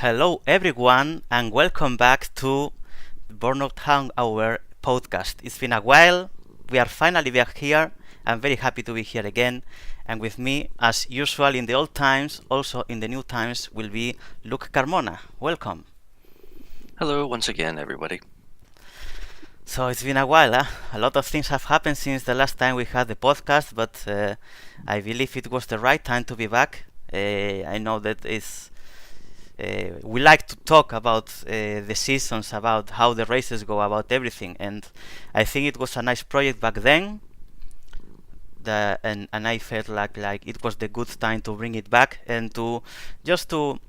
Hello, everyone, and welcome back to the BURNOUT HANGOVER podcast. It's been a while. We are finally back here. I'm very happy to be here again. And with me, as usual in the old times, also in the new times, will be Luke Carmona. Welcome. Hello once again, everybody. So it's been a while. A lot of things have happened since the last time we had the podcast, but I believe it was the right time to be back. I know that we like to talk about the seasons, about how the races go, about everything, and I think it was a nice project back then. And I felt like it was the good time to bring it back and to just to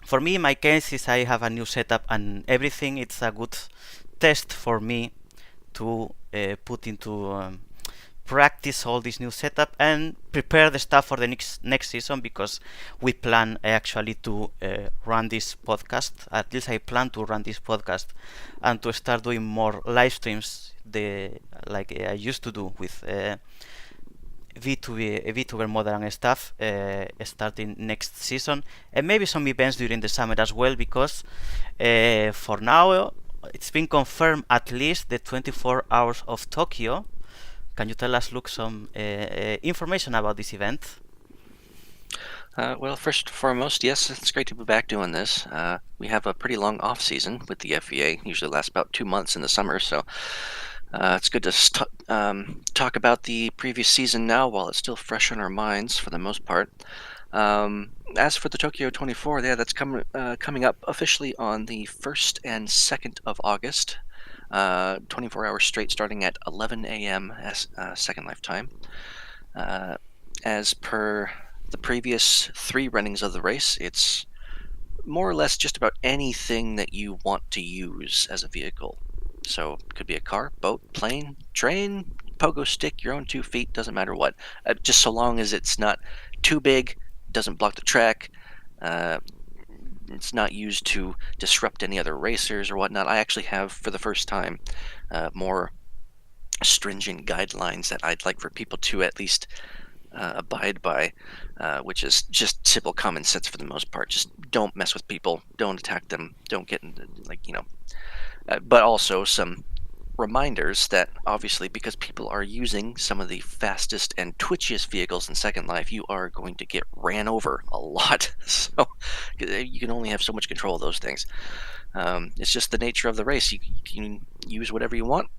for me, in my case is I have a new setup and everything. It's a good test for me to put into practice all this new setup and prepare the stuff for the next season, because we plan actually to run this podcast. At least I plan to run this podcast and to start doing more live streams, like I used to do with VTuber model and stuff, starting next season, and maybe some events during the summer as well, because for now it's been confirmed at least the 24 hours of Tokyo. Can you tell us, Luke, some information about this event? Well, first and foremost, yes, it's great to be back doing this. We have a pretty long off season with the FEA. Usually lasts about 2 months in the summer, so it's good to talk about the previous season now while it's still fresh on our minds for the most part. As for the Tokyo 24, yeah, that's coming up officially on the 1st and 2nd of August. 24 hours straight, starting at 11 a.m. as Second Life time. As per the previous 3 runnings of the race, it's more or less just about anything that you want to use as a vehicle. So it could be a car, boat, plane, train, pogo stick, your own 2 feet, doesn't matter what. Just so long as it's not too big, doesn't block the track, it's not used to disrupt any other racers or whatnot. I actually have, for the first time, more stringent guidelines that I'd like for people to at least abide by, which is just simple common sense for the most part. Just don't mess with people, don't attack them, don't get into, but also some reminders that obviously, because people are using some of the fastest and twitchiest vehicles in Second Life, you are going to get ran over a lot. So you can only have so much control of those things. It's just the nature of the race. You can use whatever you want,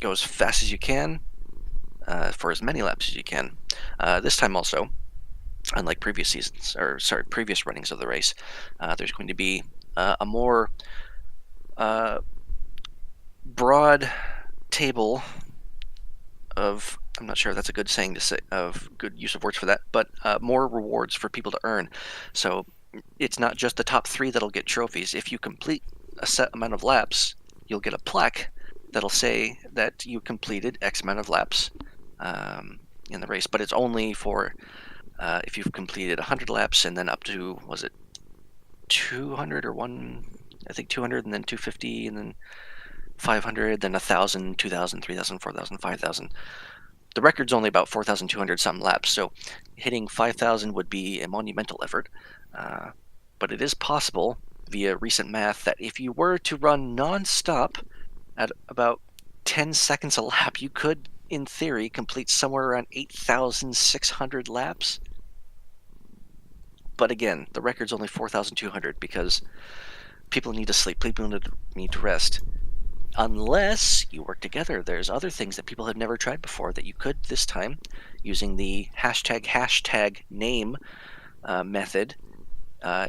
go as fast as you can, for as many laps as you can. This time also, unlike previous previous runnings of the race, there's going to be a more broad table of, I'm not sure if that's a good saying to say, of good use of words for that, but more rewards for people to earn. So it's not just the top 3 that'll get trophies. If you complete a set amount of laps, you'll get a plaque that'll say that you completed X amount of laps in the race, but it's only for if you've completed 100 laps and then up to, was it 200 or one? I think 200 and then 250 and then 500, then 1,000, 2,000, 3,000, 4,000, 5,000. The record's only about 4,200 some laps, so hitting 5,000 would be a monumental effort. But it is possible, via recent math, that if you were to run non-stop at about 10 seconds a lap, you could, in theory, complete somewhere around 8,600 laps. But again, the record's only 4,200 because people need to sleep, people need to rest. Unless you work together, there's other things that people have never tried before that you could this time, using the hashtag name method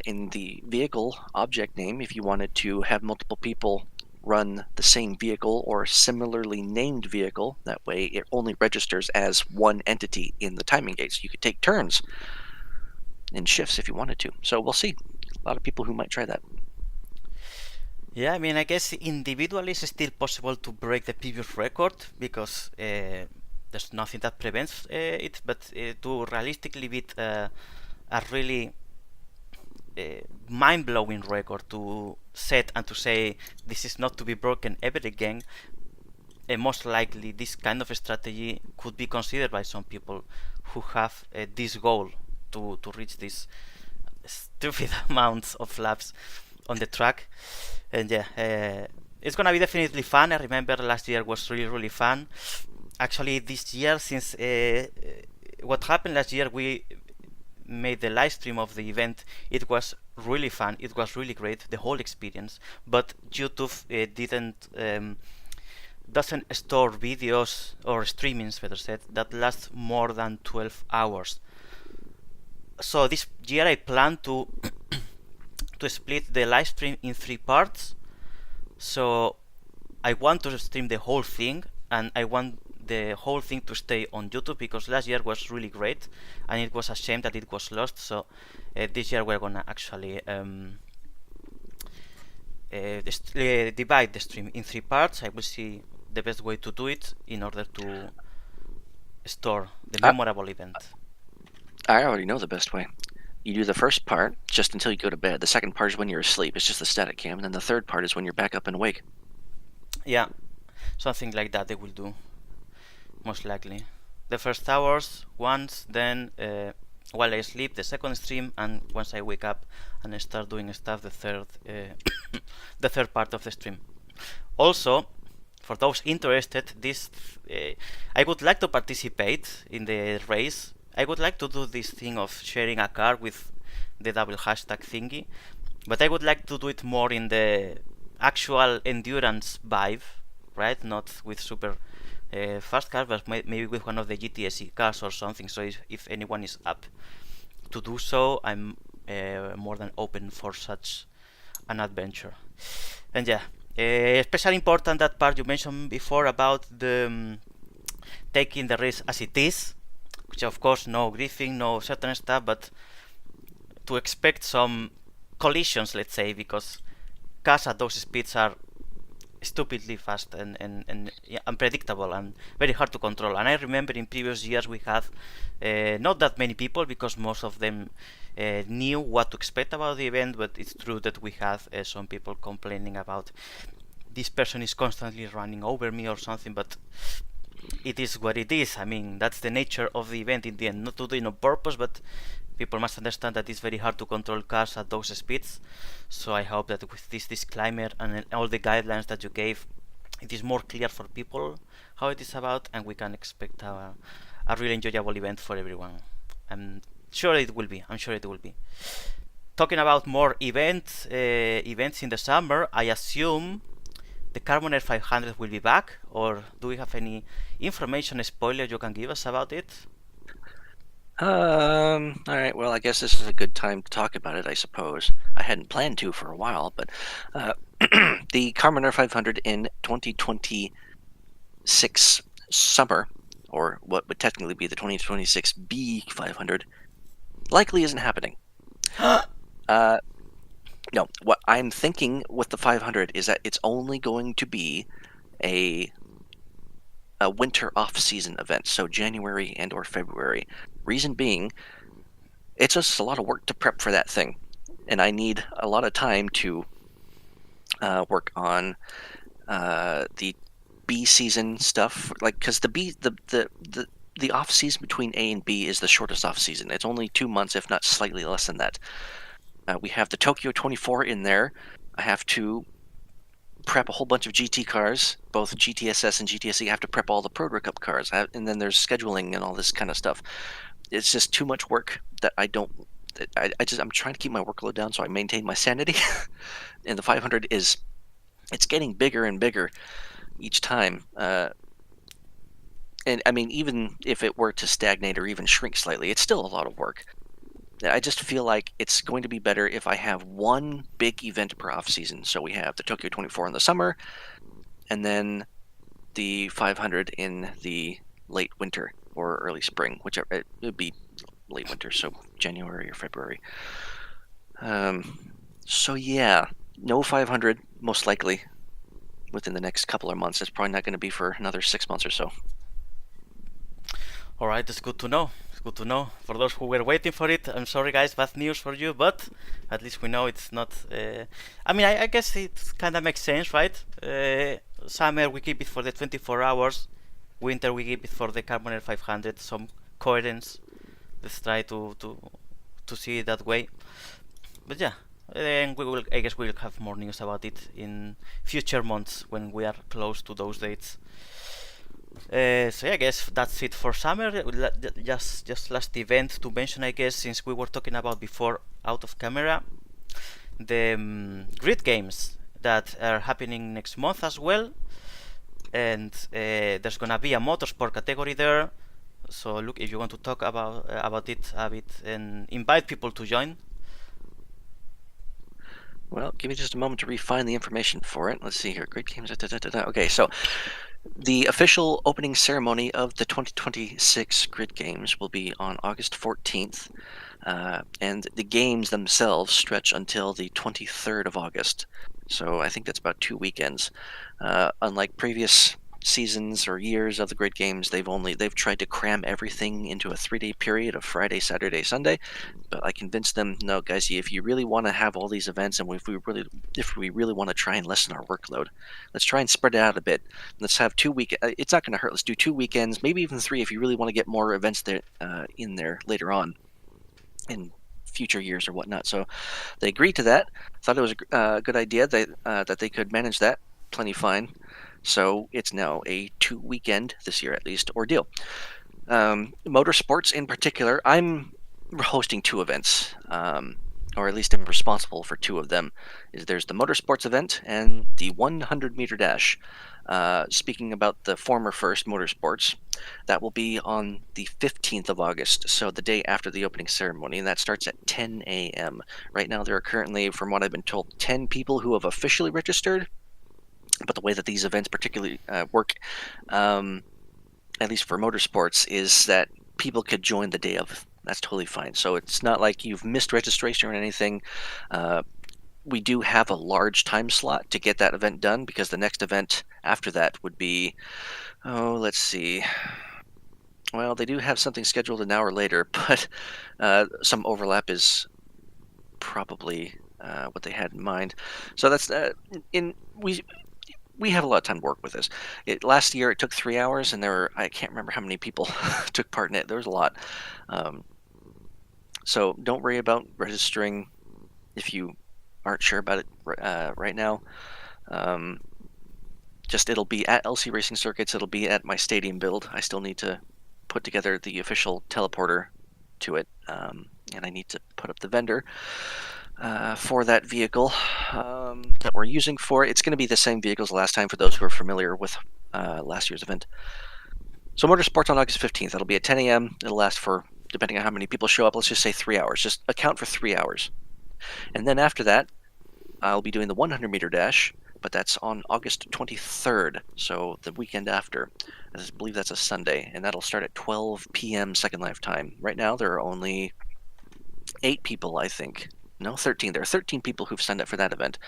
in the vehicle object name. If you wanted to have multiple people run the same vehicle or similarly named vehicle, that way it only registers as one entity in the timing gate. So you could take turns in shifts if you wanted to. So we'll see. A lot of people who might try that. Yeah, I mean, I guess individually it's still possible to break the previous record, because there's nothing that prevents it, but to realistically beat a really mind-blowing record to set and to say this is not to be broken ever again, most likely this kind of strategy could be considered by some people who have this goal to reach these stupid amounts of laps. on the track. And yeah, it's gonna be definitely fun. I remember last year was really fun. Actually, this year, since what happened last year, we made the live stream of the event. It was really fun. It was really great, the whole experience. But YouTube didn't doesn't store videos or streamings, better said, that last more than 12 hours. So this year I plan to to split the live stream in 3 parts. So I want to stream the whole thing, and I want the whole thing to stay on YouTube, because last year was really great and it was a shame that it was lost. So this year we're gonna actually divide the stream in 3 parts. I will see the best way to do it in order to store the I, memorable event. I already know the best way. You do the first part just until you go to bed. The second part is when you're asleep. It's just the static cam. And then the third part is when you're back up and awake. Yeah, something like that they will do, most likely. The first hours once, then while I sleep, the second stream, and once I wake up and I start doing stuff, the third the third part of the stream. Also, for those interested, this I would like to participate in the race. I would like to do this thing of sharing a car with the double hashtag thingy, but I would like to do it more in the actual endurance vibe, right? Not with super fast cars, but maybe with one of the GTSE cars or something. So if anyone is up to do so, I'm more than open for such an adventure. And yeah, especially important that part you mentioned before about the taking the race as it is, which of course no griefing, no certain stuff, but to expect some collisions, let's say, because cars at those speeds are stupidly fast and yeah, unpredictable and very hard to control. And I remember in previous years we had not that many people, because most of them knew what to expect about the event, but it's true that we had some people complaining about this person is constantly running over me or something, but it is what it is. I mean, that's the nature of the event in the end. Not to do it on purpose, but people must understand that it's very hard to control cars at those speeds. So I hope that with this disclaimer and all the guidelines that you gave, it is more clear for people how it is about, and we can expect a really enjoyable event for everyone. I'm sure it will be. I'm sure it will be. Talking about more events in the summer, I assume the Carbon Air 500 will be back, or do we have any information, spoiler you can give us about it? All right. Well, I guess this is a good time to talk about it, I suppose. I hadn't planned to for a while, but the Carbon Air 500 in 2026 summer, or what would technically be the 2026 B 500, likely isn't happening. No, what I'm thinking with the 500 is that it's only going to be a winter off-season event, so January and or February. Reason being, it's just a lot of work to prep for that thing, and I need a lot of time to work on the B season stuff, like because the off season between A and B is the shortest off season. It's only 2 months, if not slightly less than that. We have the Tokyo 24 in there. I have to prep a whole bunch of GT cars, both GTSS and GTSE. I have to prep all the Pro Cup cars, and then there's scheduling and all this kind of stuff. It's just too much work that I don't. I'm trying to keep my workload down so I maintain my sanity. And the 500 it's getting bigger and bigger each time. And I mean, even if it were to stagnate or even shrink slightly, it's still a lot of work. I just feel like it's going to be better if I have one big event per off season. So we have the Tokyo 24 in the summer, and then the 500 in the late winter or early spring, whichever. It would be late winter, so January or February. So yeah, no 500 most likely within the next couple of months. It's probably not going to be for another 6 months or so. All right, that's good to know. It's good to know. For those who were waiting for it, I'm sorry, guys, bad news for you, but at least we know it's not. I mean, I guess it kind of makes sense, right? Summer we keep it for the 24 hours, winter we keep it for the Carbon Air 500. Some coherence. Let's try to see it that way. But yeah, And I guess we'll have more news about it in future months when we are close to those dates. So yeah, I guess that's it for summer. Just last event to mention, I guess, since we were talking about before out of camera, the grid games that are happening next month as well. And there's gonna be a motorsport category there. So look, if you want to talk about it a bit and invite people to join. Well, give me just a moment to refine the information for it. Let's see here. Great games. Okay, so the official opening ceremony of the 2026 Grid Games will be on August 14th, and the games themselves stretch until the 23rd of August. So I think that's about 2 weekends. Unlike previous seasons or years of the Grid Games, they've tried to cram everything into a 3-day period of Friday, Saturday, Sunday. But I convinced them, no, guys, if you really want to have all these events, and if we really want to try and lessen our workload, let's try and spread it out a bit. Let's have 2 week. It's not going to hurt. Let's do 2 weekends, maybe even 3, if you really want to get more events there in there later on in future years or whatnot. So they agreed to that. Thought it was a good idea that they could manage that plenty fine. So it's now a 2 weekend, this year at least, ordeal. Motorsports in particular, I'm hosting 2 events, or at least I'm responsible for 2 of them. There's the motorsports event and the 100-meter dash. Speaking about the former first, motorsports, that will be on the 15th of August, so the day after the opening ceremony, and that starts at 10 a.m. Right now there are currently, from what I've been told, 10 people who have officially registered, but the way that these events particularly work, at least for motorsports, is that people could join the day of. That's totally fine. So it's not like you've missed registration or anything. We do have a large time slot to get that event done, because the next event after that would be, let's see. Well, they do have something scheduled an hour later, but some overlap is probably what they had in mind. So that's we have a lot of time to work with this. Last year it took 3 hours, and I can't remember how many people took part in it. There was a lot. So don't worry about registering if you aren't sure about it right now. Just it'll be at LC Racing Circuits. It'll be at my stadium build. I still need to put together the official teleporter to it, and I need to put up the vendor for that vehicle that we're using for it. It's going to be the same vehicle as last time, for those who are familiar with last year's event. So motorsports on August 15th. That'll be at 10 a.m. It'll last for, depending on how many people show up, let's just say 3 hours. Just account for 3 hours. And then after that, I'll be doing the 100-meter dash, but that's on August 23rd, so the weekend after. I believe that's a Sunday, and that'll start at 12 p.m. Second Life time. Right now, there are only 8 people, I think. No, 13. There are 13 people who've signed up for that event.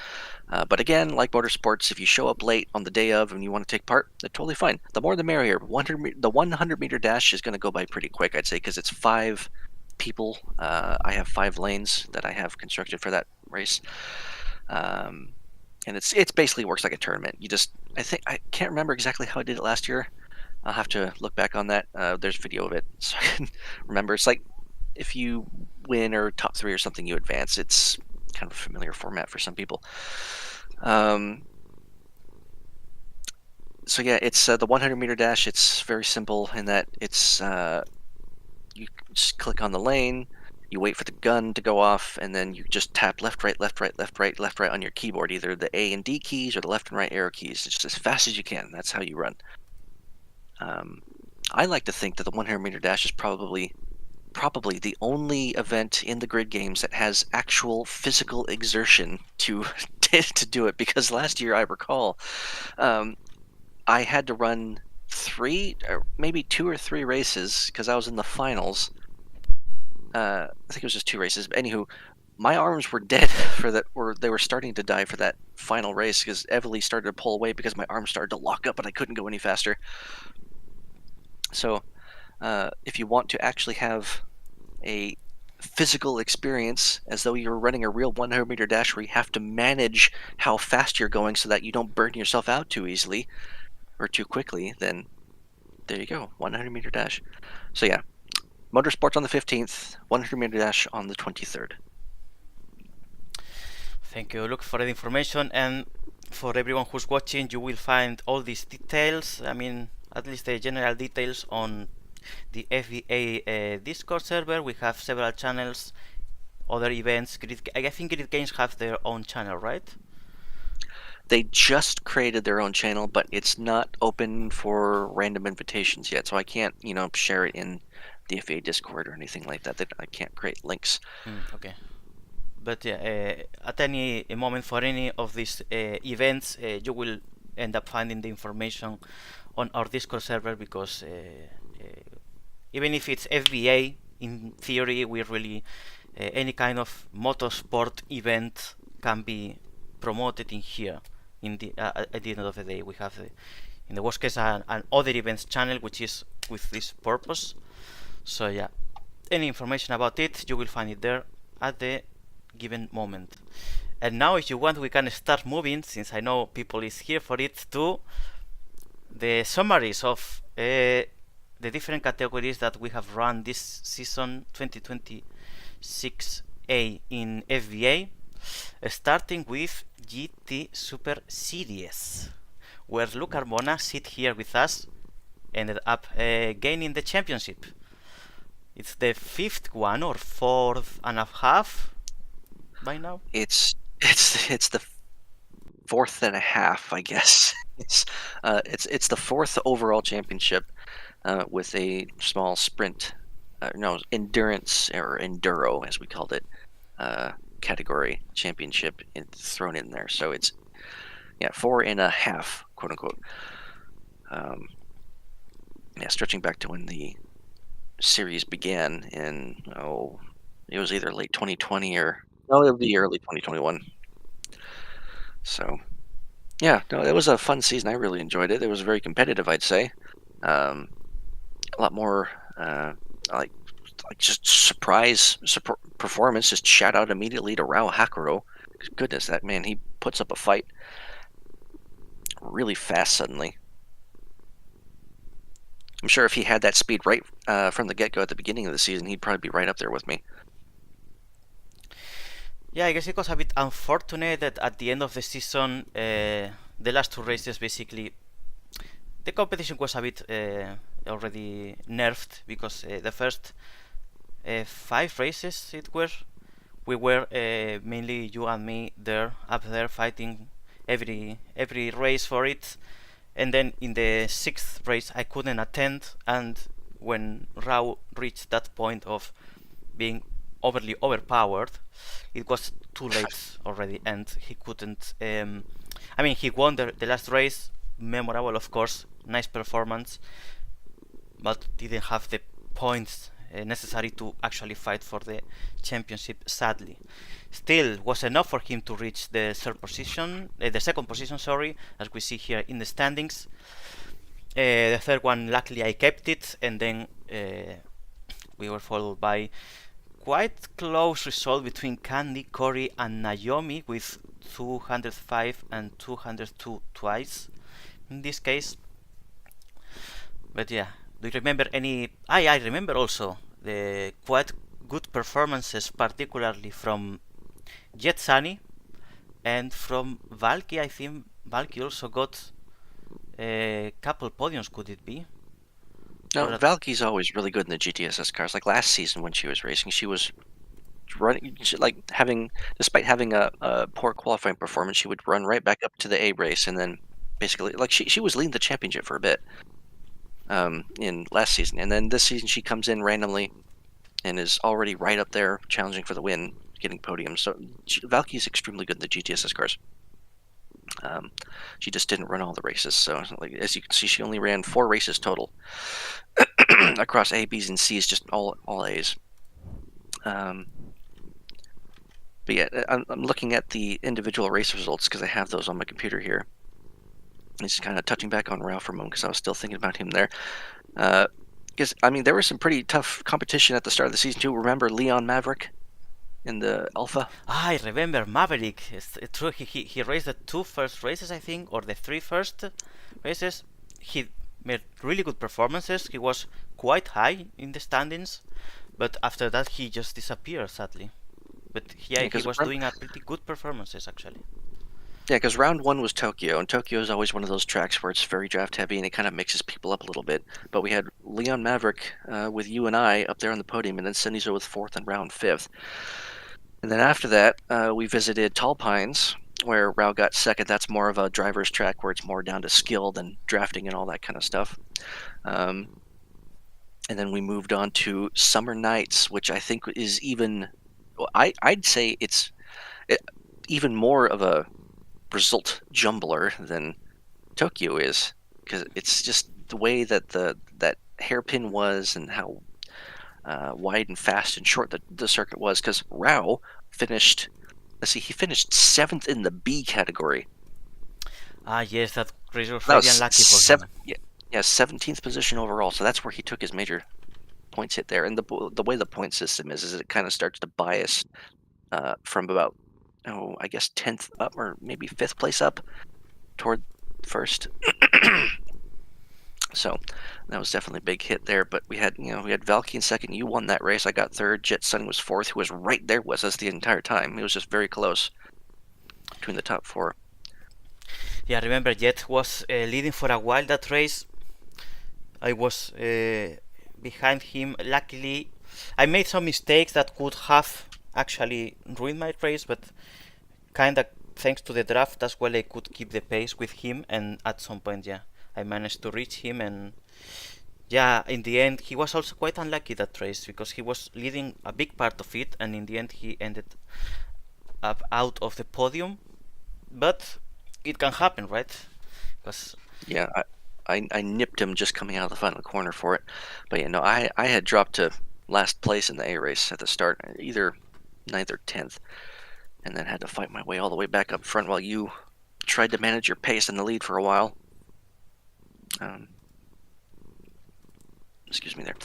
But again, like motorsports, if you show up late on the day of and you want to take part, that's totally fine. The more the merrier. The 100-meter dash is going to go by pretty quick, I'd say, because it's 5 people. I have 5 lanes that I have constructed for that race. And it's basically works like a tournament. I can't remember exactly how I did it last year. I'll have to look back on that. There's video of it, so I can remember. It's like if you win or top 3 or something, you advance. It's kind of a familiar format for some people. So yeah, it's the 100-meter dash. It's very simple in that it's you just click on the lane, you wait for the gun to go off, and then you just tap left, right, left, right, left, right, left, right on your keyboard, either the A and D keys or the left and right arrow keys. It's just as fast as you can. That's how you run. I like to think that the 100-meter dash is probably the only event in the grid games that has actual physical exertion to do it, because last year, I recall, I had to run 3 or maybe 2 or 3 races because I was in the finals. I think it was just 2 races, but anywho, my arms were dead for that, or they were starting to die for that final race, because Evely started to pull away because my arms started to lock up and I couldn't go any faster. So if you want to actually have a physical experience as though you're running a real 100-meter dash, where you have to manage how fast you're going so that you don't burn yourself out too easily or too quickly, then there you go, 100-meter dash. So yeah, motorsports on the 15th, 100-meter dash on the 23rd. Thank you, Luke, for the information, and for everyone who's watching, you will find all these details. I mean, at least the general details on the FBA Discord server. We have several channels, other events. I think Grid Games have their own channel, right? They just created their own channel, but it's not open for random invitations yet, so I can't, share it in the FA Discord or anything like that. I can't create links. Okay. But yeah, at any moment for any of these events, you will end up finding the information on our Discord server, because even if it's FBA, in theory, we really any kind of motorsport event can be promoted in here. At the end of the day, we have in the worst case an other events channel which is with this purpose. So yeah, any information about it, you will find it there at the given moment. And now, if you want, we can start moving, since I know people is here for it, to the summaries of the different categories that we have run this season 2026A in FBA, starting with GT Super Series, where Luke Arbona sit here with us, ended up gaining the championship. It's the fifth one or fourth and a half by now. It's the fourth and a half, I guess. It's the fourth overall championship, with a small sprint, endurance or enduro as we called it, category championship thrown in there. So it's 4.5, quote unquote. Stretching back to when the series began in it was either late 2020 or it would be early 2021. So yeah, no, it was a fun season. I really enjoyed it. It was very competitive, I'd say. A lot more like just surprise performance. Just shout out immediately to Rao Hakuro. Goodness, that man, he puts up a fight really fast suddenly. I'm sure if he had that speed right from the get-go at the beginning of the season, he'd probably be right up there with me. Yeah, I guess it was a bit unfortunate that at the end of the season, the last two races, basically, the competition was a bit already nerfed, because the first 5 races we were mainly you and me up there fighting every race for it. And then in the 6th race I couldn't attend, and when Rao reached that point of being overly overpowered, it was too late already, and he couldn't. I mean, he won the last race, memorable of course, nice performance, but didn't have the points necessary to actually fight for the championship, sadly. Still was enough for him to reach the the second position, sorry, as we see here in the standings. The third one, luckily I kept it, and then we were followed by quite close result between Candy, Cory, and Naomi, with 205 and 202 twice in this case. But yeah, do you remember any? I remember also the quite good performances, particularly from Jet Sunny and from Valky. I think Valky also got a couple podiums, could it be? No, Valky's always really good in the GTSS cars. Like last season when she was racing, she was running, despite having a poor qualifying performance, she would run right back up to the A race, and then basically, like, she was leading the championship for a bit in last season, and then this season she comes in randomly and is already right up there challenging for the win, getting podiums. So Valky's extremely good in the GTSS cars. She just didn't run all the races, so like, as you can see, she only ran 4 races total across A, B's, and C's, just all A's. But yeah, I'm looking at the individual race results because I have those on my computer here. Just kind of touching back on Ralph for a moment because I was still thinking about him there. Because I mean, there was some pretty tough competition at the start of the season too. Remember Leon Maverick in the Alpha? I remember Maverick. It's true. He raced the 2 first races, I think, or the 3 first races. He made really good performances. He was quite high in the standings, but after that he just disappeared, sadly. But Yeah, yeah, he because was doing a pretty good performances actually. Yeah, because round one was Tokyo, and Tokyo is always one of those tracks where it's very draft heavy and it kind of mixes people up a little bit. But we had Leon Maverick with you and I up there on the podium, and then Senizo with fourth and round fifth. And then after that, we visited Tall Pines, where Rao got second. That's more of a driver's track where it's more down to skill than drafting and all that kind of stuff. And then we moved on to Summer Nights, which I think is even, I'd say it's even more of a result jumbler than Tokyo is, because it's just the way that that hairpin was and how wide and fast and short the circuit was. Because Rao finished, he finished seventh in the B category. Ah, yes, that race was That really was unlucky for him. Yeah, 17th position overall. So that's where he took his major points hit there. And the way the point system is it kind of starts to bias from about, I guess 10th up or maybe 5th place up toward first. So that was definitely a big hit there. But we had Valky in second. You won that race. I got third. Jet Sun was fourth, who was right there with us the entire time. It was just very close between the top four. Yeah, I remember Jet was leading for a while that race. I was behind him. Luckily, I made some mistakes that could have actually ruined my race, but kinda thanks to the draft as well, I could keep the pace with him. And at some point, yeah, I managed to reach him. And yeah, in the end, he was also quite unlucky that race because he was leading a big part of it, and in the end, he ended up out of the podium. But it can happen, right? Because yeah, I nipped him just coming out of the final corner for it. But yeah, no, I had dropped to last place in the A race at the start, either 9th or 10th, and then had to fight my way all the way back up front while you tried to manage your pace in the lead for a while. Excuse me there.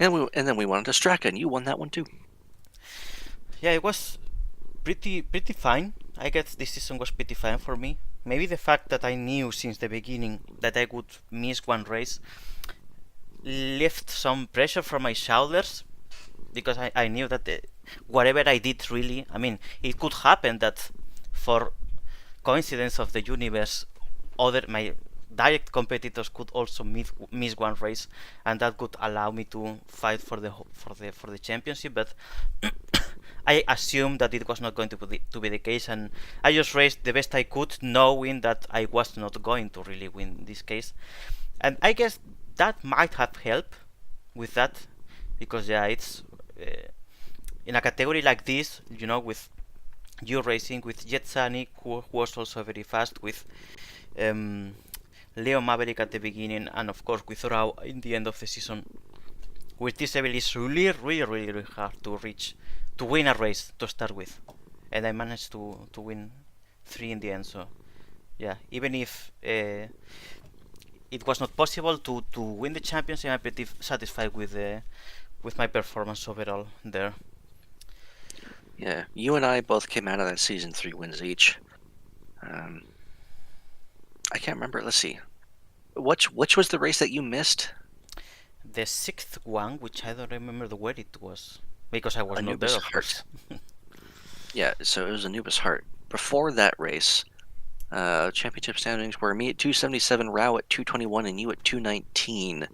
And then we went to Straka, and you won that one too. yeah, it was pretty fine. I guess this season was pretty fine for me. Maybe the fact that I knew since the beginning that I would miss one race left some pressure from my shoulders because I knew that whatever I did really, I mean, it could happen that for coincidence of the universe, my direct competitors could also miss one race, and that could allow me to fight for the championship. But I assumed that it was not going to be the case, and I just raced the best I could, knowing that I was not going to really win this case. And I guess that might have helped with that, because yeah, it's in a category like this, with you racing with Jet Sunny, who was also very fast, with Leo Maverick at the beginning, and of course with Rao in the end of the season. With this level, it's really hard to win a race to start with, and I managed to win 3 in the end. So yeah, even if it was not possible to win the championship, I'm pretty satisfied with my performance overall there. Yeah, you and I both came out of that season 3 wins each. I can't remember. Let's see. Which was the race that you missed? The 6th one, which I don't remember where it was because I was not Anubis there, of course. Yeah, so it was Anubis Heart. Before that race, championship standings were me at 277, Rao at 221, and you at 219.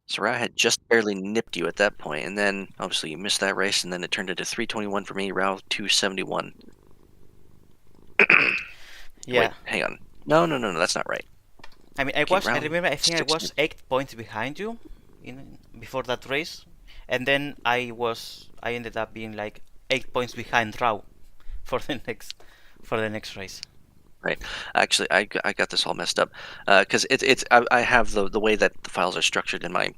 So Rao had just barely nipped you at that point, and then obviously you missed that race, and then it turned into 321 for me, Rao 271. Yeah. Wait, hang on. No, that's not right. I mean, I remember, I think I was 8 points behind you before that race, and then I ended up being like 8 points behind Rao for the next race. Right. Actually, I got this all messed up because I have the way that the files are structured in my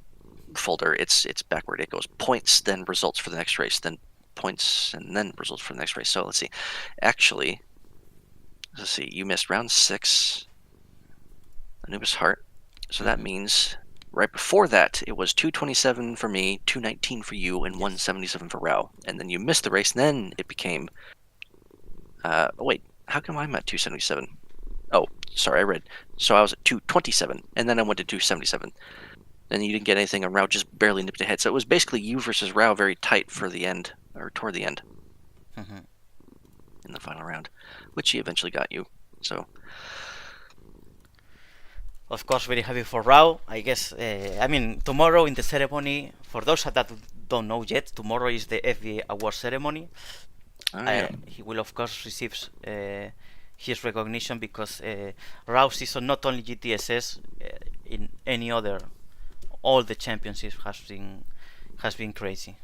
folder. It's backward. It goes points, then results for the next race, then points, and then results for the next race. So let's see. Actually, let's see. You missed round 6. Anubis Heart. So that means right before that, it was 227 for me, 219 for you, and 177 for Rao. And then you missed the race, and then it became... wait, how come I'm at 277? Oh, sorry, I read. So I was at 227, and then I went to 277. and you didn't get anything, and Rao just barely nipped ahead. So it was basically you versus Rao, very tight for the end, or toward the end, in the final round, which he eventually got you. So, of course, very happy for Rao. I guess, I mean, tomorrow in the ceremony, for those that don't know yet, tomorrow is the FBA award ceremony. He will, of course, receive his recognition because Rao season, not only GTSS, in any other, all the championships has been crazy.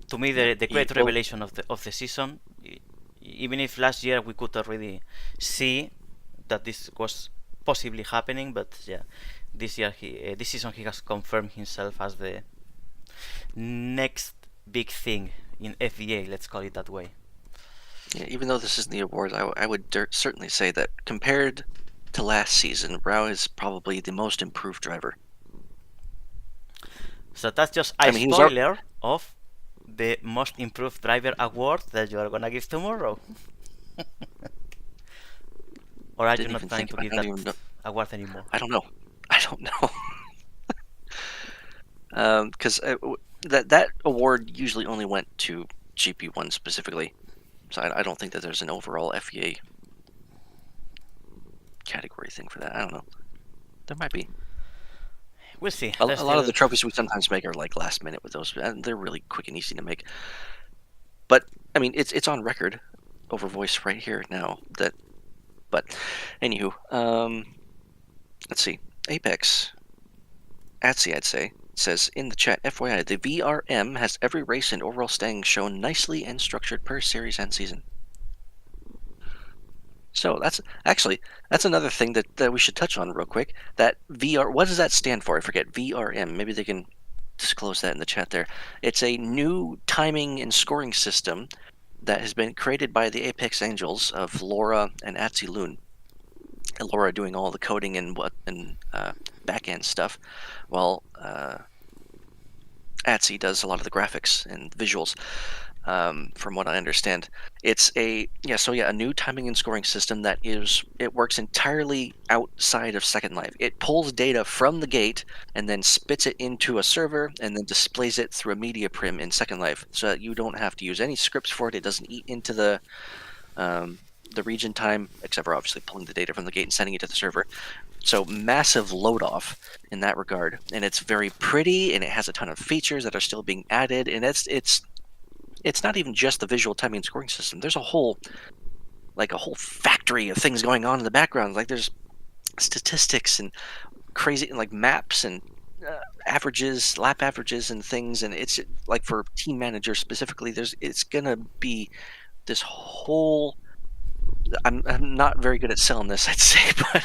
To me, the great revelation of the season, even if last year we could already see that this was possibly happening, but yeah, this season he has confirmed himself as the next big thing in FBA, let's call it that way. Yeah, even though this isn't the awards, I would certainly say that compared to last season, Rao is probably the most improved driver. So that's just a spoiler of the most improved driver award that you are gonna give tomorrow. Or are you not planning to give that award anymore? I don't know. Because that award usually only went to GP1 specifically, so I don't think that there's an overall FEA category thing for that. I don't know. There might be. We'll see. A lot of the trophies we sometimes make are like last minute with those, and they're really quick and easy to make. But I mean, it's on record over voice right here now. But anywho, let's see. Apex, Atsy, I'd say, says in the chat, FYI, the VRM has every race and overall standing shown nicely and structured per series and season. So that's another thing that we should touch on real quick. That VR, what does that stand for? I forget. VRM. Maybe they can disclose that in the chat there. It's a new timing and scoring system that has been created by the Apex Angels of Laura and Atsy Loon. And Laura doing all the coding and back-end stuff, while Atsy does a lot of the graphics and visuals. From what I understand, it's a new timing and scoring system that works entirely outside of Second Life. It pulls data from the gate and then spits it into a server and then displays it through a media prim in Second Life, so that you don't have to use any scripts for it. It doesn't eat into the region time, except for obviously pulling the data from the gate and sending it to the server. So massive load off in that regard, and it's very pretty, and it has a ton of features that are still being added, and it's not even just the visual timing and scoring system. There's a whole factory of things going on in the background. Like there's statistics and crazy like maps and averages, lap averages and things. And it's like for team managers specifically, it's gonna be this whole. I'm not very good at selling this, I'd say, but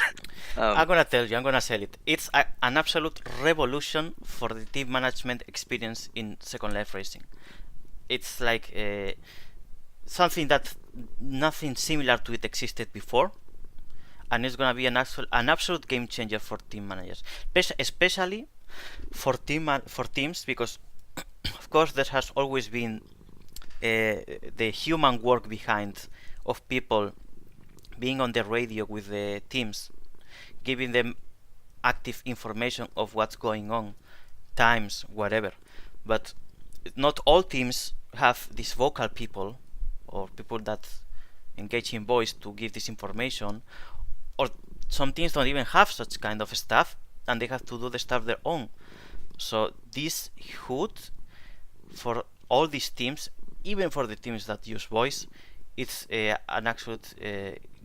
I'm gonna sell it. It's an absolute revolution for the team management experience in Second Life Racing. It's like something that nothing similar to it existed before, and it's gonna be an absolute game changer for team managers, especially for teams, because of course there has always been the human work behind of people being on the radio with the teams, giving them active information of what's going on, times, whatever. But not all teams have these vocal people or people that engage in voice to give this information, or some teams don't even have such kind of stuff and they have to do the stuff their own. So this HUD for all these teams, even for the teams that use voice, it's an absolute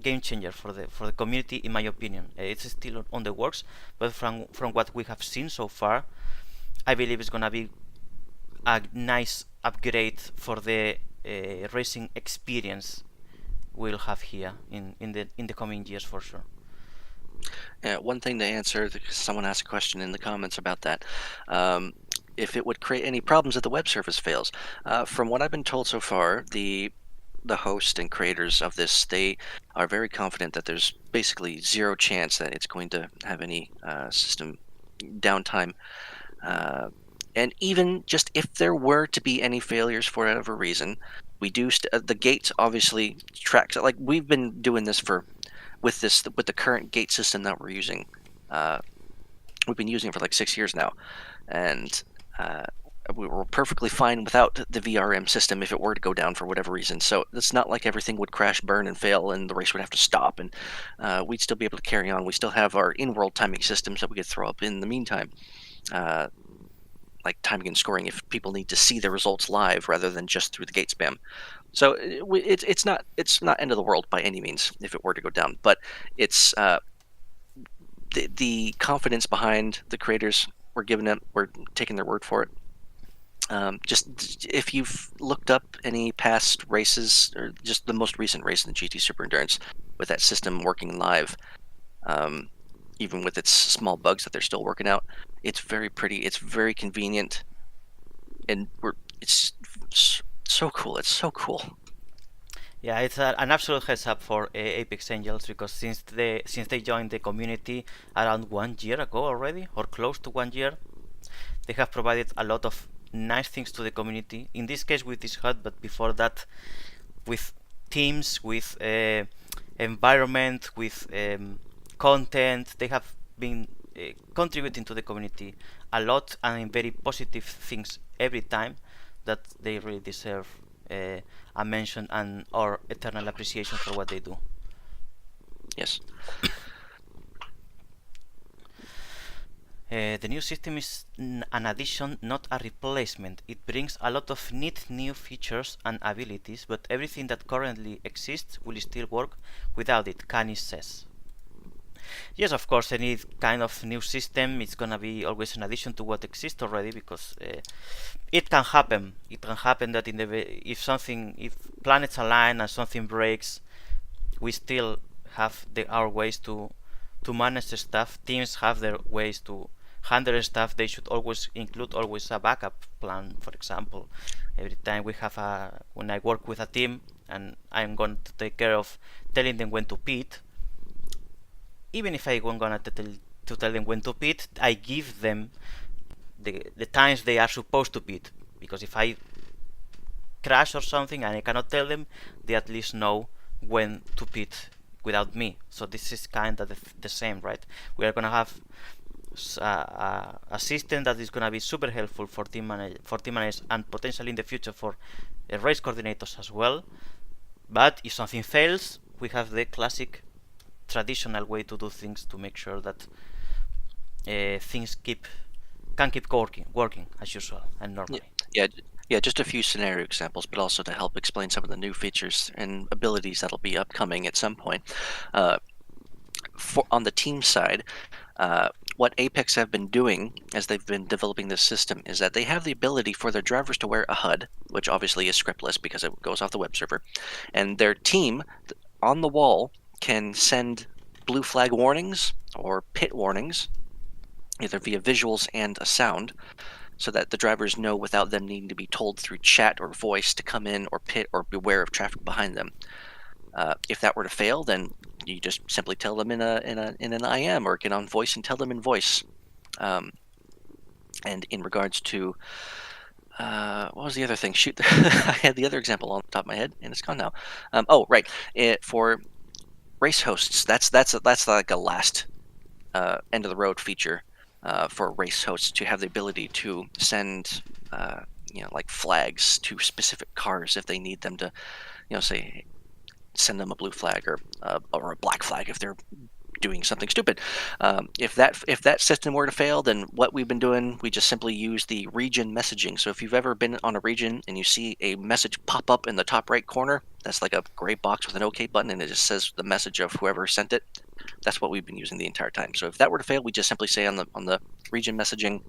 game changer for the community, in my opinion. It's still on the works, but from what we have seen so far, I believe it's gonna be a nice upgrade for the racing experience we'll have here in the coming years for sure. Yeah, one thing to answer, someone asked a question in the comments about that. If it would create any problems if the web service fails. From what I've been told so far, the host and creators of this, they are very confident that there's basically zero chance that it's going to have any system downtime. And even just if there were to be any failures for whatever reason, we do the gates obviously track. Like we've been doing this with the current gate system that we're using We've been using it for like 6 years now, and we were perfectly fine without the VRM system if it were to go down for whatever reason. So it's not like everything would crash, burn, and fail, and the race would have to stop, and we'd still be able to carry on. We still have our in-world timing systems that we could throw up in the meantime, like timing and scoring if people need to see the results live rather than just through the gate spam. So it's not end of the world by any means if it were to go down, but it's the confidence behind the creators. We're taking their word for it. Just if you've looked up any past races, or just the most recent race in the GT Super Endurance with that system working live, even with its small bugs that they're still working out, it's very pretty, it's very convenient, and it's so cool. It's so cool. Yeah, it's an absolute heads up for Apex Angels, because since they joined the community around 1 year ago already, or close to 1 year, they have provided a lot of nice things to the community. In this case with this HUD, but before that with teams, with environment, with content. They have been contributing to the community a lot, and in very positive things every time, that they really deserve a mention and our eternal appreciation for what they do. Yes. The new system is an addition, not a replacement. It brings a lot of neat new features and abilities, but everything that currently exists will still work without it, Canis says. Yes, of course, any kind of new system, it's gonna be always an addition to what exists already, because it can happen. It can happen that if planets align and something breaks, we still have our ways to manage the stuff. Teams have their ways to handle stuff. They should always include a backup plan. For example, every time when I work with a team and I'm going to take care of telling them when to pit, even if I'm gonna tell them when to pit, I give them the times they are supposed to pit, because if I crash or something and I cannot tell them, they at least know when to pit without me. So this is kind of the same, right? We are gonna have a system that is gonna be super helpful for team managers and potentially in the future for race coordinators as well. But if something fails, we have the classic traditional way to do things to make sure that things can keep working as usual and normally. Yeah, just a few scenario examples, but also to help explain some of the new features and abilities that'll be upcoming at some point. On the team side, what Apex have been doing as they've been developing this system is that they have the ability for their drivers to wear a HUD, which obviously is scriptless because it goes off the web server, and their team on the wall can send blue flag warnings or pit warnings, either via visuals and a sound, so that the drivers know without them needing to be told through chat or voice to come in or pit or beware of traffic behind them. If that were to fail, then you just simply tell them in an IM, or get on voice and tell them in voice. And in regards to what was the other thing? Shoot, I had the other example on the top of my head and it's gone now. Oh, right. For race hosts, that's like a last end of the road feature for race hosts to have the ability to send like flags to specific cars if they need them to, say, send them a blue flag or a black flag if they're doing something stupid. If that system were to fail, then what we've been doing, we just simply use the region messaging. So if you've ever been on a region and you see a message pop up in the top right corner, that's like a gray box with an OK button, and it just says the message of whoever sent it. That's what we've been using the entire time. So if that were to fail, we just simply say on the region messaging,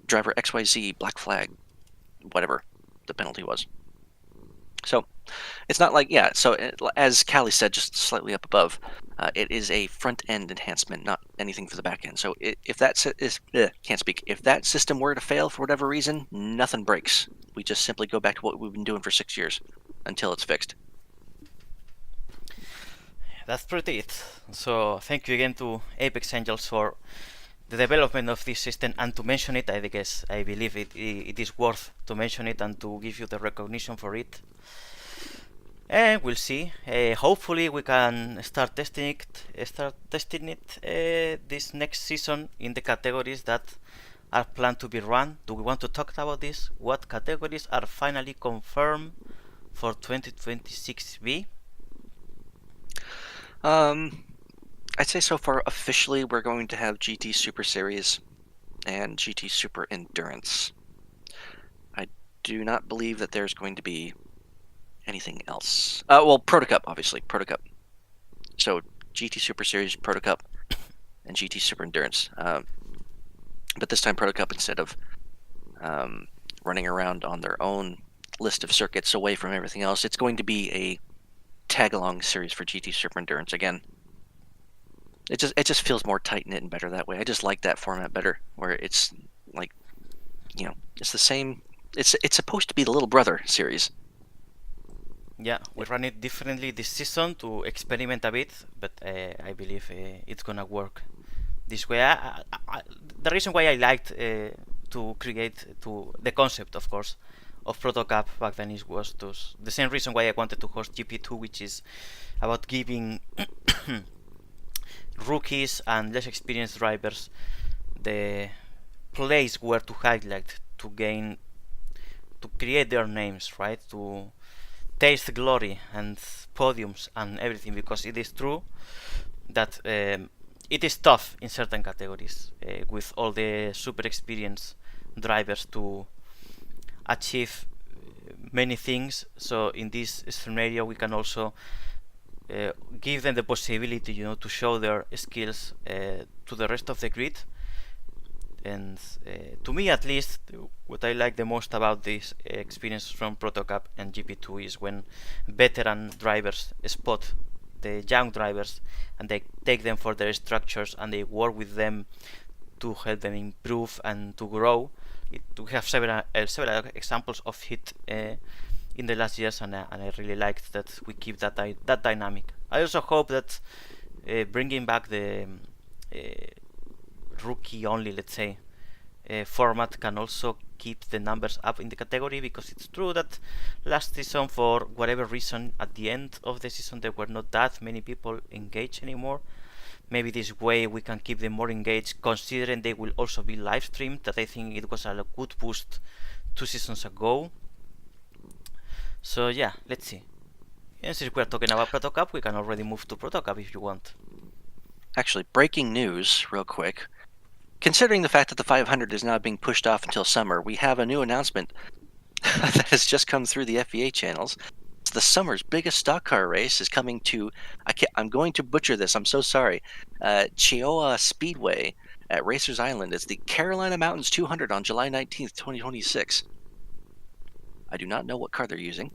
driver XYZ, black flag, whatever the penalty was. So it's not like, so as Callie said just slightly up above, it is a front-end enhancement, not anything for the back end. So if that if that system were to fail for whatever reason, nothing breaks. We just simply go back to what we've been doing for 6 years until it's fixed. That's pretty it. So thank you again to Apex Angels for the development of this system, and to mention it. I believe it is worth to mention it and to give you the recognition for it. And we'll see. Hopefully, we can start testing it. This next season in the categories that are planned to be run. Do we want to talk about this? What categories are finally confirmed for 2026B? I'd say so far officially we're going to have GT Super Series and GT Super Endurance. I do not believe that there's going to be anything else. Well, Proto Cup, obviously. Proto Cup. So GT Super Series, Proto Cup, and GT Super Endurance. But this time Proto Cup, instead of running around on their own list of circuits away from everything else, it's going to be a tag-along series for GT Super Endurance again. It just feels more tight-knit and better that way. I just like that format better, where it's like, it's the same. It's supposed to be the little brother series. Yeah, we run it differently this season to experiment a bit, but I believe it's gonna work this way. The reason why I liked to create the concept, of course, of Proto Cup back then was the same reason why I wanted to host GP2, which is about giving rookies and less experienced drivers the place where to highlight, to create their names, right? To taste glory and podiums and everything, because it is true that it is tough in certain categories with all the super experienced drivers to achieve many things. So in this scenario, we can also give them the possibility, to show their skills to the rest of the grid. And to me, at least, what I like the most about this experience from Proto Cup and GP2 is when veteran drivers spot the young drivers and they take them for their structures and they work with them to help them improve and to grow. We have several examples of it in the last years, and I really liked that we keep that dynamic. I also hope that bringing back the rookie only, let's say, format can also keep the numbers up in the category, because it's true that last season, for whatever reason, at the end of the season there were not that many people engaged anymore. Maybe this way we can keep them more engaged, considering they will also be live streamed, that I think it was a good boost 2 seasons ago. So yeah, let's see. And since we're talking about Proto Cup, we can already move to Proto Cup if you want. Actually, breaking news, real quick. Considering the fact that the 500 is now being pushed off until summer, we have a new announcement that has just come through the FEA channels. The summer's biggest stock car race is coming to, I'm going to butcher this, I'm so sorry, Chihuahua Speedway at Racers Island. It's the Carolina Mountains 200 on July 19th, 2026. I do not know what car they're using,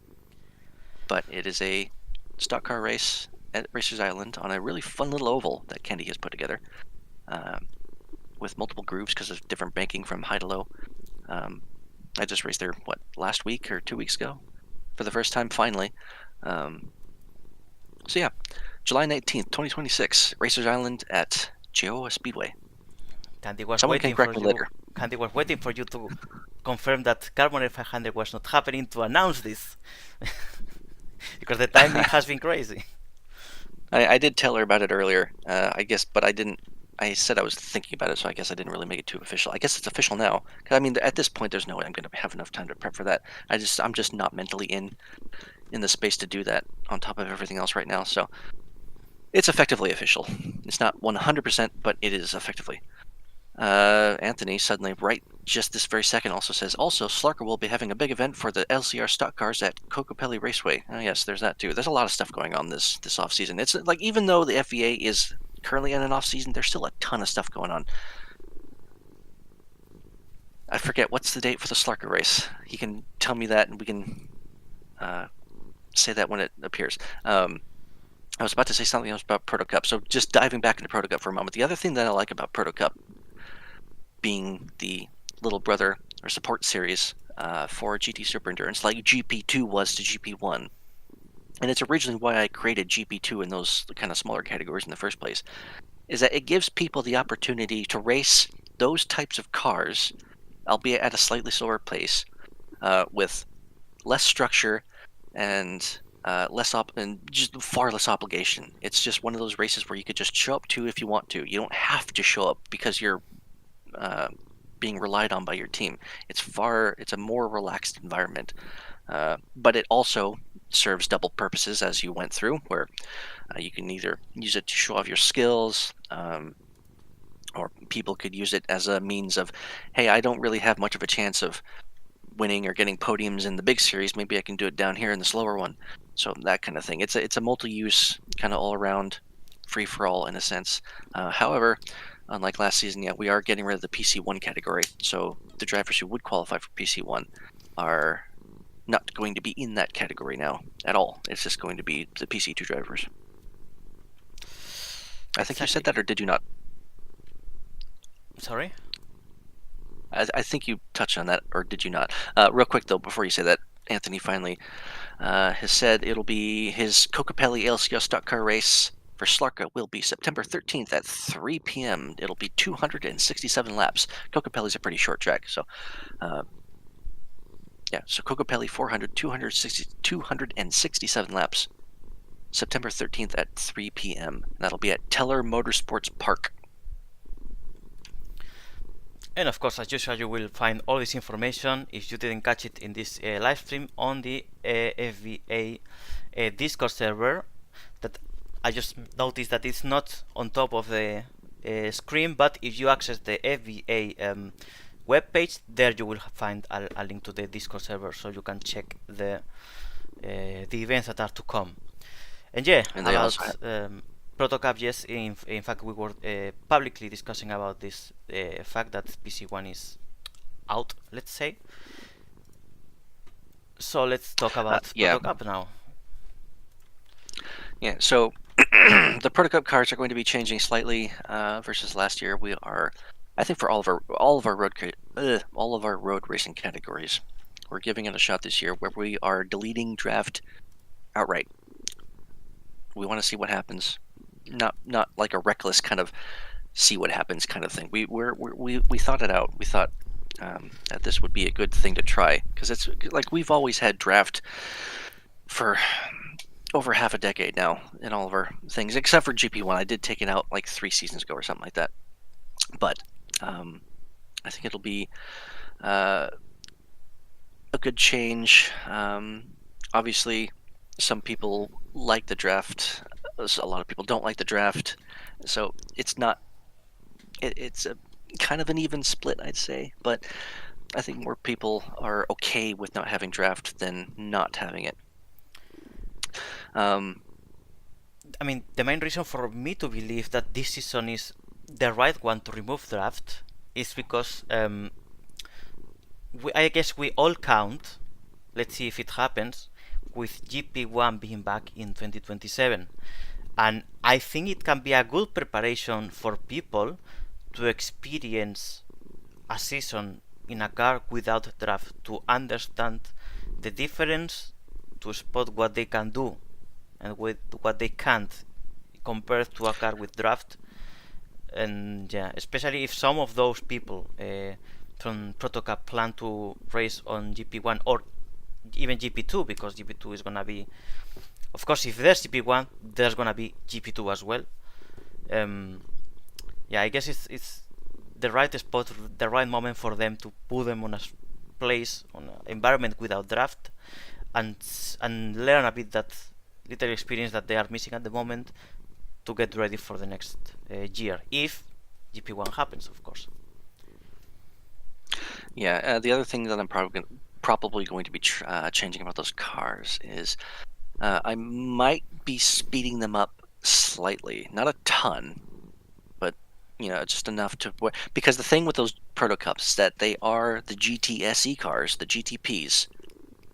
but it is a stock car race at Racers Island on a really fun little oval that Candy has put together. With multiple grooves because of different banking from high to low. I just raced there, last week or 2 weeks ago? For the first time, finally. So yeah, July 19th, 2026, Racers Island at Chihuahua Speedway. Candy was Someone waiting can correct for me you. later. Candy was waiting for you to confirm that Carbon 500 was not happening to announce this, because the timing has been crazy. I did tell her about it earlier, I guess, but I didn't. I said I was thinking about it, so I guess I didn't really make it too official. I guess it's official now. Cause, I mean, at this point, there's no way I'm going to have enough time to prep for that. I'm just not mentally in the space to do that on top of everything else right now. So it's effectively official. It's not 100%, but it is effectively. Anthony suddenly, right just this very second, also says, also, Slarker will be having a big event for the LCR stock cars at Cocopelli Raceway. Oh, yes, there's that too. There's a lot of stuff going on this off-season. It's like, even though the FEA is currently in an off-season, there's still a ton of stuff going on. I forget, what's the date for the Slarker race? He can tell me that, and we can say that when it appears. I was about to say something else about Proto Cup, so just diving back into Proto Cup for a moment. The other thing that I like about Proto Cup being the little brother or support series for GT Super Endurance, like GP2 was to GP1, and it's originally why I created GP2 in those kind of smaller categories in the first place, is that it gives people the opportunity to race those types of cars, albeit at a slightly slower pace, with less structure and and just far less obligation. It's just one of those races where you could just show up to if you want to. You don't have to show up because you're being relied on by your team. It's a more relaxed environment, but it also serves double purposes as you went through, where you can either use it to show off your skills, or people could use it as a means of, hey, I don't really have much of a chance of winning or getting podiums in the big series. Maybe I can do it down here in the slower one. So that kind of thing. It's a multi-use kind of all-around free-for-all in a sense. However, unlike last season, yeah, we are getting rid of the PC1 category. So the drivers who would qualify for PC1 are not going to be in that category now at all. It's just going to be the PC2 drivers. I think you said that, or did you not? Sorry? I think you touched on that, or did you not? Real quick, though, before you say that, Anthony finally has said it'll be his Kokopelli LCS stock car race for Slarka will be September 13th at 3 p.m. It'll be 267 laps. Kokopelli's a pretty short track, so yeah. So Kokopelli 267 laps. September 13th at 3 p.m. That'll be at Teller Motorsports Park. And of course, as usual, you will find all this information, if you didn't catch it in this live stream, on the FVA Discord server. That I just noticed that it's not on top of the screen, but if you access the FVA webpage, there you will find a link to the Discord server, so you can check the events that are to come. And yeah, and they about also Protocap, yes, in fact we were publicly discussing about this fact that PC1 is out, let's say. So let's talk about Protocap now. Yeah, so the Protocap cars are going to be changing slightly versus last year. We are, I think, for all of our road racing categories, we're giving it a shot this year where we are deleting draft outright. We want to see what happens. Not like a reckless kind of see what happens kind of thing. We thought it out. We thought that this would be a good thing to try, because it's like we've always had draft for over half a decade now in all of our things, except for GP1. I did take it out like 3 seasons ago or something like that. But I think it'll be a good change. Obviously, some people like the draft. A lot of people don't like the draft. So it's not. It's a kind of an even split, I'd say. But I think more people are okay with not having draft than not having it. I mean, the main reason for me to believe that this season is the right one to remove draft is because I guess we all count, let's see if it happens, with GP1 being back in 2027. And I think it can be a good preparation for people to experience a season in a car without draft, to understand the difference, to spot what they can do and with what they can't compared to a car with draft. And yeah, especially if some of those people from Protocap plan to race on GP1 or even GP2, because GP2 is gonna be, of course, if there's GP1, there's gonna be GP2 as well. Yeah, I guess it's the right spot, the right moment for them to put them on a place, on an environment without draft, and learn a bit that little experience that they are missing at the moment to get ready for the next year, if GP1 happens, of course. Yeah, the other thing that I'm probably going to be changing about those cars is I might be speeding them up slightly, not a ton, but just enough to, because the thing with those Protocups is that they are the GTSE cars, the GTPs,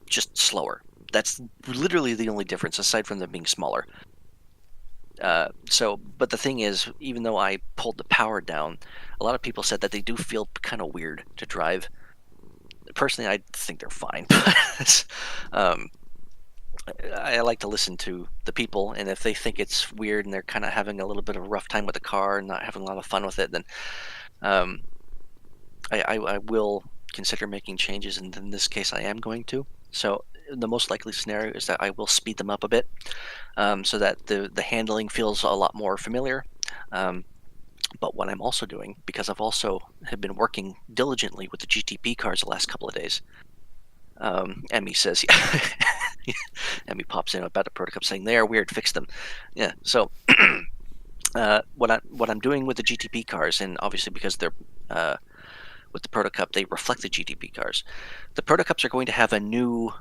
just slower. That's literally the only difference, aside from them being smaller. But the thing is, even though I pulled the power down, a lot of people said that they do feel kind of weird to drive. Personally, I think they're fine. I like to listen to the people, and if they think it's weird and they're kind of having a little bit of a rough time with the car and not having a lot of fun with it, then I will consider making changes, and in this case I am going to. So the most likely scenario is that I will speed them up a bit, so that the handling feels a lot more familiar. But what I'm also doing, because I've also have been working diligently with the GTP cars the last couple of days. Emmy says, yeah. Emmy pops in about the prototype saying they are weird, fix them. Yeah. So what I'm doing with the GTP cars, and obviously because they're with the prototype, they reflect the GTP cars. The prototypes are going to have a new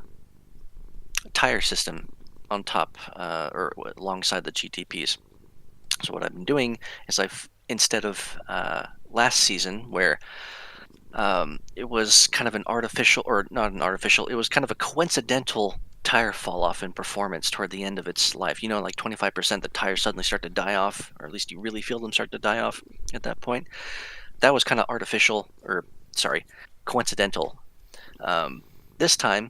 tire system on top or alongside the GTPs. So what I've been doing is instead of last season where it was kind of an artificial, or not an artificial, it was kind of a coincidental tire fall off in performance toward the end of its life. You know, like 25% the tires suddenly start to die off, or at least you really feel them start to die off at that point. That was kind of artificial, or sorry, coincidental. This time,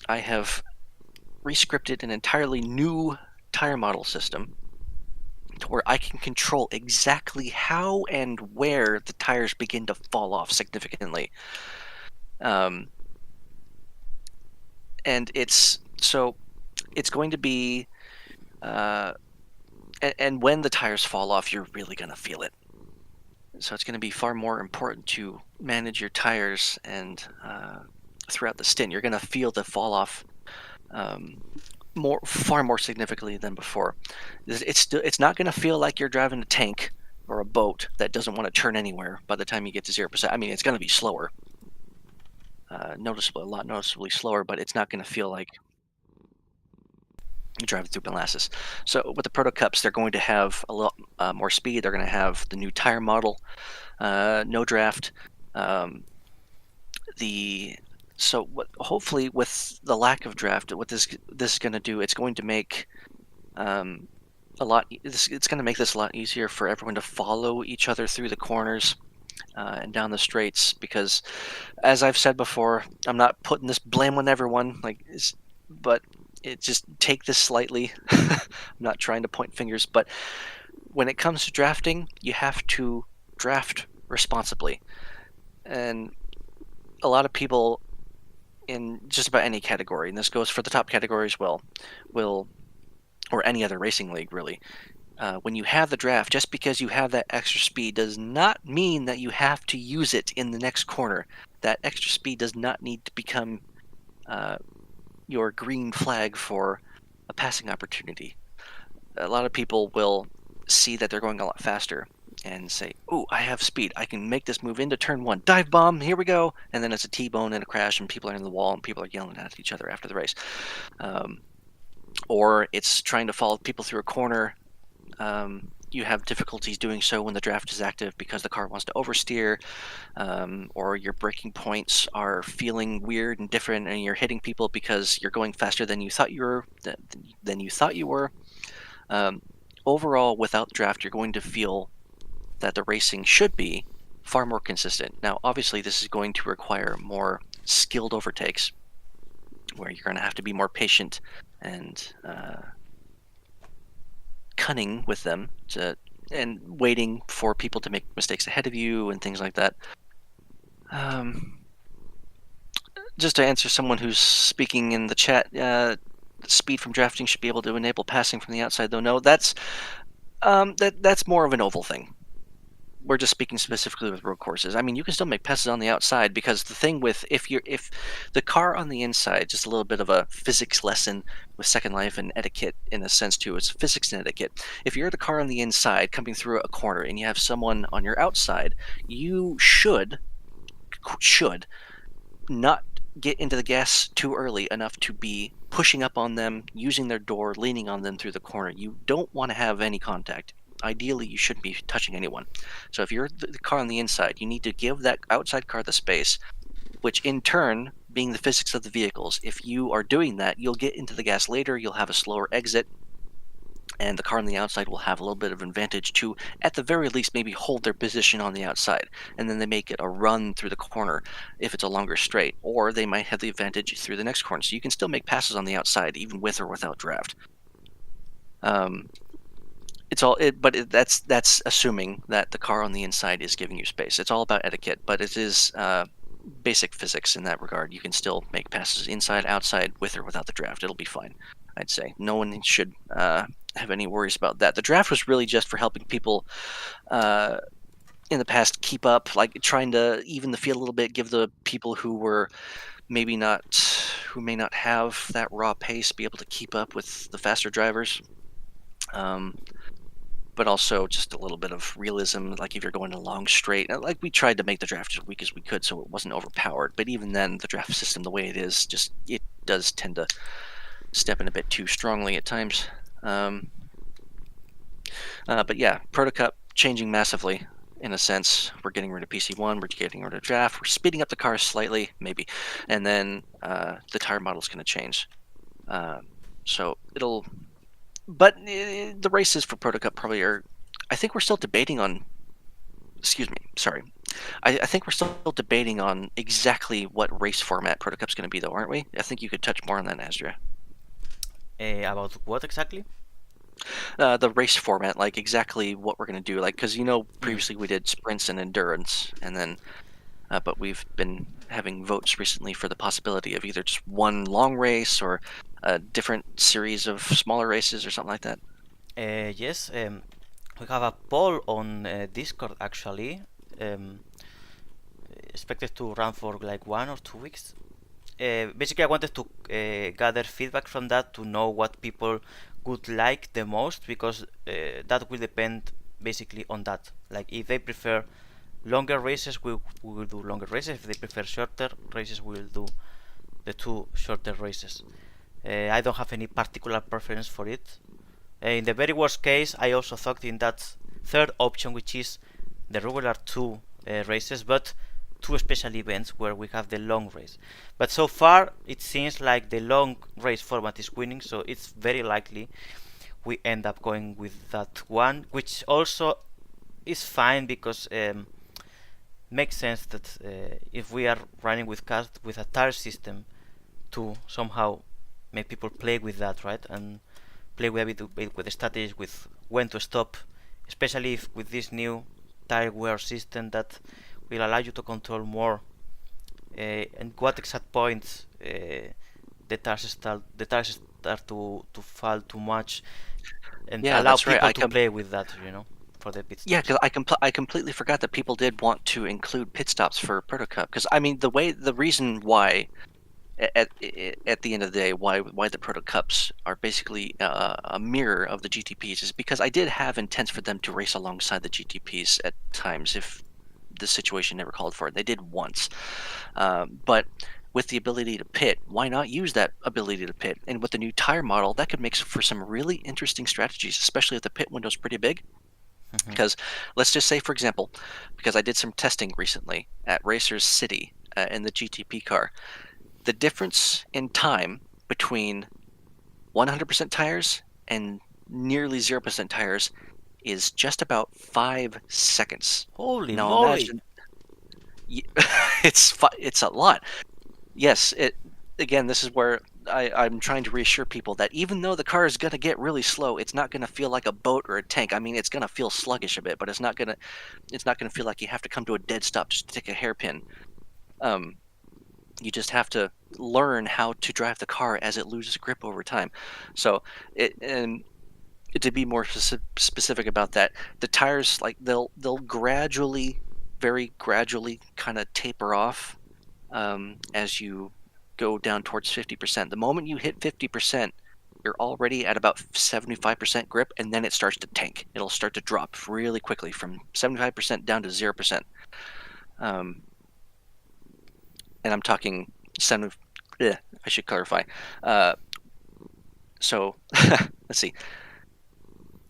I have rescripted an entirely new tire model system to where I can control exactly how and where the tires begin to fall off significantly. And it's going to be, and when the tires fall off, you're really going to feel it. So it's going to be far more important to manage your tires, and throughout the stint, you're going to feel the fall off far more significantly than before. It's not going to feel like you're driving a tank or a boat that doesn't want to turn anywhere by the time you get to 0%. I mean, it's going to be slower, a lot noticeably slower, but it's not going to feel like you're driving through molasses. So with the Proto Cups, they're going to have a lot more speed. They're going to have the new tire model, no draft. Hopefully with the lack of draft, what this is going to do, it's going to make it's going to make this a lot easier for everyone to follow each other through the corners and down the straights, because as I've said before, I'm not putting this blame on everyone, but it just take this slightly. I'm not trying to point fingers, but when it comes to drafting, you have to draft responsibly. And a lot of people in just about any category, and this goes for the top category as well, or any other racing league really, when you have the draft, just because you have that extra speed does not mean that you have to use it in the next corner. That extra speed does not need to become your green flag for a passing opportunity. A lot of people will see that they're going a lot faster and say, "Oh, I have speed. I can make this move into turn 1. Dive bomb, here we go." And then it's a T-bone and a crash, and people are in the wall, and people are yelling at each other after the race. Or it's trying to follow people through a corner. You have difficulties doing so when the draft is active because the car wants to oversteer, or your braking points are feeling weird and different, and you're hitting people because you're going faster than you thought you were. Overall, without draft, you're going to feel that the racing should be far more consistent. Now, obviously, this is going to require more skilled overtakes, where you're going to have to be more patient and cunning with them, and waiting for people to make mistakes ahead of you and things like that. Just to answer someone who's speaking in the chat, speed from drafting should be able to enable passing from the outside, though. No, that's more of an oval thing. We're just speaking specifically with road courses. I mean, you can still make passes on the outside, because the thing with if the car on the inside, just a little bit of a physics lesson with Second Life and etiquette in a sense too. It's physics and etiquette. If you're the car on the inside coming through a corner and you have someone on your outside, you should not get into the gas too early enough to be pushing up on them, using their door, leaning on them through the corner. You don't want to have any contact. Ideally, you shouldn't be touching anyone. So if you're the car on the inside, you need to give that outside car the space, which in turn, being the physics of the vehicles, if you are doing that, you'll get into the gas later, you'll have a slower exit, and the car on the outside will have a little bit of advantage to, at the very least, maybe hold their position on the outside, and then they make it a run through the corner if it's a longer straight, or they might have the advantage through the next corner. So you can still make passes on the outside, even with or without draft. That's assuming that the car on the inside is giving you space. It's all about etiquette, but it is basic physics in that regard. You can still make passes inside, outside, with or without the draft. It'll be fine, I'd say. No one should have any worries about that. The draft was really just for helping people in the past keep up, like trying to even the field a little bit, give the people who were maybe not, who may not have that raw pace, be able to keep up with the faster drivers. But also just a little bit of realism, like if you're going a long straight. Like we tried to make the draft as weak as we could so it wasn't overpowered. But even then, the draft system, the way it is, just it does tend to step in a bit too strongly at times. But yeah, Proto Cup changing massively in a sense. We're getting rid of PC1, we're getting rid of draft, we're speeding up the cars slightly, maybe. And then the tire model is going to change. So it'll... But the races for Proto Cup probably are... I think we're still debating on... Excuse me, sorry. I think we're still debating on exactly what race format Proto Cup's going to be, though, aren't we? I think you could touch more on that, Asdra. About what exactly? The race format, like exactly what we're going to do. Like, because, previously we did sprints and endurance, and then... but we've been having votes recently for the possibility of either just one long race or a different series of smaller races or something like that. Yes, we have a poll on Discord actually, expected to run for like 1 or 2 weeks. Basically, I wanted to gather feedback from that to know what people would like the most, because that will depend basically on that. Like if they prefer longer races, we will do longer races. If they prefer shorter races, we will do the 2 shorter races. I don't have any particular preference for it. In the very worst case, I also thought in that third option, which is the regular 2 races, but 2 special events where we have the long race. But so far, it seems like the long race format is winning, so it's very likely we end up going with that one, which also is fine because makes sense that if we are running with cars with a tire system, to somehow make people play with that, right? And play with a bit with the strategies, with when to stop, especially if with this new tire wear system that will allow you to control more and what exact points the tires start to fall too much, and Yeah, allow that's right. people to play with that, for the pit Yeah, stops. because I completely forgot that people did want to include pit stops for Proto Cup. Because I mean, the reason why at the end of the day why the Proto Cups are basically a mirror of the GTPs is because I did have intents for them to race alongside the GTPs at times if the situation never called for it. They did once, but with the ability to pit, why not use that ability to pit? And with the new tire model, that could make for some really interesting strategies, especially if the pit window is pretty big. Because let's just say, for example, because I did some testing recently at Racers City in the GTP car, the difference in time between 100% tires and nearly 0% tires is just about 5 seconds. Holy Now moly! imagine, it's a lot. Yes, again, this is where I'm trying to reassure people that even though the car is going to get really slow, it's not going to feel like a boat or a tank. I mean, it's going to feel sluggish a bit, but it's not going to feel like you have to come to a dead stop just to take a hairpin. You just have to learn how to drive the car as it loses grip over time. So, to be more specific about that, the tires, like they'll gradually, very gradually, kind of taper off as you go down towards 50%. The moment you hit 50%, you're already at about 75% grip, and then it starts to tank. It'll start to drop really quickly from 75% down to 0%. And I'm talking I should clarify. So let's see.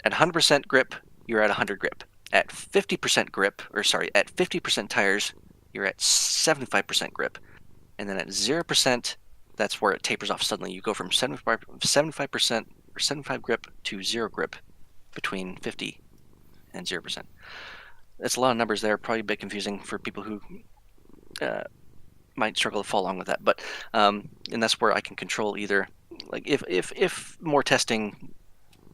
At 100% grip, you're at 100 grip. At 50% grip, at 50% tires, you're at 75% grip. And then at 0%, that's where it tapers off suddenly. You go from 75% or 75 grip to 0 grip between 50 and 0%. That's a lot of numbers there, probably a bit confusing for people who might struggle to follow along with that. But and that's where I can control either, like if more testing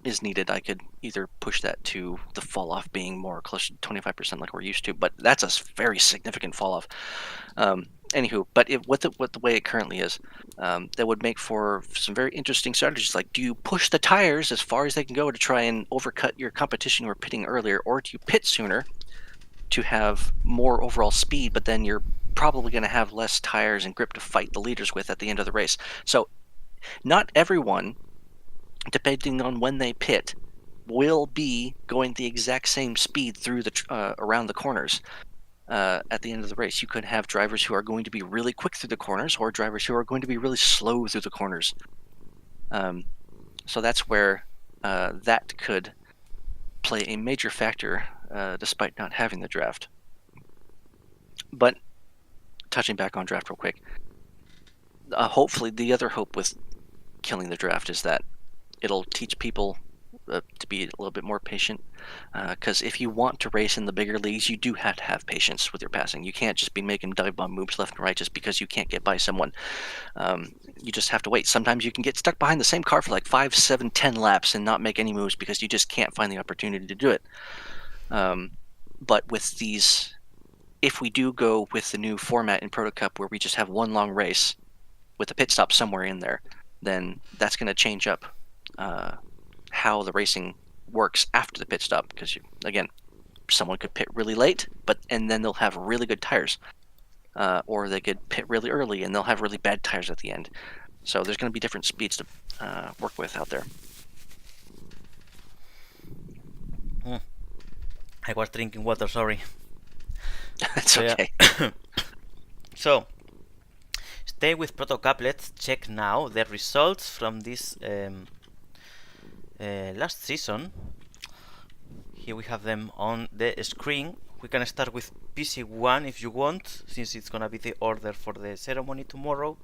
is needed, I could either push that to the fall off being more close to 25% like we're used to, but that's a very significant fall off. Anywho, but with the way it currently is, that would make for some very interesting strategies. Like, do you push the tires as far as they can go to try and overcut your competition who are pitting earlier, or do you pit sooner to have more overall speed, but then you're probably going to have less tires and grip to fight the leaders with at the end of the race? So not everyone, depending on when they pit, will be going the exact same speed through the around the corners. At the end of the race, you could have drivers who are going to be really quick through the corners, or drivers who are going to be really slow through the corners. So that's where that could play a major factor, despite not having the draft. But touching back on draft real quick, hopefully the other hope with killing the draft is that it'll teach people to be a little bit more patient, because if you want to race in the bigger leagues, you do have to have patience with your passing. You can't just be making dive bomb moves left and right just because you can't get by someone. You just have to wait. Sometimes you can get stuck behind the same car for like 5, 7, 10 laps and not make any moves because you just can't find the opportunity to do it. But with these, if we do go with the new format in Proto Cup where we just have one long race with a pit stop somewhere in there, then that's going to change up how the racing works after the pit stop, because again, someone could pit really late, and then they'll have really good tires, or they could pit really early and they'll have really bad tires at the end. So there's going to be different speeds to work with out there. I was drinking water, sorry. That's okay. So, stay with Proto Cup. Let's check now the results from this last season. Here we have them on the screen. We can start with PC1 if you want, since it's gonna be the order for the ceremony tomorrow.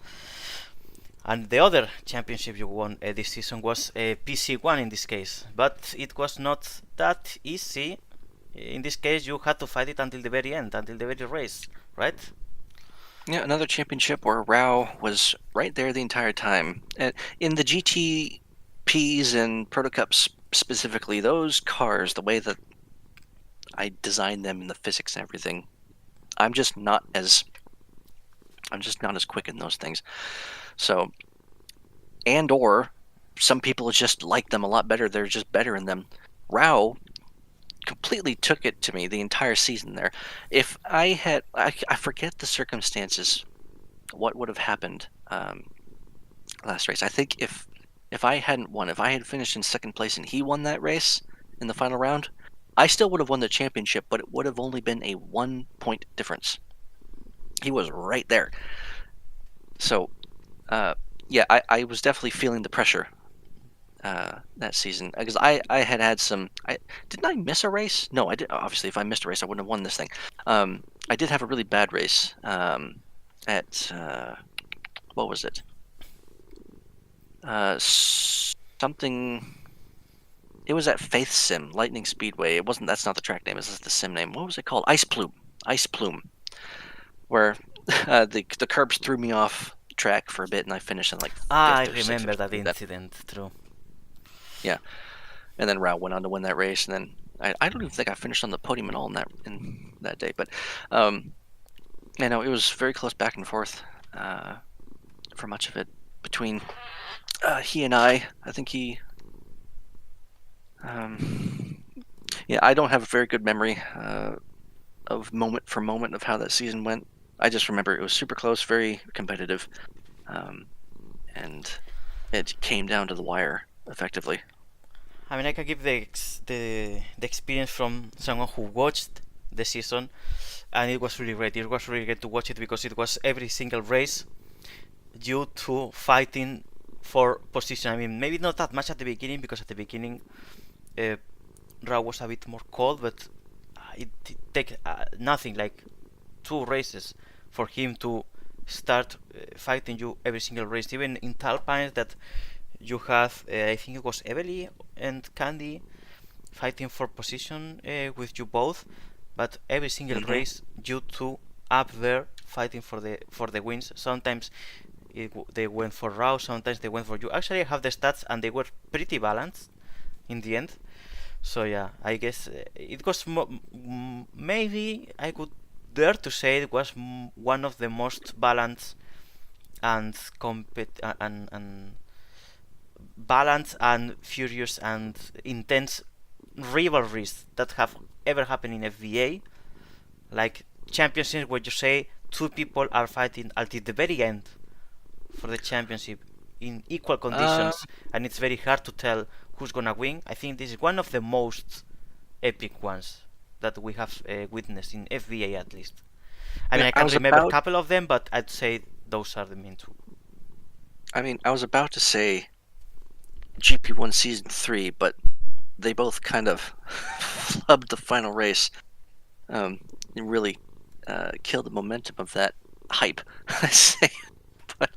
And the other championship you won this season was PC1 in this case, but it was not that easy. In this case, you had to fight it until the very end, until the very race, right? Yeah, another championship where Rao was right there the entire time. And in the GTPs and Proto Cups specifically, those cars, the way that I designed them and the physics and everything, I'm just not as quick in those things. So, or some people just like them a lot better. They're just better in them. Rao completely took it to me the entire season there. If I had, I forget the circumstances, what would have happened last race. I think if I hadn't won, if I had finished in second place and he won that race in the final round, I still would have won the championship, but it would have only been a 1-point difference. He was right there. So, yeah, I was definitely feeling the pressure that season, because I had some. Didn't I miss a race? No, I did. Obviously, if I missed a race, I wouldn't have won this thing. I did have a really bad race at what was it? Something. It was at Faith Sim, Lightning Speedway. It wasn't. That's not the track name. This is the sim name. What was it called? Ice Plume. Where the curbs threw me off track for a bit, and I finished in like. I remember that incident. True. Yeah, and then Rao went on to win that race, and then I don't even think I finished on the podium at all in that day. But you know, it was very close back and forth for much of it between he and I. I think he. Yeah, I don't have a very good memory of moment for moment of how that season went. I just remember it was super close, very competitive, and it came down to the wire effectively. I mean, I can give the experience from someone who watched the season, and it was really great. It was really great to watch it because it was every single race due to fighting for position. I mean, maybe not that much at the beginning, because at the beginning Raw was a bit more cold, but it take nothing like 2 races for him to start fighting you every single race. Even in Talpines, that you have, I think it was Evely and Candy fighting for position with you both, but every single race you two up there fighting for the wins. Sometimes they went for Raw, sometimes they went for you. Actually, I have the stats and they were pretty balanced in the end. So yeah, I guess it was maybe I could dare to say it was one of the most balanced and and balanced and furious and intense rivalries that have ever happened in FBA. Like championships where you say two people are fighting until the very end for the championship in equal Uh, conditions, and it's very hard to tell who's gonna win. I think this is one of the most epic ones that we have witnessed in FBA at least. I mean, yeah, I I can was remember a about. couple of them, but I'd say those are the main two. I was about to say GP1 Season 3, but they both kind of flubbed the final race. It really killed the momentum of that hype, I say. But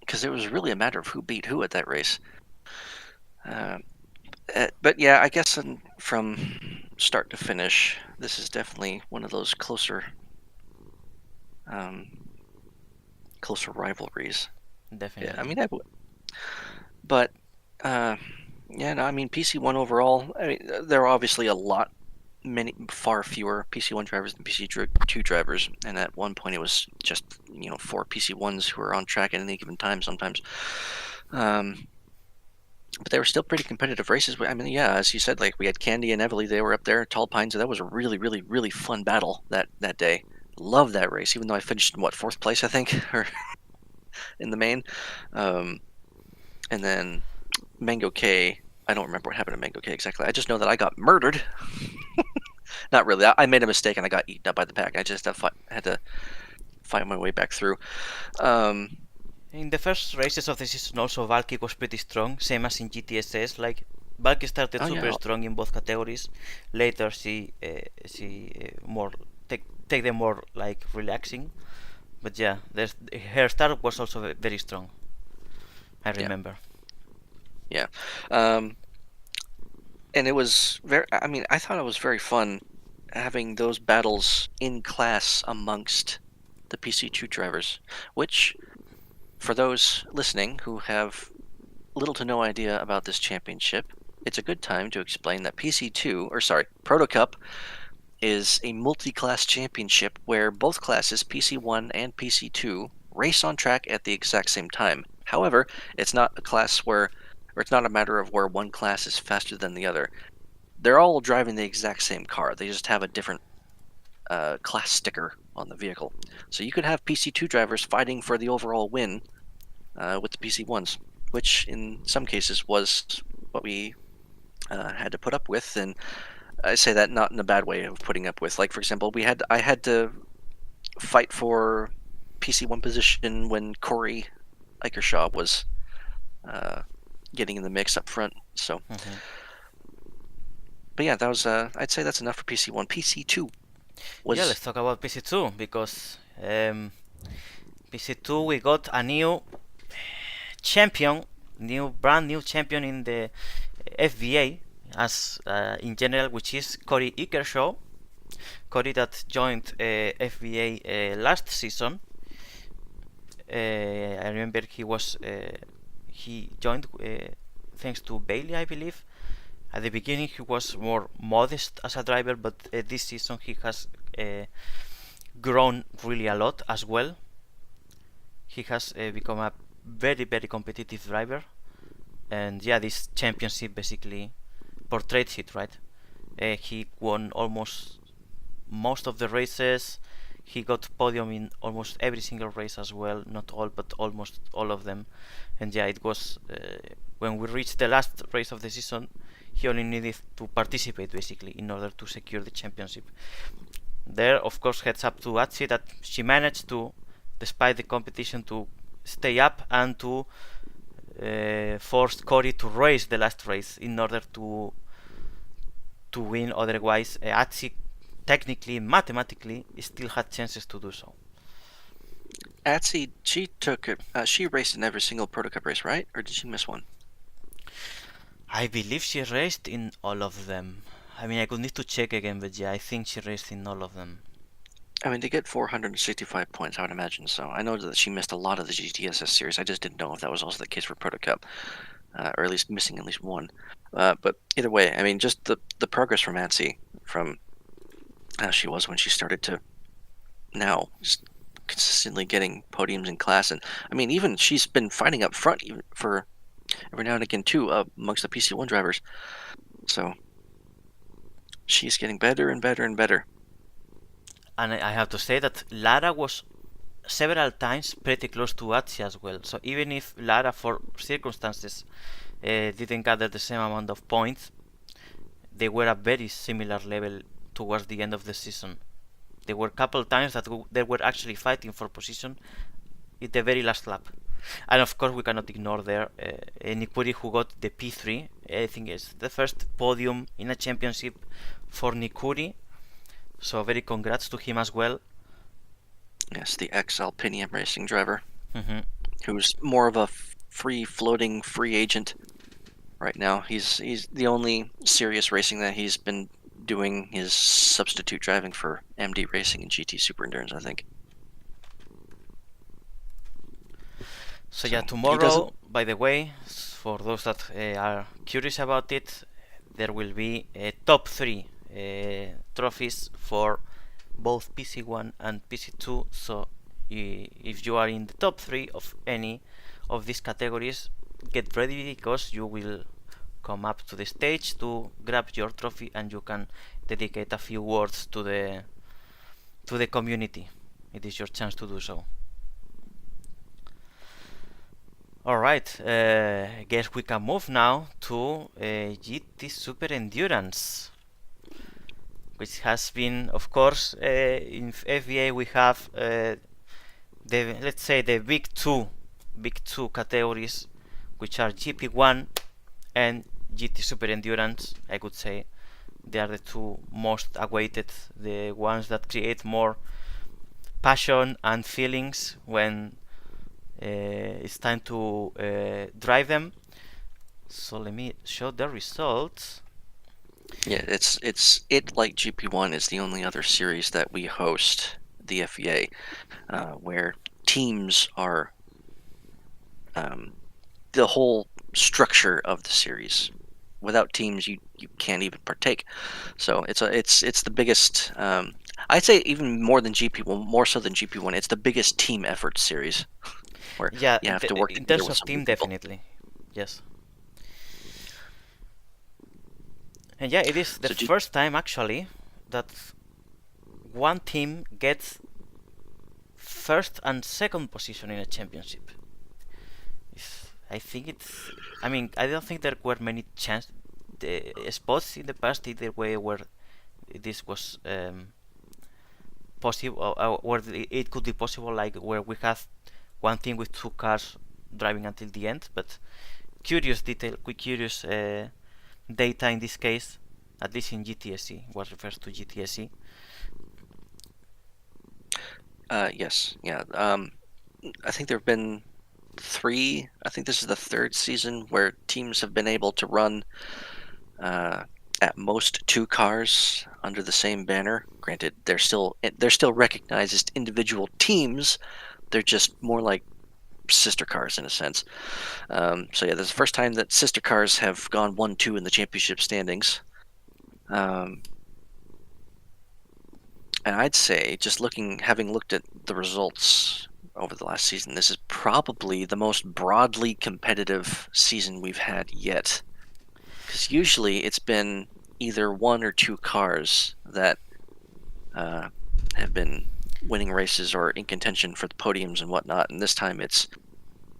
because it was really a matter of who beat who at that race. But yeah, I guess from start to finish, this is definitely one of those closer rivalries. Yeah, I Definitely. mean, but yeah, no, I mean, PC1 overall, I mean, there are obviously far fewer PC1 drivers than PC2 drivers, and at one point it was just, 4 PC1s who were on track at any given time sometimes. But they were still pretty competitive races. I mean, yeah, as you said, like we had Candy and Everly, they were up there, Tall Pines, so that was a really, really, really fun battle that day. Loved that race, even though I finished in fourth place, I think, or in the main. Um, and then Mango K, I don't remember what happened to Mango K exactly. I just know that I got murdered. Not really. I made a mistake and I got eaten up by the pack. I just had to fight my way back through. Um, In the first races of the season, also Valky was pretty strong, same as in GTSS. Like Valky started oh super yeah, strong in both categories. Later, she more take them more like relaxing. But yeah, her start was also very strong. I yeah, remember. yeah. Um, and it was very. I mean, I thought it was very fun having those battles in class amongst the PC2 drivers, which, for those listening who have little to no idea about this championship, it's a good time to explain that PC2, or sorry, Proto Cup, is a multi-class championship where both classes, PC1 and PC2, race on track at the exact same time. However, it's not a class or it's not a matter of where one class is faster than the other. They're all driving the exact same car. They just have a different class sticker on the vehicle. So you could have PC2 drivers fighting for the overall win with the PC1s, which in some cases was what we had to put up with. And I say that not in a bad way of putting up with. Like, for example, I had to fight for PC1 position when Corey Ikershaw was getting in the mix up front. So, Mm-hmm. but yeah, that was I'd say that's enough for PC1. PC2 Yeah, was let's talk about PC2 because PC2 we got a new champion, brand new champion in the FBA as in general, which is Corey Ikershaw. Corey that joined FBA last season. I remember he joined thanks to Bailey, I believe. At the beginning, he was more modest as a driver, but this season he has grown really a lot as well. He has become a very, very competitive driver, and yeah, this championship basically portrays it, right? He won almost most of the races. He got podium in almost every single race as well, not all, but almost all of them. And yeah, it was when we reached the last race of the season, he only needed to participate basically in order to secure the championship. There, of course, heads up to Atsi that she managed to, despite the competition, to stay up and to force Corey to race the last race in order to win. Otherwise, Atsi technically, mathematically, still had chances to do so. Atsy. She raced in every single Proto Cup race, right? Or did she miss one? I believe she raced in all of them. I mean, I could need to check again, but yeah, I think she raced in all of them. I mean, they get 465 points, I would imagine. So I know that she missed a lot of the GTSS series. I just didn't know if that was also the case for Proto Cup, or at least missing at least one. But either way, I mean, just the progress from Atsy from how she was when she started to now just consistently getting podiums in class. And I mean, even she's been fighting up front even for every now and again too, amongst the PC1 drivers. So she's getting better and better and better. And I have to say that Lara was several times pretty close to Atsi as well. So even if Lara, for circumstances, didn't gather the same amount of points, they were a very similar level towards the end of the season. There were a couple times that they were actually fighting for position in the very last lap. And of course, we cannot ignore there Nikuri, who got the P3. I think it's the first podium in a championship for Nikuri. So very congrats to him as well. Yes, the ex-Alpinium racing driver, who's more of a free-floating free agent right now. He's the only serious racing that he's been doing his substitute driving for MD Racing and GT Super Endurance, I think. So yeah, tomorrow, by the way, for those that are curious about it, there will be top 3 trophies for both PC1 and PC2. So if you are in the top 3 of any of these categories, get ready, because you will come up to the stage to grab your trophy, and you can dedicate a few words to the community. It is your chance to do so. Alright, guess we can move now to GT Super Endurance, which has been, of course, in FVA we have let's say the big two categories, which are GP1 and GT Super Endurance. I could say they are the two most awaited, the ones that create more passion and feelings when it's time to drive them. So let me show the results. Yeah, it's like GP1 is the only other series that we host, the FEA, where teams are the whole structure of the series. Without teams, you can't even partake. So it's the biggest. I'd say even more than GP1, more so than GP1. It's the biggest team effort series, where yeah, you have to work in together terms with of team, people. definitely, yes. And yeah, it is the first time actually that one team gets first and second position in a championship. I think it's. I mean, I don't think there were many spots in the past either way where this was possible, or where it could be possible, like where we have one team with 2 cars driving until the end. But curious data in this case, at least in GTSC, what refers to GTSC. Yes, yeah. I think there have been 3. I think this is the 3rd season where teams have been able to run at most 2 cars under the same banner. Granted, they're still recognized as individual teams. They're just more like sister cars in a sense. So yeah, this is the first time that sister cars have gone 1-2 in the championship standings. And I'd say, just having looked at the results over the last season, this is probably the most broadly competitive season we've had yet. Because usually it's been either 1 or 2 cars that have been winning races or in contention for the podiums and whatnot, and this time it's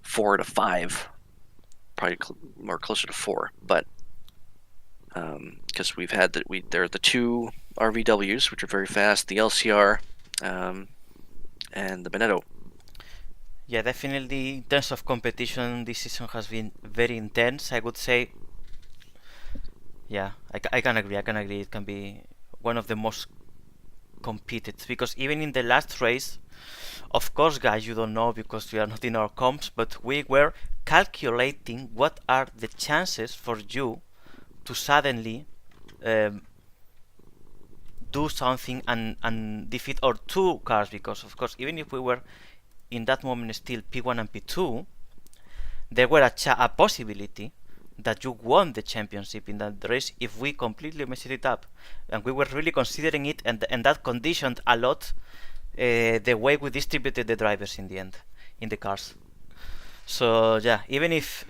4 to 5, probably more closer to 4. But because we've had there are the 2 RVWs, which are very fast, the LCR, and the Benetto. Yeah, definitely in terms of competition, this season has been very intense, I would say. Yeah, I can agree. It can be one of the most competed, because even in the last race, of course, guys, you don't know because you are not in our comps, but we were calculating what are the chances for you to suddenly do something and defeat our 2 cars, because of course, even if we were in that moment still P1 and P2, there were a possibility that you won the championship in that race if we completely messed it up, and we were really considering it, and that conditioned a lot the way we distributed the drivers in the end in the cars. So yeah, even if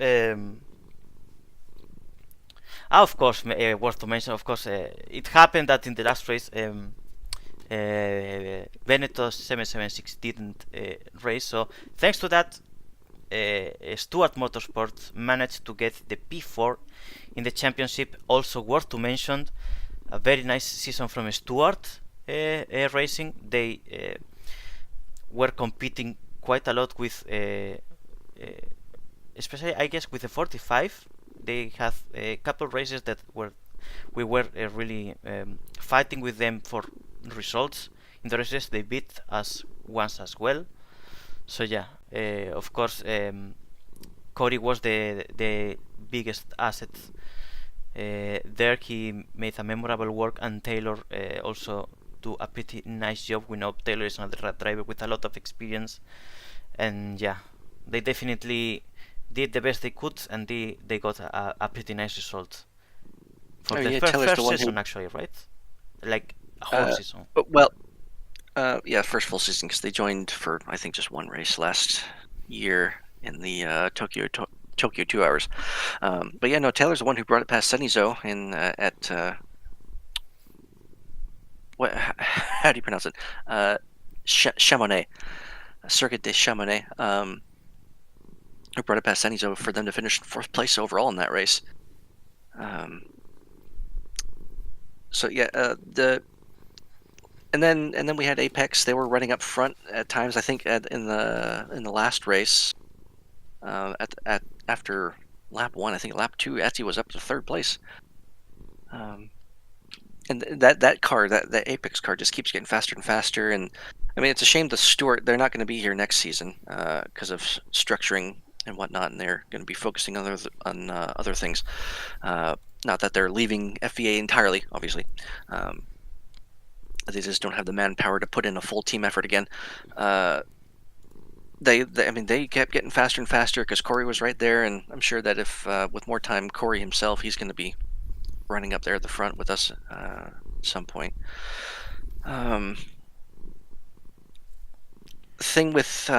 of course, worth to mention, of course, it happened that in the last race, Benetton 776 didn't race. So thanks to that, Stuart Motorsport managed to get the P4 in the championship. Also worth to mention, a very nice season from Stuart Racing. They were competing quite a lot with, especially I guess with the 45. They have a couple races that we were really fighting with them for results. In the races they beat us once as well. So yeah, of course, Corey was the biggest asset there. He made a memorable work, and Taylor also do a pretty nice job. We know Taylor is another driver with a lot of experience, and yeah, they definitely did the best they could, and they got a pretty nice result for the Taylor's first the one season, who, actually, right? Like a whole season. well, yeah, first full season, because they joined for I think just one race last year in the Tokyo 2 hours. But yeah, no, Taylor's the one who brought it past Senizo in at what? How do you pronounce it? Chamonix, Circuit de Chamonix. Who brought it past Senizo for them to finish 4th place overall in that race. So yeah, and then we had Apex. They were running up front at times. I think in the last race, after lap 1, I think lap 2, Etsy was up to 3rd place. And that car, that Apex car, just keeps getting faster and faster. And I mean, it's a shame the Stewart, they're not going to be here next season because of structuring and whatnot, and they're going to be focusing on other things. Not that they're leaving FVA entirely, obviously. They just don't have the manpower to put in a full team effort again. They kept getting faster and faster because Corey was right there, and I'm sure that if with more time, Corey himself, he's going to be running up there at the front with us at some point. Thing with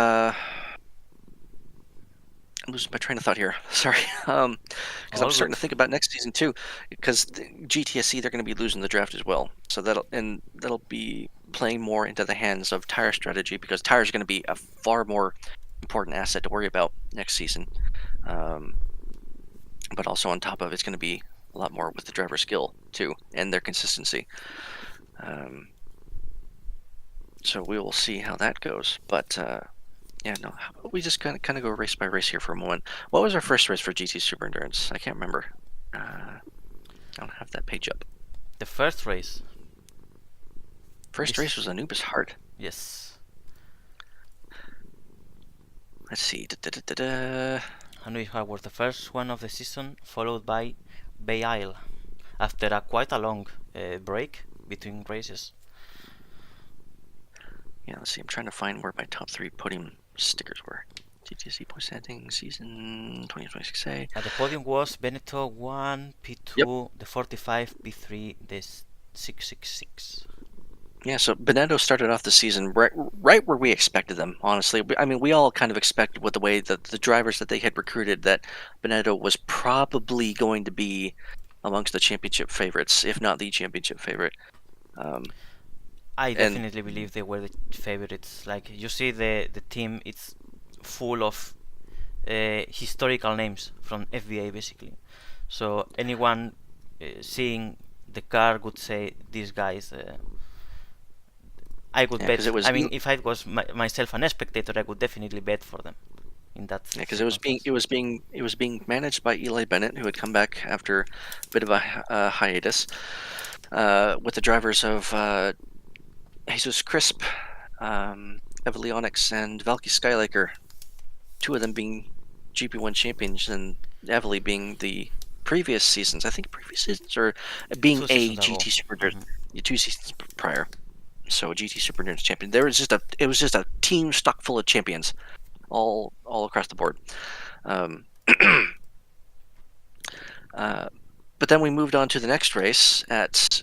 I'm losing my train of thought here. Sorry, because I'm starting to think about next season too. Because GTSC, they're going to be losing the draft as well, so that'll be playing more into the hands of tire strategy, because tires are going to be a far more important asset to worry about next season. But also on top of it, it's going to be a lot more with the driver skill too and their consistency. So we will see how that goes. But yeah, no, how about we just kind of go race by race here for a moment. What was our first race for GT Super Endurance? I can't remember. I don't have that page up. The first race. First race was Anubis Heart. Yes. Let's see. Anubis Heart was the first one of the season, followed by Bay Isle, after quite a long break between races. Yeah, let's see. I'm trying to find where my top 3 podium stickers were. GTSC point setting season 2026A. The podium was Benetton 1, P2, yep. The 45, P3, the 666. Yeah, so Benetton started off the season right where we expected them, honestly. I mean, we all kind of expected with the way that the drivers that they had recruited that Benetton was probably going to be amongst the championship favorites, if not the championship favorite. I definitely believe they were the favorites. Like, you see the team, it's full of historical names from FBA, basically. So anyone seeing the car would say, these guys... I would bet. If I was myself an spectator, I would definitely bet for them. In that. Yeah, because it was being managed by Eli Bennett, who had come back after a bit of a hiatus, with the drivers of Jesus Crisp, Evelyonics, and Valky Skylaker. 2 of them being GP1 champions, and Evely being the previous seasons. I think previous seasons, or being a GT Super Endurance 2 seasons prior. So GT Super Endurance champion. It was just a team stock full of champions, all across the board. But then we moved on to the next race at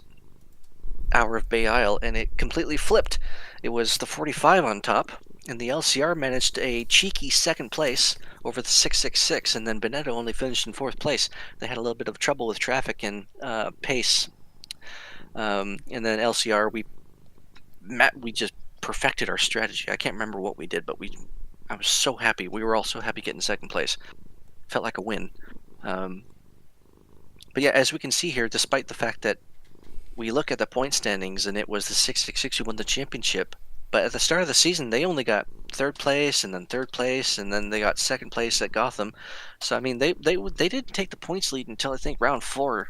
Hour of Bay Isle, and it completely flipped. It was the 45 on top, and the LCR managed a cheeky second place over the 666, and then Bonetto only finished in fourth place. They had a little bit of trouble with traffic and pace. And then LCR, we just perfected our strategy. I can't remember what we did, but I was so happy. We were all so happy getting second place. Felt like a win. But yeah, as we can see here, despite the fact that we look at the point standings and it was the 666 who won the championship, but at the start of the season they only got third place and then third place and then they got second place at Gotham. So I mean they didn't take the points lead until I think round 4.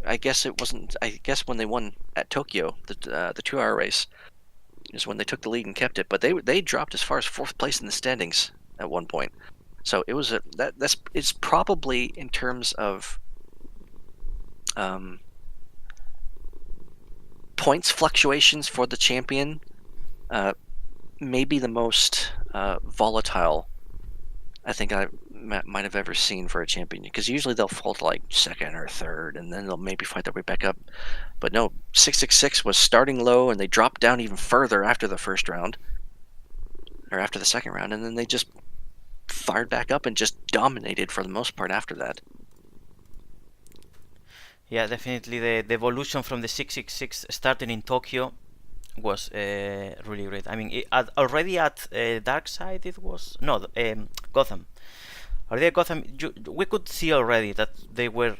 I guess when they won at Tokyo, the 2-hour race is when they took the lead and kept it. But they dropped as far as fourth place in the standings at one point. So it was it's probably in terms of points fluctuations for the champion, maybe the most volatile I think I might have ever seen for a champion, because usually they'll fall to like second or third and then they'll maybe fight their way back up. But no, 666 was starting low and they dropped down even further after the first round, or after the second round, and then they just fired back up and just dominated for the most part after that. Yeah, definitely the evolution from the 666 starting in Tokyo was really great. I mean, already at Dark Side it was no Gotham. Already at Gotham, we could see already that they were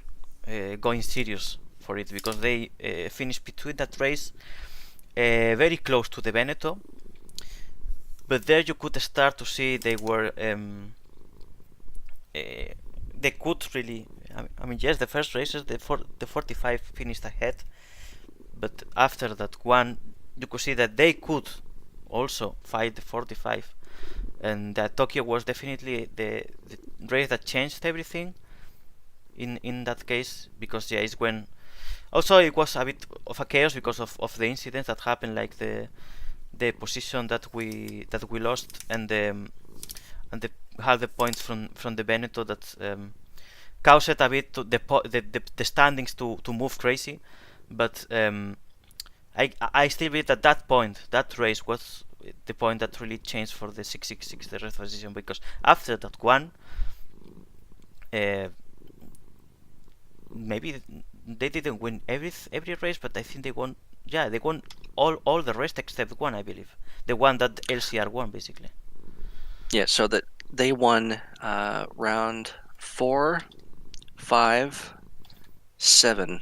going serious for it, because they finished between that race very close to the Veneto. But there you could start to see they were they could really. I mean, yes, the first races the 45 finished ahead, but after that one, you could see that they could also fight the 45, and that Tokyo was definitely the race that changed everything. In that case, because yeah, it's when also it was a bit of a chaos because of the incidents that happened, like the position that we lost, and the how the points from the Veneto that caused a bit to the standings to move crazy. But I still believe that that race was the point that really changed for the 666 the rest of the season, because after that one, maybe they didn't win every race, but I think they won. Yeah, they won all the rest except one, I believe, the one that LCR won basically. Yeah, so that they won round 4, 5, 7.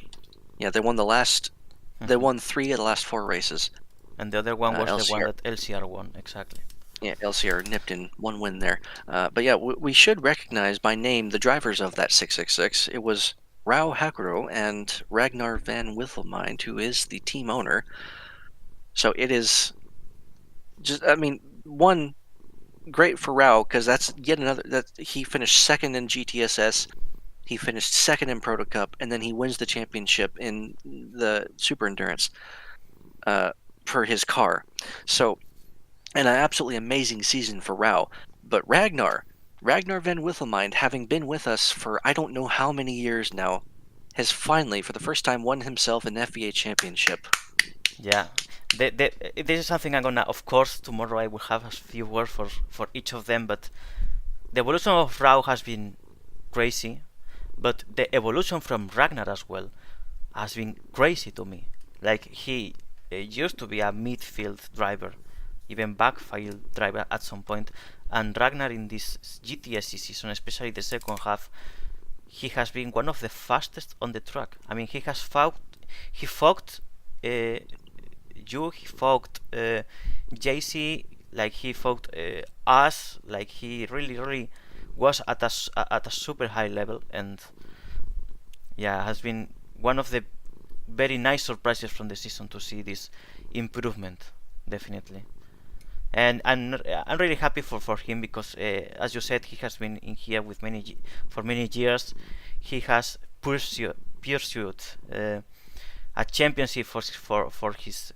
Yeah, they won the last. They won 3 of the last 4 races. And the other one was LCR. the one that LCR won, exactly. Yeah, LCR nipped in one win there. But yeah, we should recognize by name the drivers of that 666. It was Rao Hakuro and Ragnar van Withelmind, who is the team owner. So it is just, I mean, one, great for Rao, because that's yet another, that he finished second in GTSS, he finished second in Proto Cup, and then he wins the championship in the Super Endurance for his car. So, and an absolutely amazing season for Rao. But Ragnar van Withelmind, having been with us for I don't know how many years now, has finally, for the first time, won himself an FVA championship. Yeah, this is something I'm gonna. Of course, tomorrow I will have a few words for each of them. But the evolution of Rao has been crazy, but the evolution from Ragnar as well has been crazy to me. Like, he used to be a midfield driver, even backfield driver at some point, and Ragnar in this GTS season, especially the second half, he has been one of the fastest on the track. I mean, he fought he fought JC, like he fought us, like he really was at a super high level, and yeah, has been one of the very nice surprises from the season to see this improvement, definitely. And I'm really happy for him, because as you said, he has been in here with for many years. He has pursued a championship for his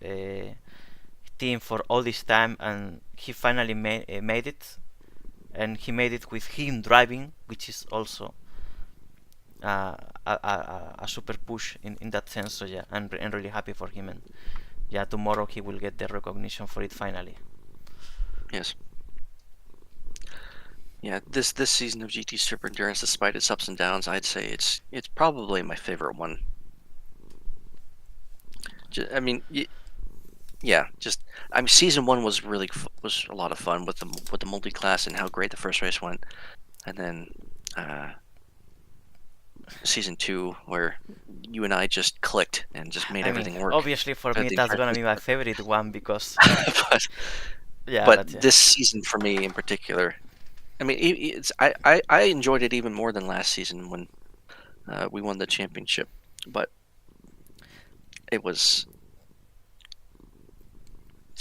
team for all this time, and he finally made it, and he made it with him driving, which is also uh, a super push in that sense. So yeah, I'm really happy for him, and yeah, tomorrow he will get the recognition for it finally. Yes. Yeah, this season of GT Super Endurance, despite its ups and downs, I'd say it's probably my favorite one. I mean, yeah, just I mean, season one was was a lot of fun with the multi-class and how great the first race went, and then uh, season two where you and I just clicked and just made I mean, everything work obviously for throughout me the that's entire gonna be season. my favorite one because but yeah, but but yeah. this season for me in particular, I mean, I enjoyed it even more than last season when we won the championship, but it was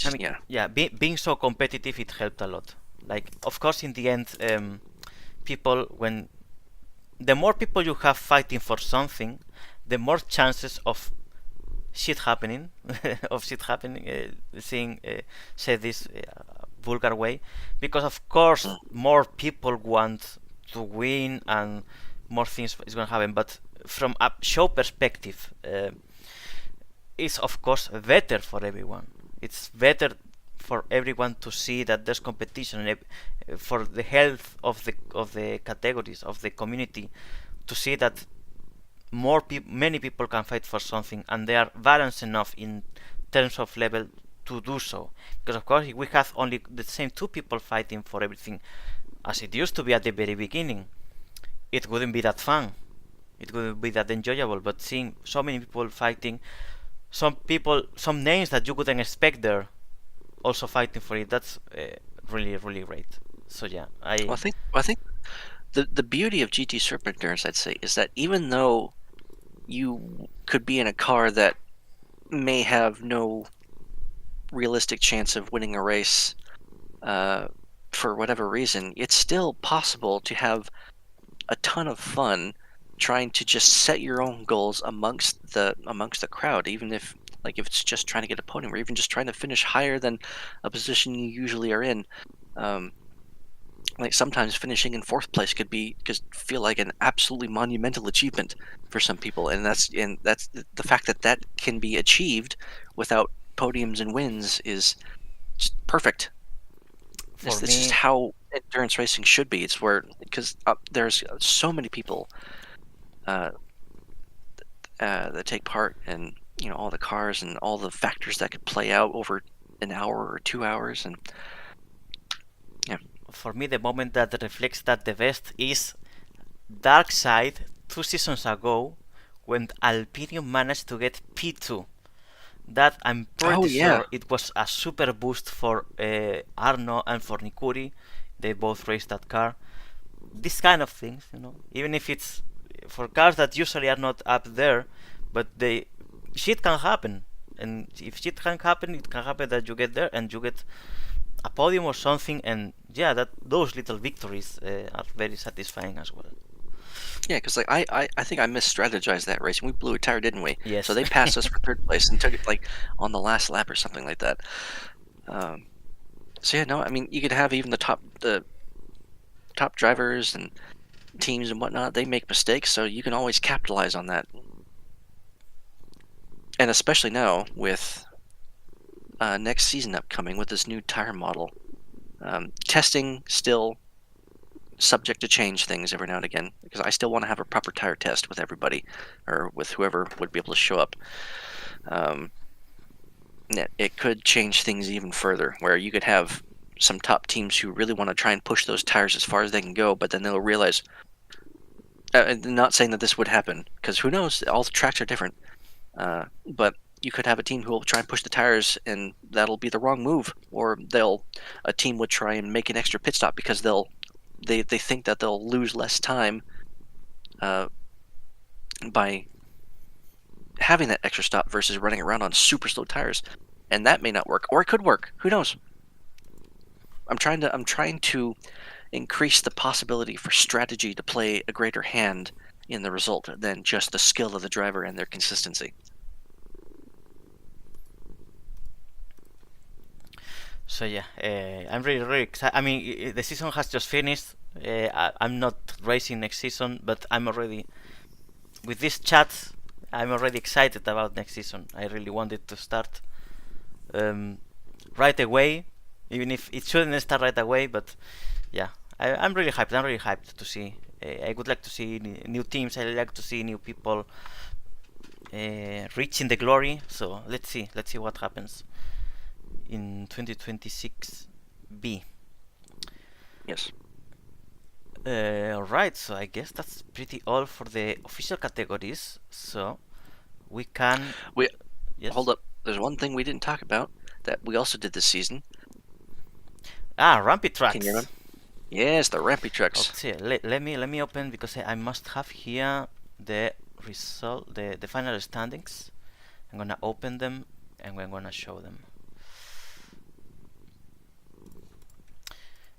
I just mean, yeah. yeah, being so competitive, it helped a lot. Like, of course, in the end, people, when the more people you have fighting for something, the more chances of shit happening, seeing, say this vulgar way, because of course Mm. more people want to win and more things is gonna happen. But from a show perspective, it's of course better for everyone. It's better for everyone to see that there's competition for the health of the categories of the community, to see that many people can fight for something and they are balanced enough in terms of level to do so. Because of course, if we have only the same two people fighting for everything as it used to be at the very beginning, it wouldn't be that fun. It wouldn't be that enjoyable. But seeing so many people fighting, some people, some names that you wouldn't expect there, also fighting for it. That's really, really great. So yeah, Well, I think the beauty of GT Super Endurance, I'd say, is that even though you could be in a car that may have no realistic chance of winning a race uh, for whatever reason, it's still possible to have a ton of fun trying to just set your own goals amongst the crowd, even if like if it's just trying to get a podium or even just trying to finish higher than a position you usually are in. Um, like sometimes finishing in fourth place could feel like an absolutely monumental achievement for some people, and that's the fact that that can be achieved without podiums and wins is just perfect. for This is me, how endurance racing should be. It's where because there's so many people uh, that take part, and all the cars and all the factors that could play out over an hour or 2 hours, and yeah. for me, the moment that reflects that the best is Dark Side 2 seasons ago when Alpinium managed to get P2. That I'm Oh pretty yeah. sure it was a super boost for Arno and for Nikuri. They both raced that car. These kind of things, even if it's for cars that usually are not up there, but they shit can happen. And if shit can happen, it can happen that you get there and you get a podium or something. And yeah, that those little victories are very satisfying as well. Yeah, because like I think I misstrategized that race and we blew a tire, didn't we? So Yes. they passed us for third place and took it like on the last lap or something like that. Um, so yeah, no, I mean you could have even the top drivers and teams and whatnot. They make mistakes, so you can always capitalize on that. And especially now with next season upcoming with this new tire model, testing still subject to change things every now and again because I still want to have a proper tire test with everybody or with whoever would be able to show up. Um, it could change things even further where you could have some top teams who really want to try and push those tires as far as they can go, but then they'll realize, not saying that this would happen because who knows, all the tracks are different, but you could have a team who will try and push the tires and that'll be the wrong move, or a team would try and make an extra pit stop because they think that they'll lose less time uh, by having that extra stop versus running around on super slow tires, and that may not work, or it could work. Who knows? I'm trying to increase the possibility for strategy to play a greater hand in the result than just the skill of the driver and their consistency. So yeah, I'm really really excited. I mean, the season has just finished. I'm not racing next season, but I'm already with this chat, I'm already excited about next season. I really want it to start um, right away, even if it shouldn't start right away. But yeah, I'm really hyped. I'm really hyped to see. I would like to see new teams. I like to see new people reaching the glory. So let's see. Let's see what happens in 2026 B. Yes. Alright, so I guess that's pretty all for the official categories. So we can. We Yes. hold up. There's one thing we didn't talk about that we also did this season. Rampy Can you tracks. remember? Yes, the Rampy trucks. Okay, let me open because I must have here the result, the final standings. I'm gonna open them and I'm gonna show them.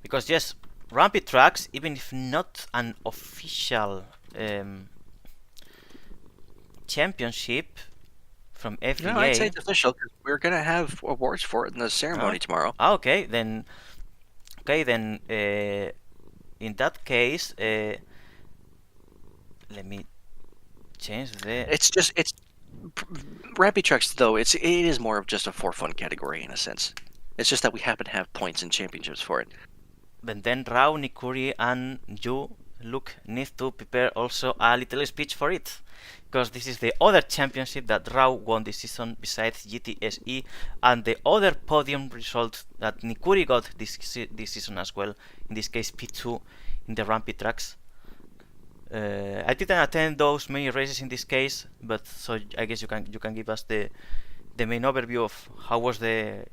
Because yes, Rampy tracks, even if not an official championship from FEA. No, I'd say it's official because we're gonna have awards for it in the ceremony tomorrow. Okay, then. Okay, then. In that case, let me change the. It's Rampy trucks though. It is more of just a for fun category in a sense. It's just that we happen to have points and championships for it. But then Rao, Nikuri, and you, Luke, need to prepare also a little speech for it. Because this is the other championship that Rao won this season besides GTSE, and the other podium result that Nikuri got this season as well. In this case, P2 in the Rampy tracks. I didn't attend those many races in this case, but so I guess you can give us the main overview of how were the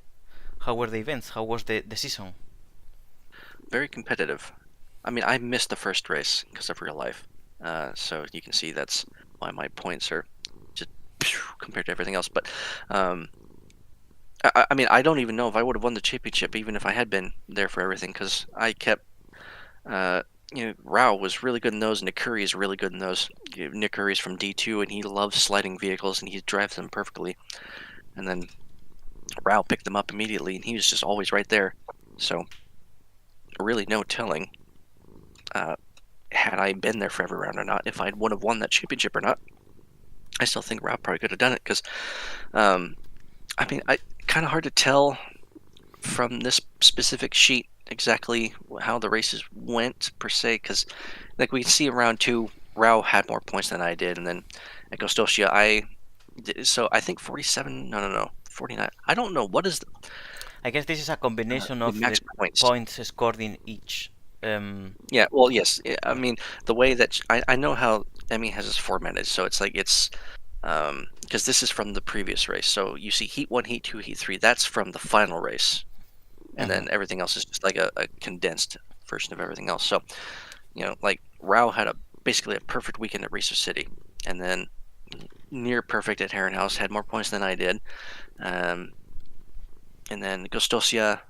events, how was the season. Very competitive. I mean, I missed the first race because of real life, so you can see that's why my points are just compared to everything else. But I mean, I don't even know if I would have won the championship even if I had been there for everything because I kept. Rao was really good in those. Nick Curry is really good in those. Nick Curry's from D2 and he loves sliding vehicles and he drives them perfectly. And then Rao picked them up immediately and he was just always right there. So really no telling had I been there for every round or not, if I would have won that championship or not. I still think Rao probably could have done it because, I mean, kind of hard to tell from this specific sheet exactly how the races went per se because like we can see in round 2 Rao had more points than I did and then at Gostosia I think 47 no 49 I don't know what is I guess this is a combination of max the points scored in each. Yeah, well, yes. I mean, the way that I know how Emmy has this formatted, so it's like it's because this is from the previous race. So you see Heat 1, Heat 2, Heat 3. That's from the final race, and then everything else is just like a condensed version of everything else. So like Rao had basically a perfect weekend at Research City, and then near perfect at Heron House, had more points than I did, and then Gostosia.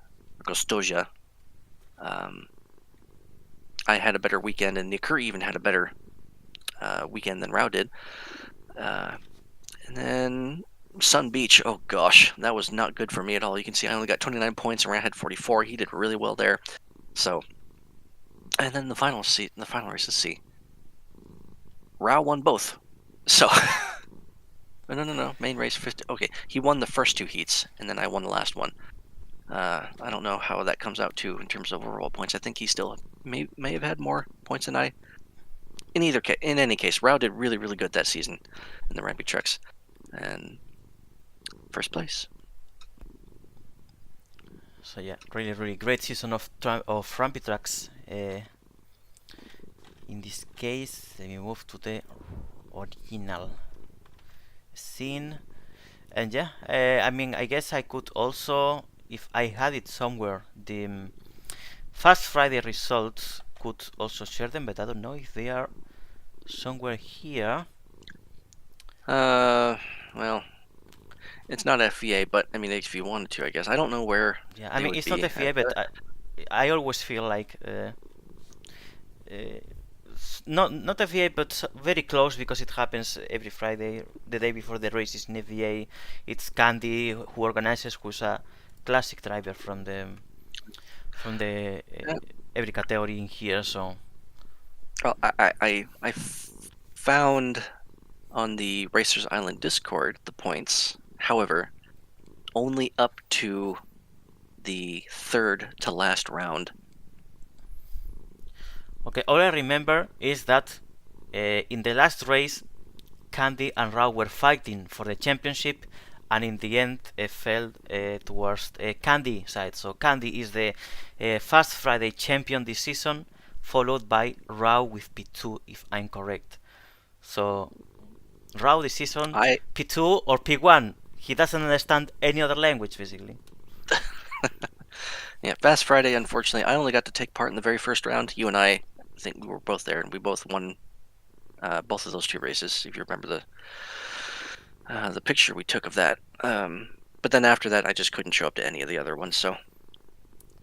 I had a better weekend, and Nikuri even had a better weekend than Rao did. And then Sun Beach, oh gosh, that was not good for me at all. You can see I only got 29 points, and Rao had 44. He did really well there. So, and then the final race is C. Rao won both. So, no, main race 50. Okay, he won the first 2 heats, and then I won the last one. I don't know how that comes out too in terms of overall points. I think he still may have had more points than I. In any case, Rao did really good that season in the Rampy trucks, and first place. So yeah, really great season of Rampy tracks. In this case, let me move to the original scene, and yeah, I mean, I guess I could also, if I had it somewhere, the Fast Friday results could also share them, but I don't know if they are somewhere here. Well, it's not FEA, but I mean, if you wanted to, I guess. I don't know where. Yeah, I mean, it's not FEA, but I always feel like not FEA, but very close because it happens every Friday, the day before the race is in FEA. It's Candy who organizes, who's a classic driver from the every category in here. So well, I found on the Racers Island Discord the points. However, only up to the third to last round. Okay, all I remember is that in the last race, Candy and Rao were fighting for the championship, and in the end fell towards Candy side. So Candy is the Fast Friday champion this season, followed by Rao with P2, if I'm correct. So Rao this season, P2 or P1. He doesn't understand any other language, basically. Yeah, Fast Friday, unfortunately, I only got to take part in the very first round. You and I think we were both there, and we both won both of those 2 races, if you remember the picture we took of that. But then after that, I just couldn't show up to any of the other ones, so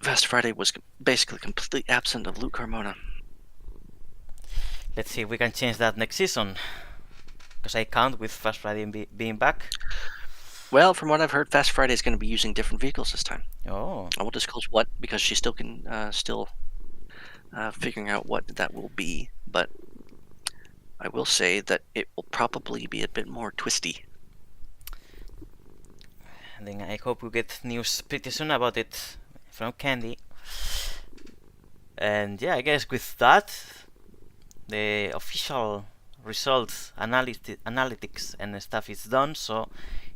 Fast Friday was basically completely absent of Luke Carmona. Let's see if we can change that next season, because I count with Fast Friday being back. Well, from what I've heard, Fast Friday is going to be using different vehicles this time. Oh. I won't disclose what, because she still can figuring out what that will be, but I will say that it will probably be a bit more twisty. And then I hope we get news pretty soon about it from Candy. And yeah, I guess with that, the official results analytics and stuff is done, so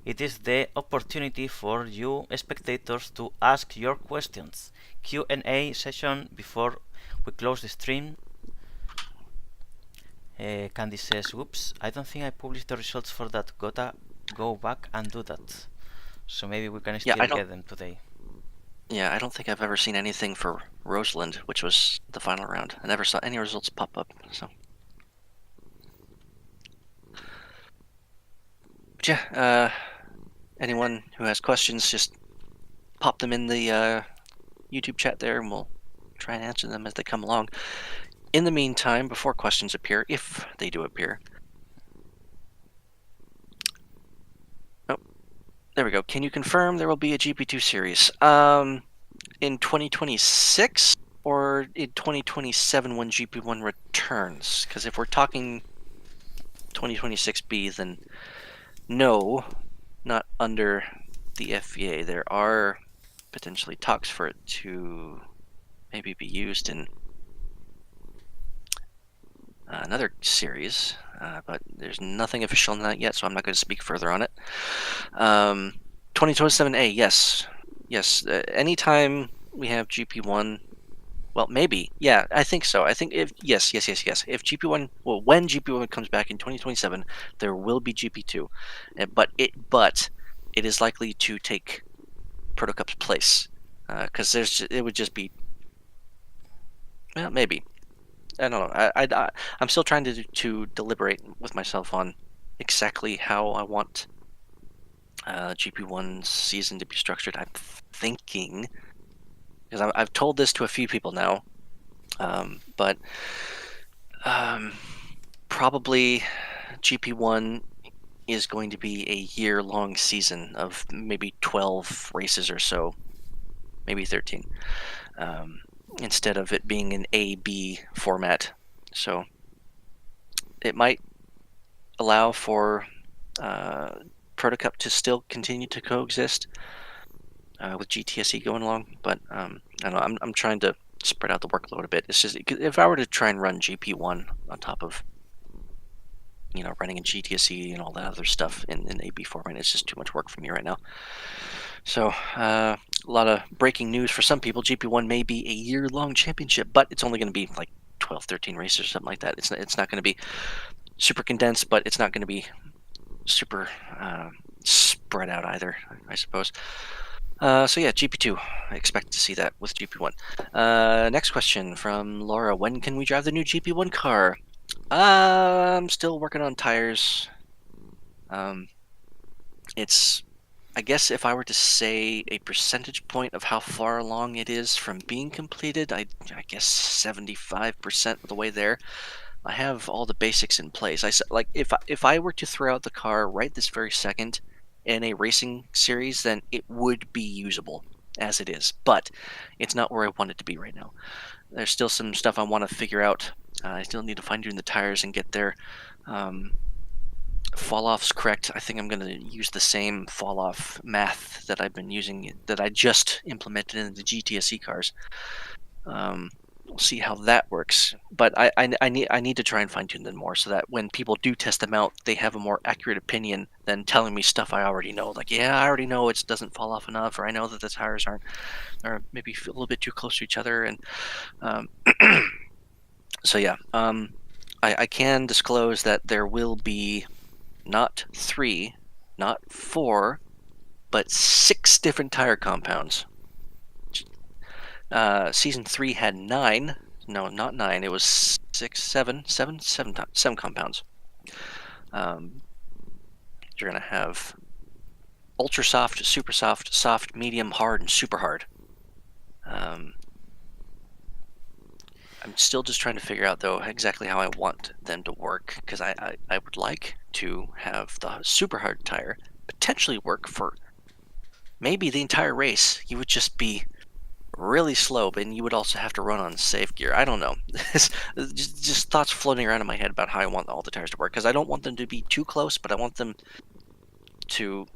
it is the opportunity for you spectators to ask your questions. Q&A session before we close the stream. Candy says, "Oops, I don't think I published the results for that. Gotta go back and do that." So maybe we can still get them today. Yeah, I don't think I've ever seen anything for Roseland, which was the final round. I never saw any results pop up, so. But yeah, anyone who has questions, just pop them in the YouTube chat there, and we'll try and answer them as they come along. In the meantime, before questions appear, if they do appear. Oh, there we go. Can you confirm there will be a GP2 series? In 2026 or in 2027 when GP1 returns? Because if we're talking 2026B, then no, not under the FVA. There are potentially talks for it to maybe be used in another series, but there's nothing official on that yet, so I'm not going to speak further on it. 2027A, yes. Anytime we have GP1, well, maybe, yeah, I think so. I think if yes. If GP1, well, when GP1 comes back in 2027, there will be GP2, but it is likely to take Proto Cup's place, because it would just be, well, maybe. I don't know. I'm still trying to deliberate with myself on exactly how I want GP1's season to be structured. I'm thinking, because I've told this to a few people now, but probably GP1 is going to be a year-long season of maybe 12 races or so, maybe 13. Instead of it being an A-B format. So it might allow for Proto Cup to still continue to coexist with GTSE going along, but I don't know, I'm trying to spread out the workload a bit. It's just, if I were to try and run GP1 on top of, running in GTSE and all that other stuff in AB format, it's just too much work for me right now. So a lot of breaking news for some people. GP1 may be a year-long championship, but it's only going to be like 12, 13 races or something like that. It's not going to be super condensed, but it's not going to be super spread out either, I suppose. So yeah, GP2, I expect to see that with GP1. Next question from Laura. When can we drive the new GP1 car? I'm still working on tires. It's, I guess if I were to say a percentage point of how far along it is from being completed, I guess 75% of the way there. I have all the basics in place. If I were to throw out the car right this very second in a racing series, then it would be usable as it is, but it's not where I want it to be right now. There's still some stuff I want to figure out. I still need to fine tune the tires and get there. fall off's correct. I think I'm going to use the same fall off math that I've been using, that I just implemented in the GTSE cars. We'll see how that works. But I need to try and fine tune them more, so that when people do test them out, they have a more accurate opinion than telling me stuff I already know. Like, yeah, I already know it doesn't fall off enough, or I know that the tires aren't, or maybe a little bit too close to each other. And um, so yeah, I can disclose that there will be not 3, not 4, but 6 different tire compounds. Season 3 had 9. No, not 9. It was 6, 7 compounds. You're gonna have ultra soft, super soft, soft, medium, hard, and super hard. I'm still just trying to figure out, though, exactly how I want them to work, because I would like to have the super hard tire potentially work for maybe the entire race. You would just be really slow, and you would also have to run on safe gear. I don't know. just thoughts floating around in my head about how I want all the tires to work, because I don't want them to be too close, but I want them to,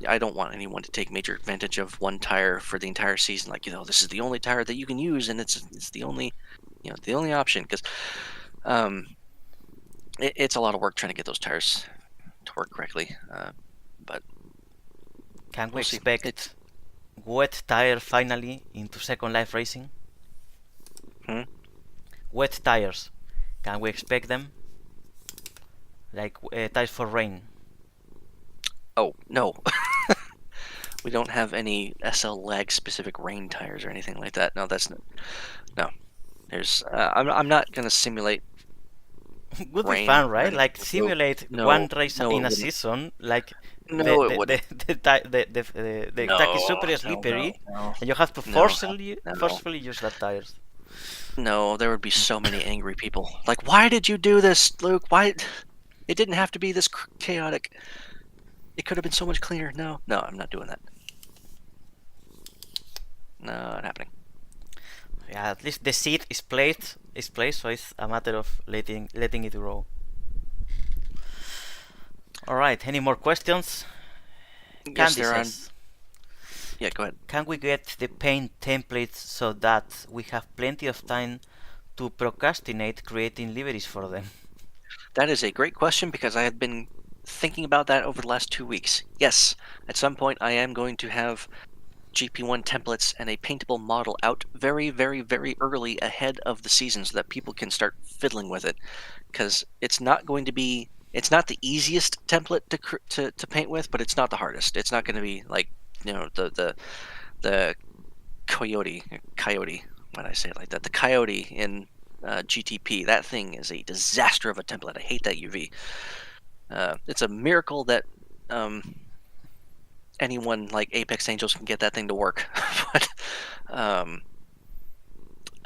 I don't want anyone to take major advantage of one tire for the entire season. Like, this is the only tire that you can use, and it's the only, the only option, because it's a lot of work trying to get those tires to work correctly. But Can we we'll see. expect wet tire finally into Second Life Racing? Wet tires. Can we expect them? Like tires for rain? Oh, no. We don't have any SL lag specific rain tires or anything like that. No, that's no. There's I'm not gonna simulate. Would be Rain fun, or right? anything. Like simulate No, one race no, it in a wouldn't. season, like No, it the wouldn't. the track is super slippery, no. and you have to No, forcefully use that tires. No, there would be so many angry people. Like, why did you do this, Luke? Why? It didn't have to be this chaotic. It could have been so much cleaner. No, I'm not doing that. No, not happening. Yeah, at least the seed is placed, so it's a matter of letting it grow. All right, any more questions? Yes, Candy there are. says, Yeah, go ahead. can we get the paint templates so that we have plenty of time to procrastinate creating liveries for them? That is a great question, because I have been thinking about that over the last 2 weeks. Yes, at some point I am going to have GP1 templates and a paintable model out very, very, very early ahead of the season, so that people can start fiddling with it, because it's not the easiest template to paint with, but it's not the hardest. It's not going to be like, the coyote. Why did I say it like that? The coyote in GTP. That thing is a disaster of a template. I hate that UV. It's a miracle that anyone like Apex Angels can get that thing to work. But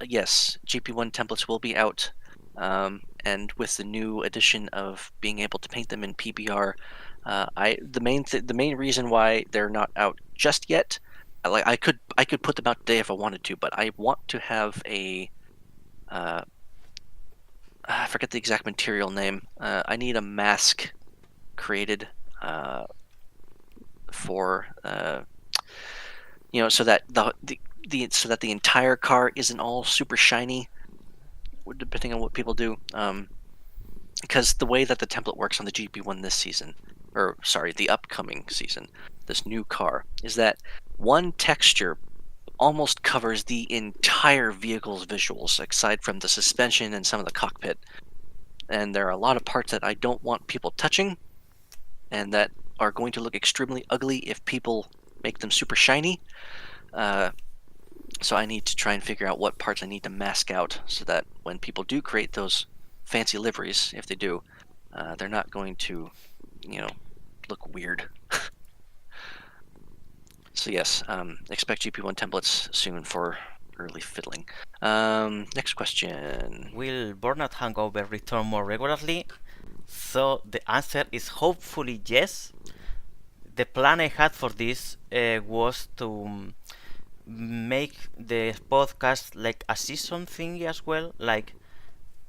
yes, GP1 templates will be out, and with the new addition of being able to paint them in PBR, the main reason why they're not out just yet, like I could put them out today if I wanted to, but I want to have a I forget the exact material name. I need a mask created for so that so that the entire car isn't all super shiny, depending on what people do. Because the way that the template works on the GP1 this season, or sorry, the upcoming season, this new car, is that one texture almost covers the entire vehicle's visuals, aside from the suspension and some of the cockpit. And there are a lot of parts that I don't want people touching, and that are going to look extremely ugly if people make them super shiny. So I need to try and figure out what parts I need to mask out, so that when people do create those fancy liveries, if they do, they're not going to, look weird. So yes, expect GP1 templates soon for early fiddling. Next question. Will Burnout Hangover return more regularly? So the answer is hopefully yes. The plan I had for this was to make the podcast like a season thingy as well, like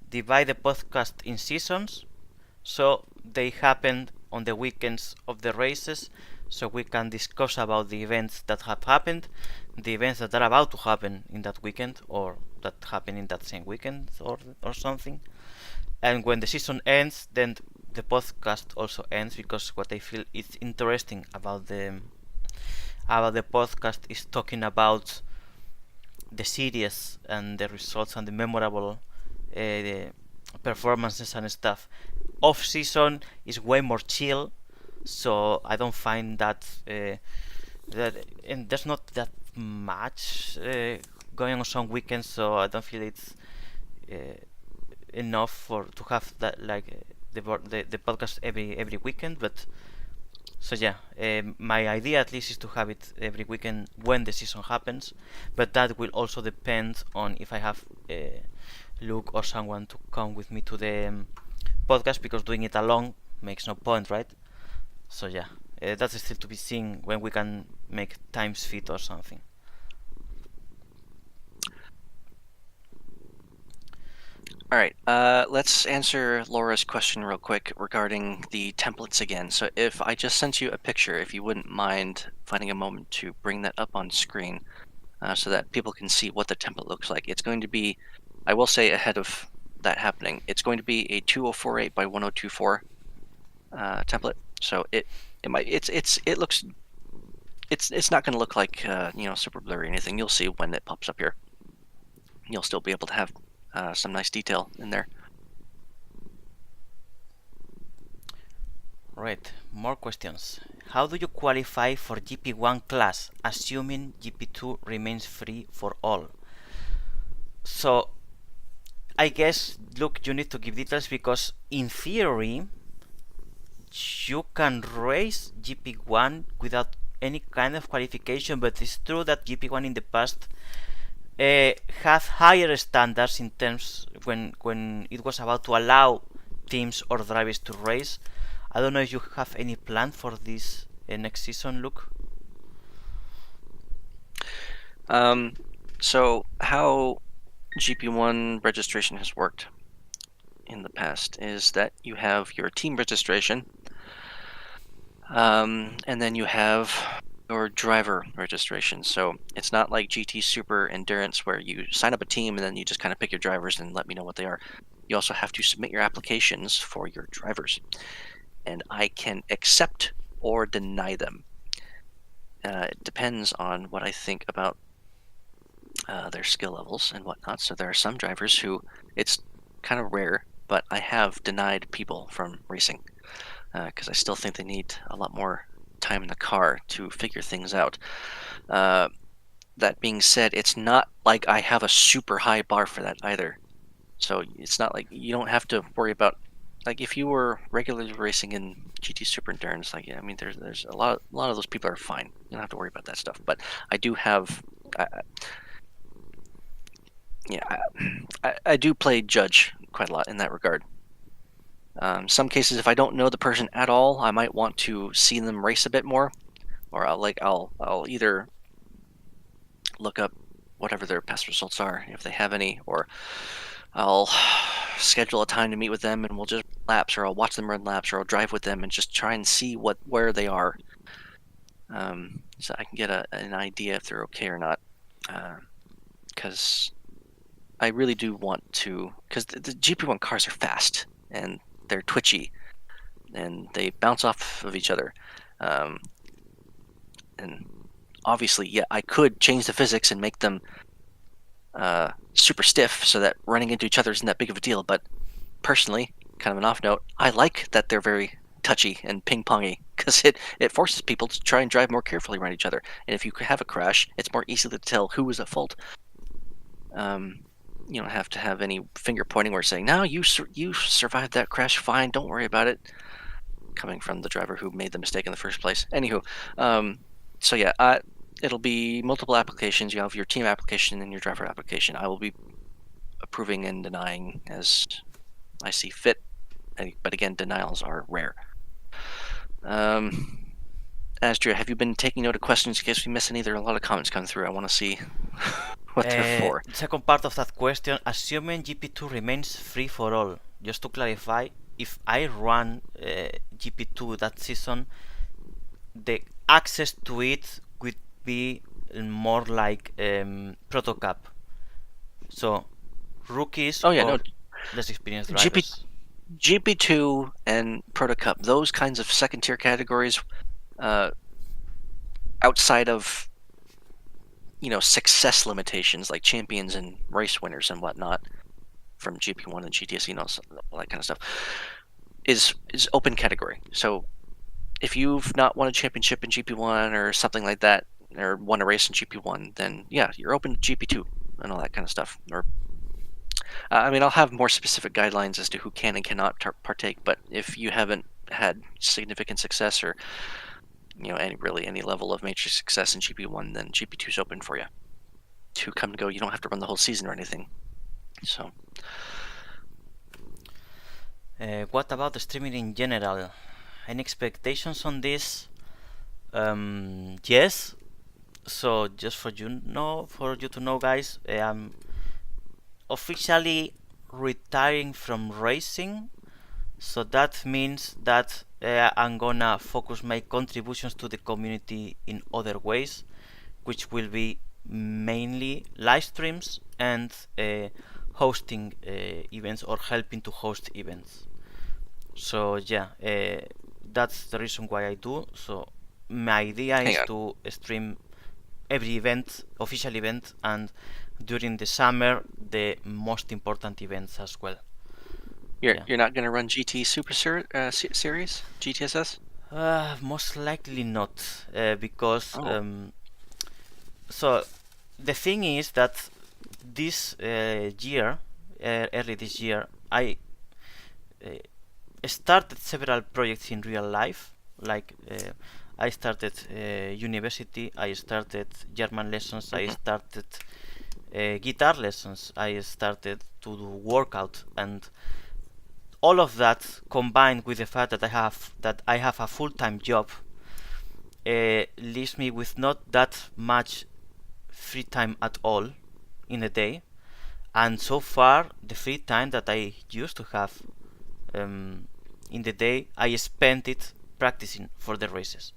divide the podcast in seasons, So they happened on the weekends of the races, so we can discuss about the events that have happened, the events that are about to happen in that weekend, or that happen in that same weekend, or something. And when the season ends, then the podcast also ends, because what I feel is interesting about the podcast is talking about the series and the results and the memorable the performances and stuff. Off season is way more chill, so I don't find that and there's not that much going on some weekends, so I don't feel it's uh, enough for to have that like the podcast every weekend. But so yeah, my idea at least is to have it every weekend when the season happens, but that will also depend on if I have Luke or someone to come with me to the podcast, because doing it alone makes no point, right? So yeah, that's still to be seen when we can make times fit or something. All right, let's answer Laura's question real quick regarding the templates again. So if I just sent you a picture, if you wouldn't mind finding a moment to bring that up on screen so that people can see what the template looks like. It's going to be, I will say ahead of that happening, it's going to be a 2048 by 1024 template. So it looks, it's not going to look like super blurry or anything. You'll see when it pops up here. You'll still be able to have some nice detail in there. Right, more questions. How do you qualify for GP1 class, assuming GP2 remains free for all? So, I guess, look, you need to give details, because in theory, you can race GP1 without any kind of qualification, but it's true that GP1 in the past have higher standards in terms when it was about to allow teams or drivers to race. I don't know if you have any plan for this next season, Luke. So how GP1 registration has worked in the past is that you have your team registration, and then you have your driver registration. So it's not like GT Super Endurance where you sign up a team and then you just kind of pick your drivers and let me know what they are. You also have to submit your applications for your drivers, and I can accept or deny them. It depends on what I think about their skill levels and whatnot. So there are some drivers who it's kind of rare, but I have denied people from racing because I still think they need a lot more time in the car to figure things out. That being said, it's not like I have a super high bar for that either. So it's not like you don't have to worry about, like if you were regularly racing in GT Super Endurance, like I mean, there's a lot of those people are fine. You don't have to worry about that stuff. But I do have, I do play judge quite a lot in that regard. Some cases, if I don't know the person at all, I might want to see them race a bit more, or I'll either look up whatever their past results are, if they have any, or I'll schedule a time to meet with them and we'll just run laps, or I'll watch them run laps, or I'll drive with them and just try and see where they are, so I can get an idea if they're okay or not. Because I really do want to, because the GP1 cars are fast and they're twitchy and they bounce off of each other. And obviously, yeah, I could change the physics and make them super stiff so that running into each other isn't that big of a deal. But personally, kind of an off note, I like that they're very touchy and ping-pongy, because it forces people to try and drive more carefully around each other. And if you have a crash, it's more easy to tell who was at fault. You don't have to have any finger pointing where saying, no, you survived that crash fine, don't worry about it, coming from the driver who made the mistake in the first place. Anywho, so yeah, it'll be multiple applications. You have your team application and your driver application. I will be approving and denying as I see fit, but again, denials are rare. Astria, have you been taking note of questions in case we miss any? There are a lot of comments coming through. I want to see what they're for. Second part of that question, assuming GP2 remains free for all, just to clarify, if I run GP2 that season, the access to it would be more like Proto Cup. So rookies Oh yeah, or no, less experienced GP drivers. GP2 and Proto Cup, those kinds of second tier categories, outside of success limitations like champions and race winners and whatnot from GP1 and GTS, all that kind of stuff, is open category. So if you've not won a championship in GP1 or something like that, or won a race in GP1, then yeah, you're open to GP2 and all that kind of stuff. Or I'll have more specific guidelines as to who can and cannot partake. But if you haven't had significant success or any level of major success in GP1, then GP2 is open for you to come and go. You don't have to run the whole season or anything. So. What about the streaming in general? Any expectations on this? Yes. So just for you to know, guys, I'm officially retiring from racing. So that means that I'm gonna focus my contributions to the community in other ways, which will be mainly live streams and hosting events or helping to host events. So yeah, that's the reason why I do. So my idea Hang is on. to stream every event, official event, and during the summer the most important events as well. You're not going to run GT Super Series, GTSS? Most likely not, because Oh. so the thing is that this year, early this year, I started several projects in real life. Like I started university, I started German lessons, I started guitar lessons, I started to do workout, and all of that combined with the fact that I have a full-time job leaves me with not that much free time at all in a day. And so far, the free time that I used to have in the day, I spent it practicing for the races.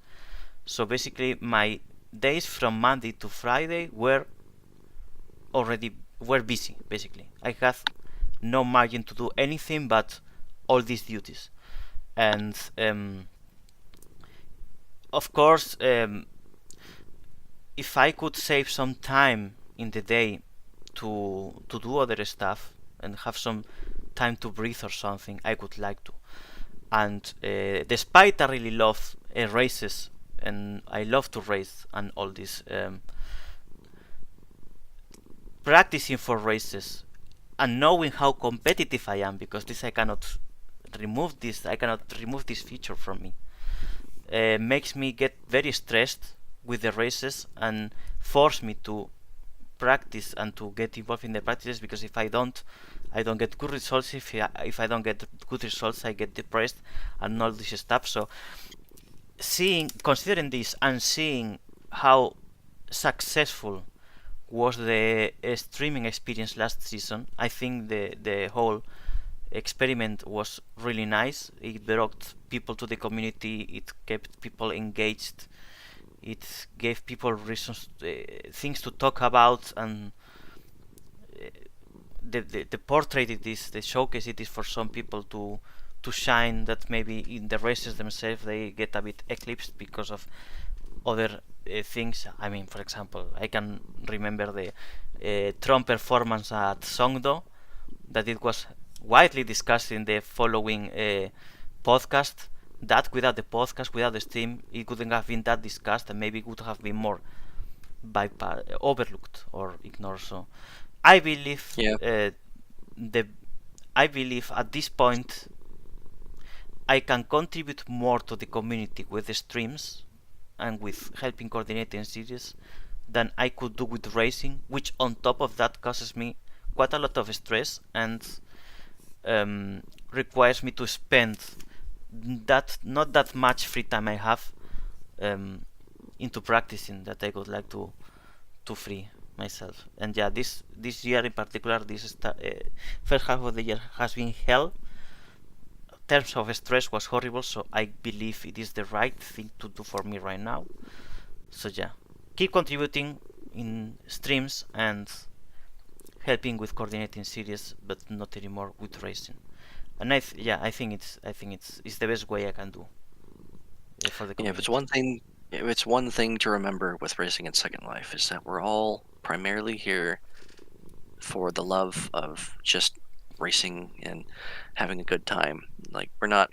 So basically, my days from Monday to Friday were busy. Basically, I had no margin to do anything but all these duties. And of course, if I could save some time in the day to do other stuff and have some time to breathe or something, I would like to. And despite I really love races and I love to race and all this, practicing for races and knowing how competitive I am, because this I cannot remove this feature from me, makes me get very stressed with the races and force me to practice and to get involved in the practices, because if I don't get good results. If I don't get good results, I get depressed and all this stuff. So considering this and seeing how successful was the streaming experience last season, I think the whole experiment was really nice. It brought people to the community, it kept people engaged, it gave people reasons, things to talk about, and the portrait it is, the showcase it is for some people to shine, that maybe in the races themselves they get a bit eclipsed because of other things. I mean, for example, I can remember the Trump performance at Songdo, that it was widely discussed in the following podcast, that without the podcast, without the stream, it couldn't have been that discussed, and maybe it would have been more overlooked or ignored. So I believe I believe at this point I can contribute more to the community with the streams and with helping coordinating series than I could do with racing, which on top of that causes me quite a lot of stress and requires me to spend not that much free time I have into practicing, that I would like to free myself. And yeah, this year in particular, this first half of the year has been hell terms of stress was horrible, so I believe it is the right thing to do for me right now. So yeah, keep contributing in streams and helping with coordinating series, but not anymore with racing. And I think it's the best way I can do for the Yeah, community. if it's one thing to remember with racing in Second Life is that we're all primarily here for the love of just racing and having a good time. Like we're not.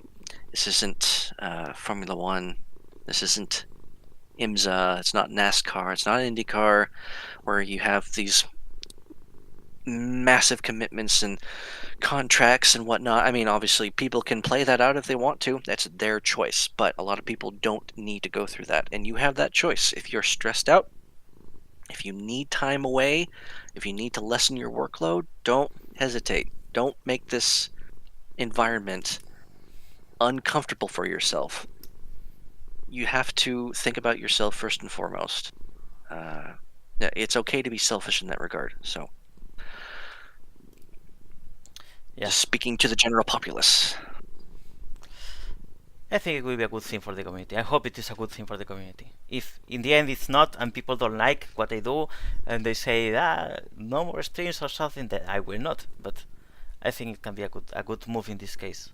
This isn't Formula One. This isn't IMSA. It's not NASCAR. It's not IndyCar, where you have these massive commitments and contracts and whatnot. I mean, obviously, people can play that out if they want to. That's their choice. But a lot of people don't need to go through that. And you have that choice. If you're stressed out, if you need time away, if you need to lessen your workload, don't hesitate. Don't make this environment uncomfortable for yourself. You have to think about yourself first and foremost. It's okay to be selfish in that regard. So, Yeah, just speaking to the general populace. I think it will be a good thing for the community. I hope it is a good thing for the community. If in the end it's not, and people don't like what I do, and they say no more streams or something, then I will not. But I think it can be a good move in this case.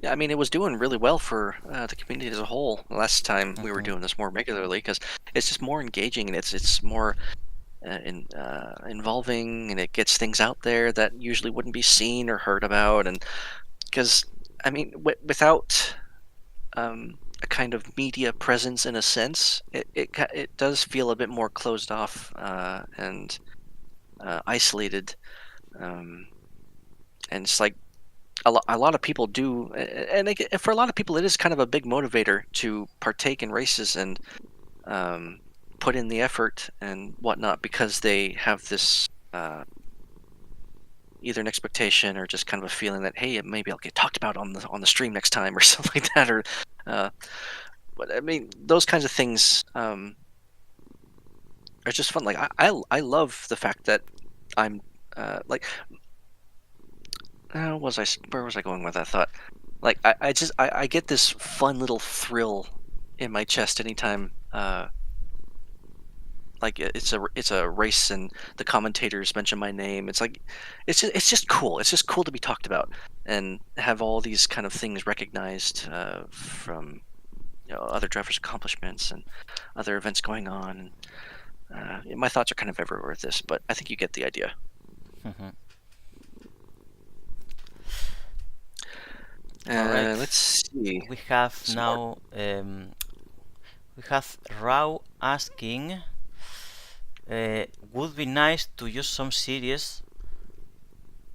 Yeah, I mean, it was doing really well for the community as a whole last time we were Mhm. doing this more regularly because it's just more engaging and it's more involving, and it gets things out there that usually wouldn't be seen or heard about. And because, I mean, without a kind of media presence in a sense, it does feel a bit more closed off and isolated. And it's like a lot of people do, and for a lot of people, it is kind of a big motivator to partake in races and put in the effort and whatnot because they have this either an expectation or just kind of a feeling that, hey, maybe I'll get talked about on the stream next time or something like that. Or, but I mean, those kinds of things are just fun. Like I love the fact that I'm like where was I going with that thought? Like I get this fun little thrill in my chest anytime like it's a race and the commentators mention my name. It's like it's just cool. It's just cool to be talked about and have all these kind of things recognized from other drivers' accomplishments and other events going on. My thoughts are kind of everywhere with this, but I think you get the idea. Mhm. All right. Let's see. We have Some more. now. We have Rao asking. Would be nice to use some series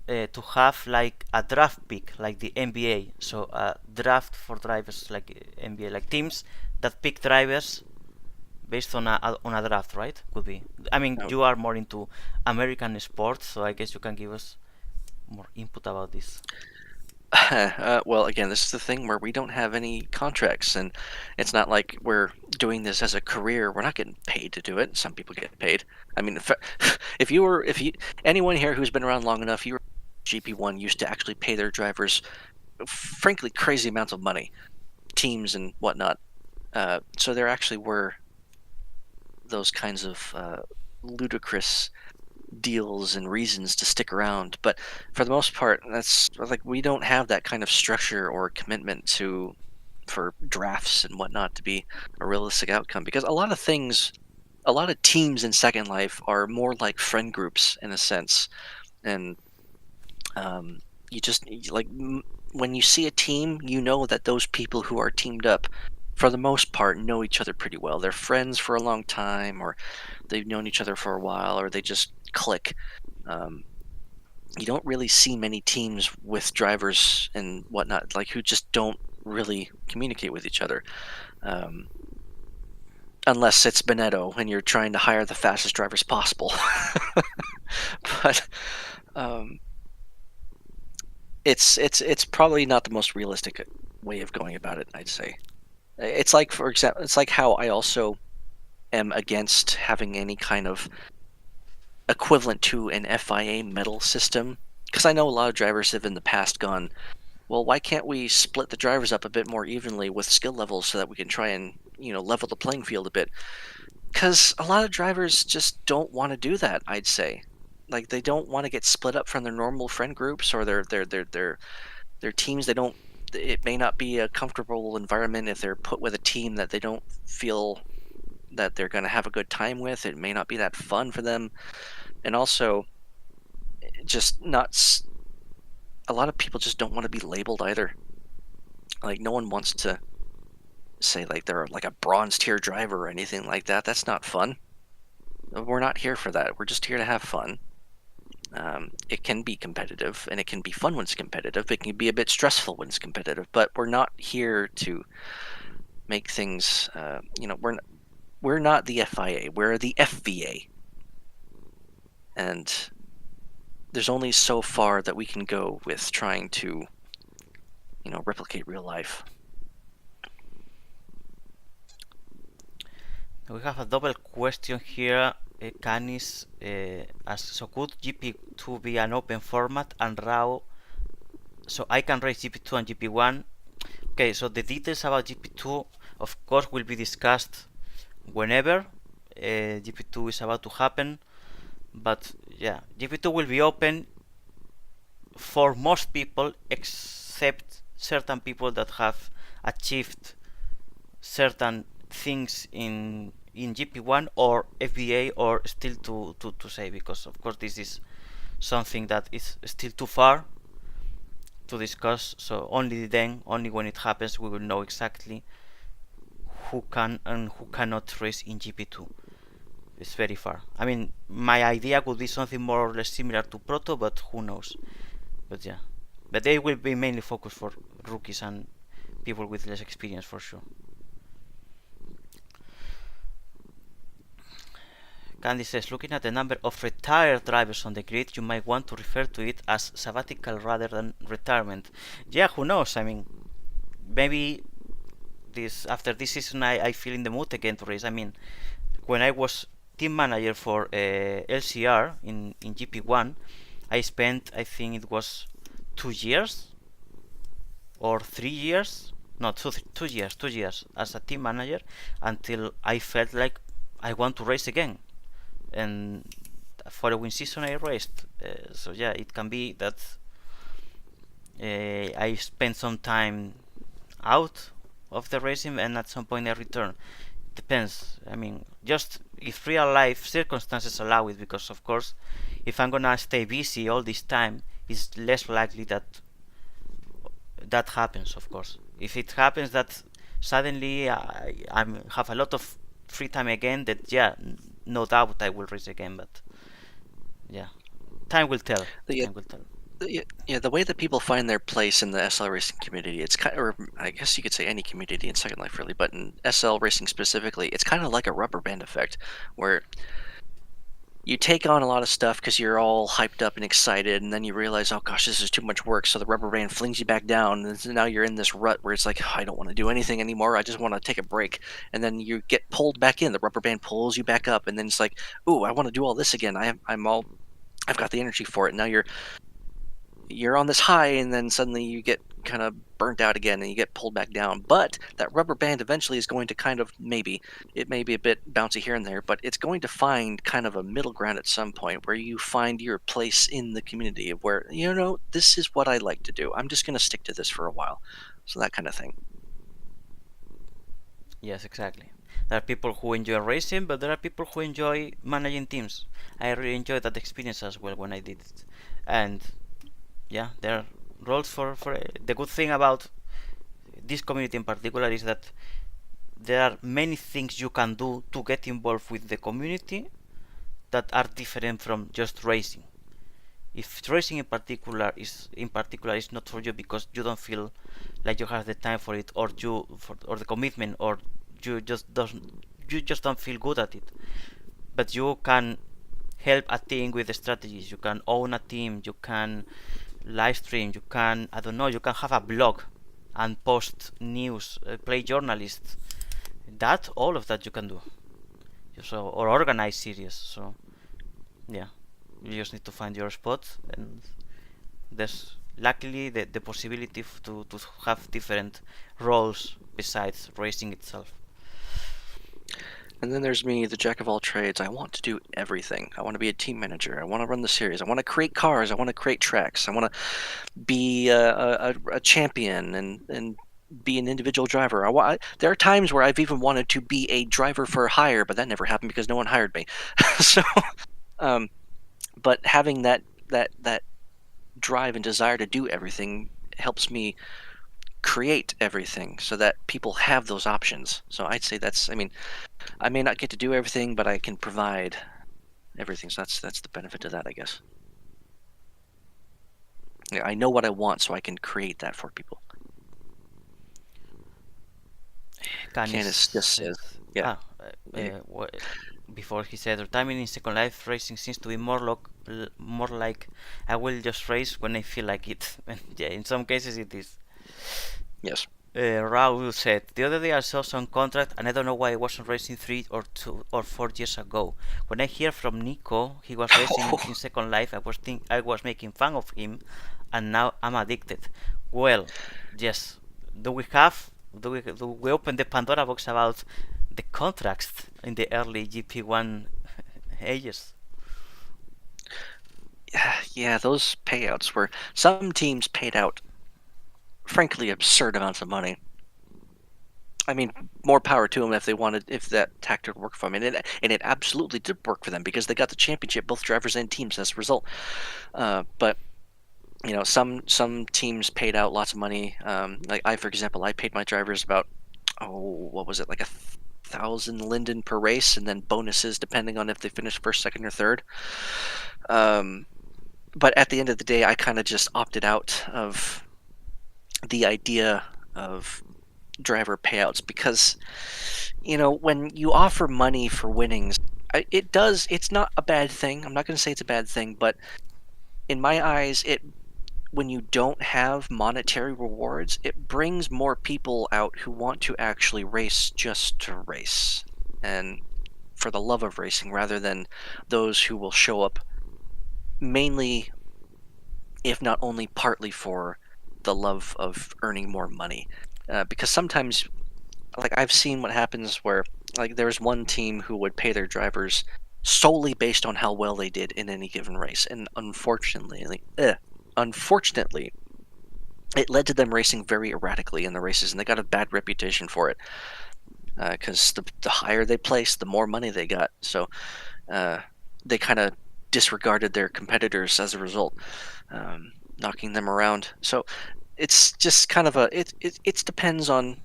to have like a draft pick, like the NBA. So a draft for drivers like NBA, like teams that pick drivers based on a draft, right? Could be. I mean, Oh. you are more into American sports, so I guess you can give us more input about this. Well, again, this is the thing where we don't have any contracts, and it's not like we're doing this as a career. We're not getting paid to do it. Some people get paid. I mean, if you, anyone here who's been around long enough, you were GP1 used to actually pay their drivers, frankly, crazy amounts of money, teams and whatnot. So there actually were those kinds of ludicrous deals and reasons to stick around, but for the most part, that's like we don't have that kind of structure or commitment for drafts and whatnot to be a realistic outcome because a lot of teams in Second Life are more like friend groups in a sense, and you just like when you see a team, you know that those people who are teamed up for the most part know each other pretty well. They're friends for a long time, or they've known each other for a while, or they just click. Um, you don't really see many teams with drivers and whatnot, like who just don't really communicate with each other. Um, Unless it's Benetto and you're trying to hire the fastest drivers possible. But um, it's probably not the most realistic way of going about it, I'd say. It's like, for example, it's like how I also am against having any kind of equivalent to an FIA medal system because I know a lot of drivers have in the past gone, well, why can't we split the drivers up a bit more evenly with skill levels so that we can try and level the playing field a bit? Because a lot of drivers just don't want to do that. I'd say, like they don't want to get split up from their normal friend groups or their teams. They don't. It may not be a comfortable environment if they're put with a team that they don't feel that they're going to have a good time with. It may not be that fun for them, and also just not. A lot of people just don't want to be labeled either. Like no one wants to say like they're like a bronze tier driver or anything like that. That's not fun. We're not here for that. We're just here to have fun. It can be competitive and it can be fun when it's competitive. It can be a bit stressful when it's competitive, but we're not here to make things. We're not the FIA. We're the FVA, and there's only so far that we can go with trying to, replicate real life. We have a double question here. Canis asks, so could GP2 be an open format and RAW so I can race GP2 and GP1? Okay, so the details about GP2 of course will be discussed whenever GP2 is about to happen, but yeah, GP2 will be open for most people except certain people that have achieved certain things in GP1 or FBA, or still to say, because of course this is something that is still too far to discuss. So only then, only when it happens, we will know exactly who can and who cannot race in GP2. It's very far. I mean, my idea would be something more or less similar to Proto, but who knows. But yeah, but they will be mainly focused for rookies and people with less experience for sure. Candy says, looking at the number of retired drivers on the grid, you might want to refer to it as sabbatical rather than retirement. Yeah, who knows? I mean, maybe after this season I feel in the mood again to race. I mean, when I was team manager for LCR in GP1, I spent, I think it was 2 years or 3 years, no, 2 years, 2 years as a team manager until I felt like I want to race again. And the following season I raced. So yeah, it can be that I spend some time out of the racing and at some point I return. Depends. I mean, just if real life circumstances allow it, because of course, if I'm gonna stay busy all this time, it's less likely that that happens. Of course, if it happens that suddenly I have a lot of free time again, that yeah, no doubt I will race again. But yeah, time will tell. Time will tell. Yeah, the way that people find their place in the SL racing community, it's kind of, or I guess you could say any community in Second Life really, but in SL racing specifically, it's kind of like a rubber band effect, where you take on a lot of stuff because you're all hyped up and excited, and then you realize, oh gosh, this is too much work, so the rubber band flings you back down, and now you're in this rut where it's like, oh, I don't want to do anything anymore, I just want to take a break, and then you get pulled back in, the rubber band pulls you back up, and then it's like, ooh, I want to do all this again, I've got the energy for it. Now you're on this high, and then suddenly you get kind of burnt out again and you get pulled back down. But that rubber band eventually is going to kind of, it may be a bit bouncy here and there, but it's going to find kind of a middle ground at some point where you find your place in the community of where, this is what I like to do. I'm just going to stick to this for a while. So that kind of thing. Yes, exactly. There are people who enjoy racing, but there are people who enjoy managing teams. I really enjoyed that experience as well when I did it. And yeah, there are roles for the good thing about this community in particular is that there are many things you can do to get involved with the community that are different from just racing. If racing in particular is not for you because you don't feel like you have the time for it, or or the commitment, or you just don't feel good at it, but you can help a team with the strategies, you can own a team, you can live stream, you can, I don't know, you can have a blog and post news, play journalist, all of that you can do. So, or organize series. So yeah, you just need to find your spot, and there's luckily the possibility to have different roles besides racing itself. And then there's me, the jack of all trades. I want to do everything. I want to be a team manager. I want to run the series. I want to create cars. I want to create tracks. I want to be a champion and be an individual driver. There are times where I've even wanted to be a driver for hire, but that never happened because no one hired me. So, but having that drive and desire to do everything helps me create everything so that people have those options. So I'd say I may not get to do everything, but I can provide everything. So that's the benefit of that, I guess. Yeah, I know what I want, so I can create that for people. Canis just says, yeah. Before he said, retirement in Second Life racing seems to be more like I will just race when I feel like it. And yeah, in some cases it is. Yes. Raul said, the other day I saw some contract and I don't know why I wasn't racing 3 or 2 or 4 years ago. When I hear from Nico, he was racing in Second Life, I was making fun of him and now I'm addicted. Well, yes. Do we open the Pandora box about the contracts in the early GP1 ages? Yeah, those payouts were, some teams paid out frankly absurd amounts of money. I mean, more power to them if that tactic worked for them, and it absolutely did work for them because they got the championship, both drivers and teams, as a result. But some teams paid out lots of money. Like for example, I paid my drivers about what was it, like 1,000 linden per race, and then bonuses depending on if they finished first, second, or third. But at the end of the day, I kind of just opted out of the idea of driver payouts because when you offer money for winnings, it's not a bad thing. I'm not going to say it's a bad thing, but in my eyes, when you don't have monetary rewards, it brings more people out who want to actually race just to race and for the love of racing, rather than those who will show up mainly, if not only partly, for the love of earning more money. Because sometimes, like, I've seen what happens where, like, there's one team who would pay their drivers solely based on how well they did in any given race, and unfortunately, it led to them racing very erratically in the races, and they got a bad reputation for it. Because the higher they placed, the more money they got. So they kind of disregarded their competitors as a result, knocking them around. So it's just kind of it depends on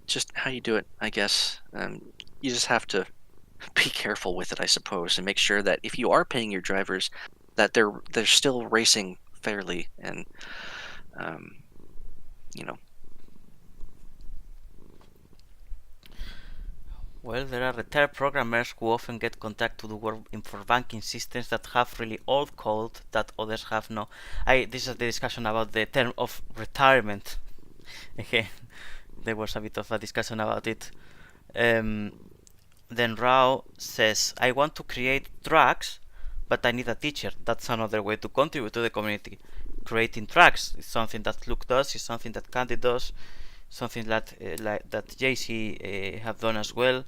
just how you do it, I guess. You just have to be careful with it, I suppose, and make sure that if you are paying your drivers, that they're still racing fairly, and Well, there are retired programmers who often get contact to do work for banking systems that have really old code that others have no. This is the discussion about the term of retirement. Okay, there was a bit of a discussion about it. Then Rao says, I want to create tracks, but I need a teacher. That's another way to contribute to the community. Creating tracks is something that Luke does, is something that Candy does, something that JC have done as well.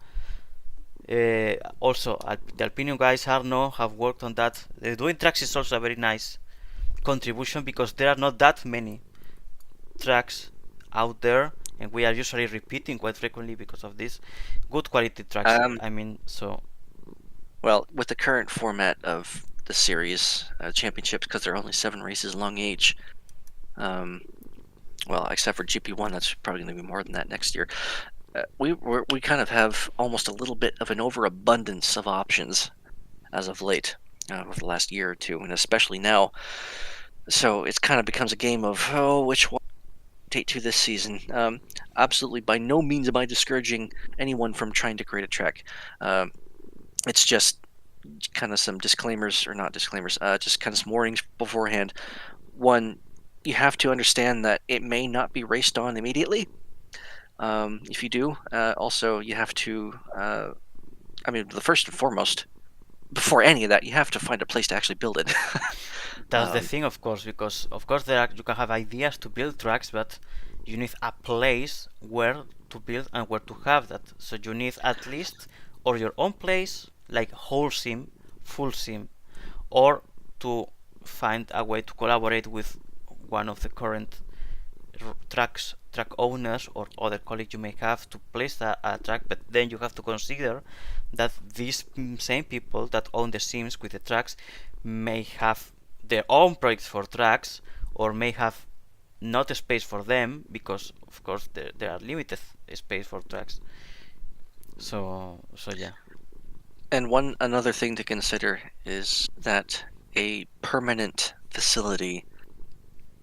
Also, the Alpinium guys, Arno, have worked on that. Doing tracks is also a very nice contribution because there are not that many tracks out there, and we are usually repeating quite frequently because of this. Good quality tracks, Well, with the current format of the series championships, because they're only 7 races long each, well, except for GP1, that's probably going to be more than that next year. We kind of have almost a little bit of an overabundance of options as of late, over the last year or two, and especially now. So it kind of becomes a game of, which one to take to this season. Absolutely, by no means am I discouraging anyone from trying to create a track. It's just kind of some disclaimers, or not disclaimers, just kind of some warnings beforehand. One, you have to understand that it may not be raced on immediately. If you do, also you have to, the first and foremost, before any of that, you have to find a place to actually build it. That's the thing, of course, because of course you can have ideas to build tracks, but you need a place where to build and where to have that. So you need at least or your own place, like whole sim, full sim, or to find a way to collaborate with one of the current track owners or other colleagues you may have to place a track. But then you have to consider that these same people that own the sims with the tracks may have their own projects for tracks, or may have not a space for them because of course there are limited space for tracks. So yeah. And another thing to consider is that a permanent facility,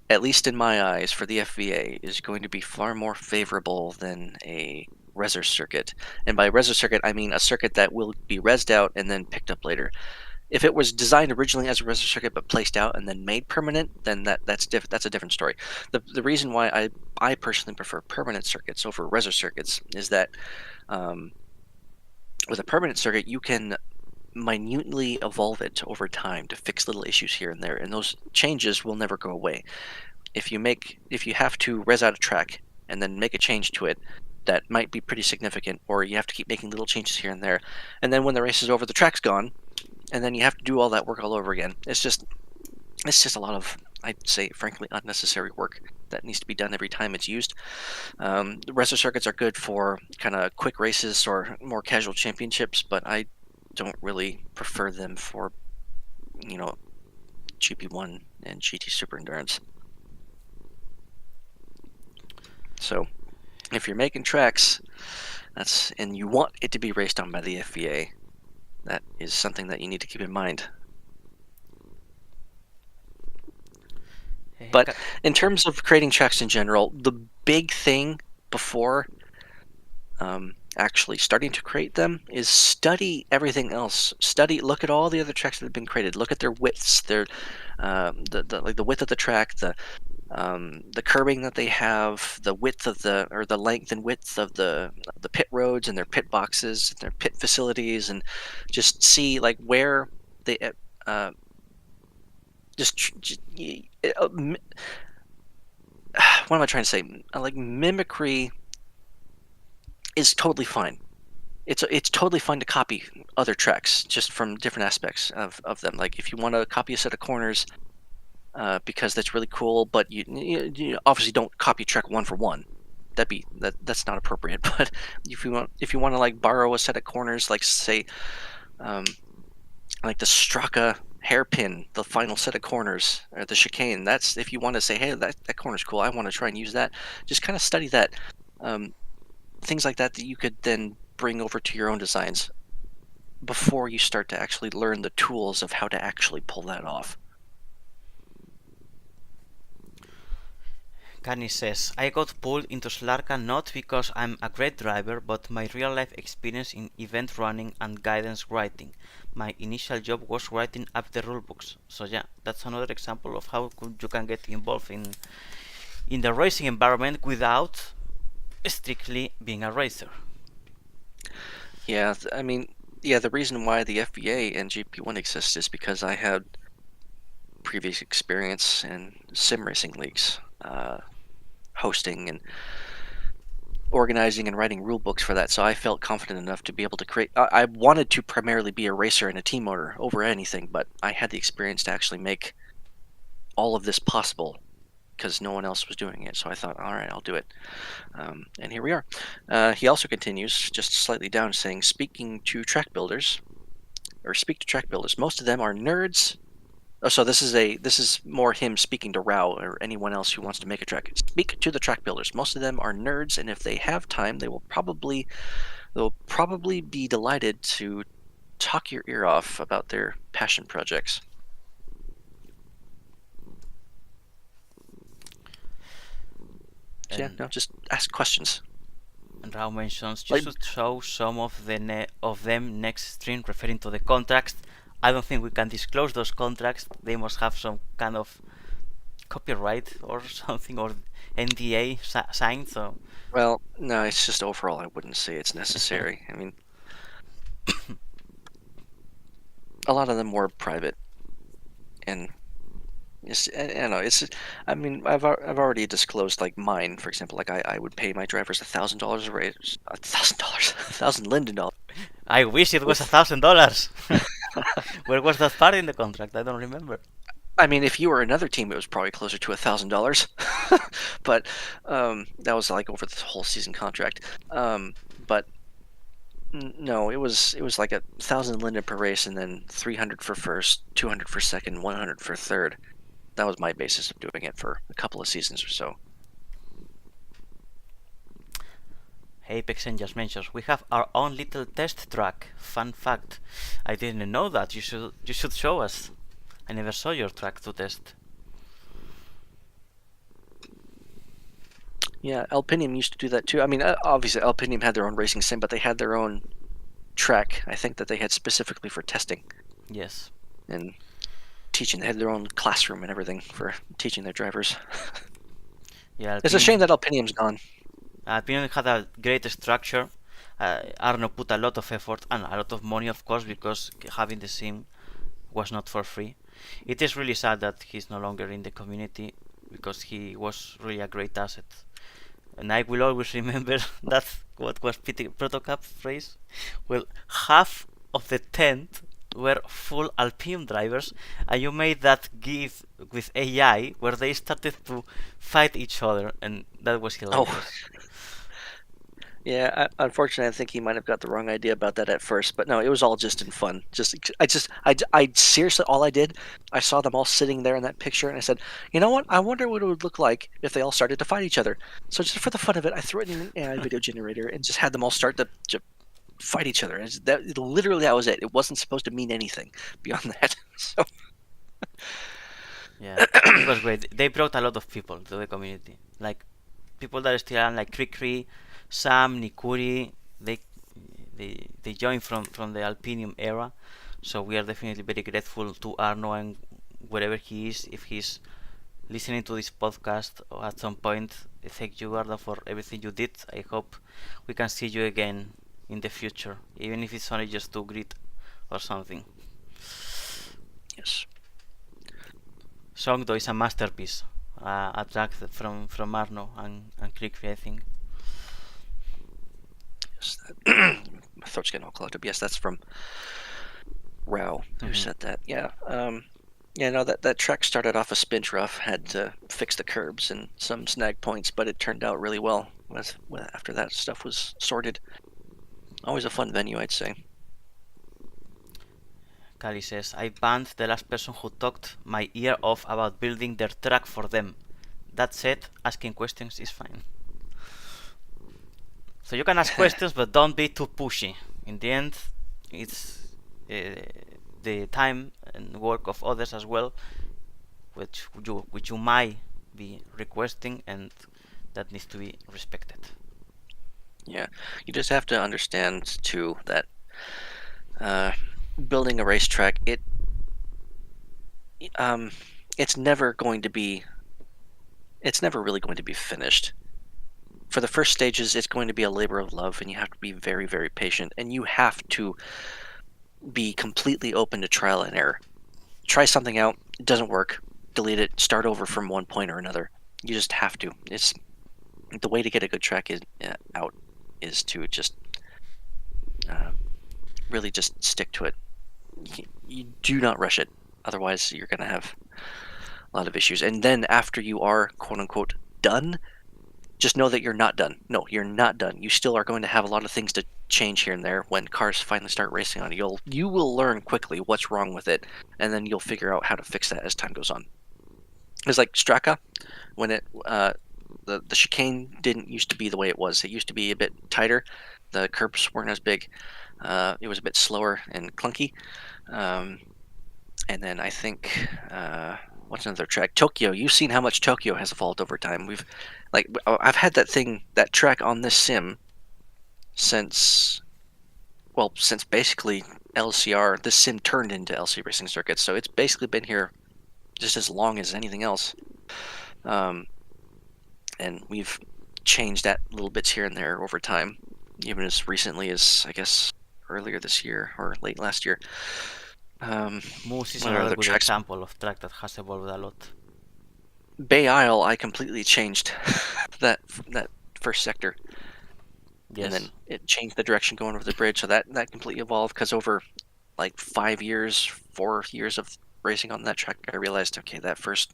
at least in my eyes, for the FVA, is going to be far more favorable than a reser circuit. And by reser circuit, I mean a circuit that will be resed out and then picked up later. If it was designed originally as a reser circuit but placed out and then made permanent, then that's a different story. The reason why I personally prefer permanent circuits over reser circuits is that with a permanent circuit, you can minutely evolve it over time to fix little issues here and there, and those changes will never go away. If you have to res out a track and then make a change to it, that might be pretty significant, or you have to keep making little changes here and there, and then when the race is over, the track's gone, and then you have to do all that work all over again. It's just a lot of, I'd say, frankly, unnecessary work that needs to be done every time it's used. The reser circuits are good for kind of quick races or more casual championships, but I don't really prefer them for, GP1 and GT Super Endurance. So, if you're making tracks, and you want it to be raced on by the FVA, that is something that you need to keep in mind. But in terms of creating tracks in general, the big thing before actually starting to create them is study everything else. Look at all the other tracks that have been created. Look at their widths, their the width of the track, the curbing that they have, the width of the length and width of the pit roads and their pit boxes, their pit facilities, and just see like where they what am I trying to say? Like mimicry is totally fine. It's totally fine to copy other tracks just from different aspects of them. Like if you want to copy a set of corners because that's really cool, but you obviously don't copy track one for one. That's not appropriate. But if you want to like borrow a set of corners, like say like the Straka hairpin, the final set of corners, or the chicane, that's if you want to say, hey, that corner's cool, I want to try and use that. Just kind of study that. Things like that you could then bring over to your own designs before you start to actually learn the tools of how to actually pull that off. Kani says, I got pulled into Slarka not because I'm a great driver, but my real life experience in event running and guidance writing. My initial job was writing up the rulebooks. So yeah, that's another example of how you can get involved in the racing environment without strictly being a racer. Yeah, I mean, the reason why the FBA and GP1 exist is because I had previous experience in sim racing leagues, hosting and organizing and writing rule books for that, so I felt confident enough to be able to create. I wanted to primarily be a racer and a team owner over anything, but I had the experience to actually make all of this possible because no one else was doing it, so I thought, all right, I'll do it. And here we are. He also continues, just slightly down, saying, speak to track builders, most of them are nerds. Oh, so this is more him speaking to Rao or anyone else who wants to make a track. Speak to the track builders. Most of them are nerds, and if they have time, they'll probably be delighted to talk your ear off about their passion projects. Yeah, no, just ask questions. And Rao mentions you should show some of them next stream, referring to the contracts. I don't think we can disclose those contracts. They must have some kind of copyright or something, or NDA signed. So well, no, it's just overall I wouldn't say it's necessary. I mean, a lot of them were private, and I don't know. I mean, I've already disclosed like mine, for example. Like I would pay my drivers $1,000 a raise, $1,000, $1,000 I wish it was with. $1,000. Where was that part in the contract? I don't remember. I mean, if you were another team, it was probably closer to $1,000, but that was like over the whole season contract. But no, it was like 1,000 Linden per race, and then 300 for first, 200 for second, 100 for third. That was my basis of doing it for a couple of seasons or so. Apex just mentions we have our own little test track. Fun fact. I didn't know that. You should show us. I never saw your track to test. Yeah, Alpinium used to do that too. I mean, obviously Alpinium had their own racing sim, but they had their own track. I think that they had specifically for testing Yes. and teaching. They had their own classroom and everything for teaching their drivers. Yeah, It's a shame that Alpinium's gone. Alpine had a great structure. Arno put a lot of effort and a lot of money, of course, because having the sim was not for free. It is really sad that he's no longer in the community because he was really a great asset. And I will always remember that what was Protocup phrase. Well, half of the tent were full Alpine drivers, and you made that gif with AI where they started to fight each other, and that was hilarious. Oh, yeah. Unfortunately, I think he might have got the wrong idea about that at first, but no, it was all just in fun. I seriously, all I did, I saw them all sitting there in that picture, and I said, you know what? I wonder what it would look like if they all started to fight each other. So just for the fun of it, I threw it in an AI video generator and just had them all start to fight each other. Literally, that was it. It wasn't supposed to mean anything beyond that. So Yeah, it was great. They brought a lot of people to the community, like people that are still around, like Krikri, Sam, Nikuri. They they joined from the Alpinium era, so we are definitely very grateful to Arno and wherever he is, if he's listening to this podcast or at some point. Thank you, Arno, for everything you did. I hope we can see you again in the future, even if it's only just to greet or something. yes. Song though is a masterpiece, a track from Arno and Krikri, I think. Yes, my throat's getting all clogged up. Yes, that's from Rao who said that. Yeah. Yeah, no, that track started off a spinch rough, had to fix the curbs and some snag points, but it turned out really well after that stuff was sorted. Always a fun venue, I'd say. Kali says, I banned the last person who talked my ear off about building their track for them. That said, asking questions is fine. So you can ask questions, but don't be too pushy. In the end, it's the time and work of others as well, which you might be requesting, and that needs to be respected. Yeah, you just have to understand too that building a racetrack, it's never really going to be finished. For the first stages, it's going to be a labor of love, and you have to be very, very patient, and you have to be completely open to trial and error. Try something out, it doesn't work, delete it, start over from one point or another. You just have to. It's the way to get a good track out is to just really just stick to it. You do not rush it, otherwise you're going to have a lot of issues. And then after you are quote unquote done, just know that you're not done. No, you're not done. You still are going to have a lot of things to change here and there when cars finally start racing on it. You will learn quickly what's wrong with it, and then you'll figure out how to fix that as time goes on. It's like Straka, when the chicane didn't used to be the way it was. It used to be a bit tighter. The curbs weren't as big. It was a bit slower and clunky. And then I think what's another track? Tokyo. You've seen how much Tokyo has evolved over time. I've had that track on this sim since basically LCR. This sim turned into LC Racing Circuits, so it's basically been here just as long as anything else. And we've changed that little bits here and there over time, even as recently as I guess earlier this year or late last year. Moose is another good example of track that has evolved a lot. Bay Isle, I completely changed that that first sector, and Yes. then it changed the direction going over the bridge. So that completely evolved because over like 5 years, 4 years of racing on that track, I realized, okay, that first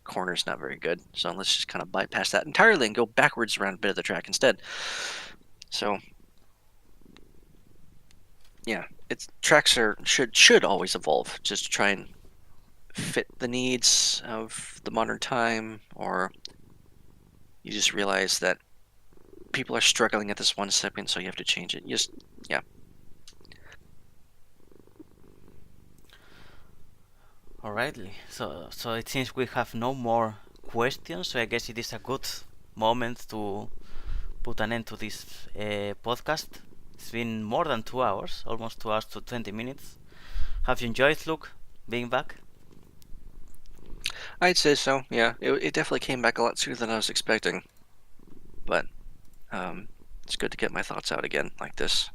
corner's not very good. So let's just kind of bypass that entirely and go backwards around a bit of the track instead. So yeah, it's tracks are should always evolve, just to try and fit the needs of the modern time, or you just realize that people are struggling at this one second, so you have to change it. Just yeah. Alrighty. So it seems we have no more questions. So I guess it is a good moment to put an end to this podcast. It's been more than 2 hours, almost 2 hours to 20 minutes. Have you enjoyed, Luke, being back? I'd say so. Yeah, it definitely came back a lot sooner than I was expecting, but it's good to get my thoughts out again like this.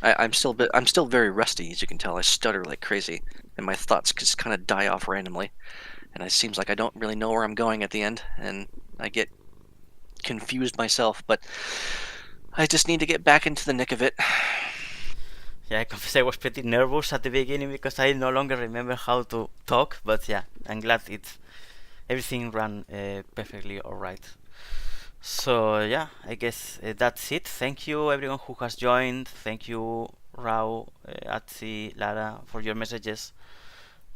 I'm still very rusty, as you can tell. I stutter like crazy, and my thoughts just kind of die off randomly, and it seems like I don't really know where I'm going at the end, and I get confused myself. But I just need to get back into the nick of it. Yeah, I confess I was pretty nervous at the beginning because I no longer remember how to talk. But yeah, I'm glad everything ran perfectly alright. So yeah, I guess that's it. Thank you everyone who has joined. Thank you Rao, Atsi, Lara for your messages.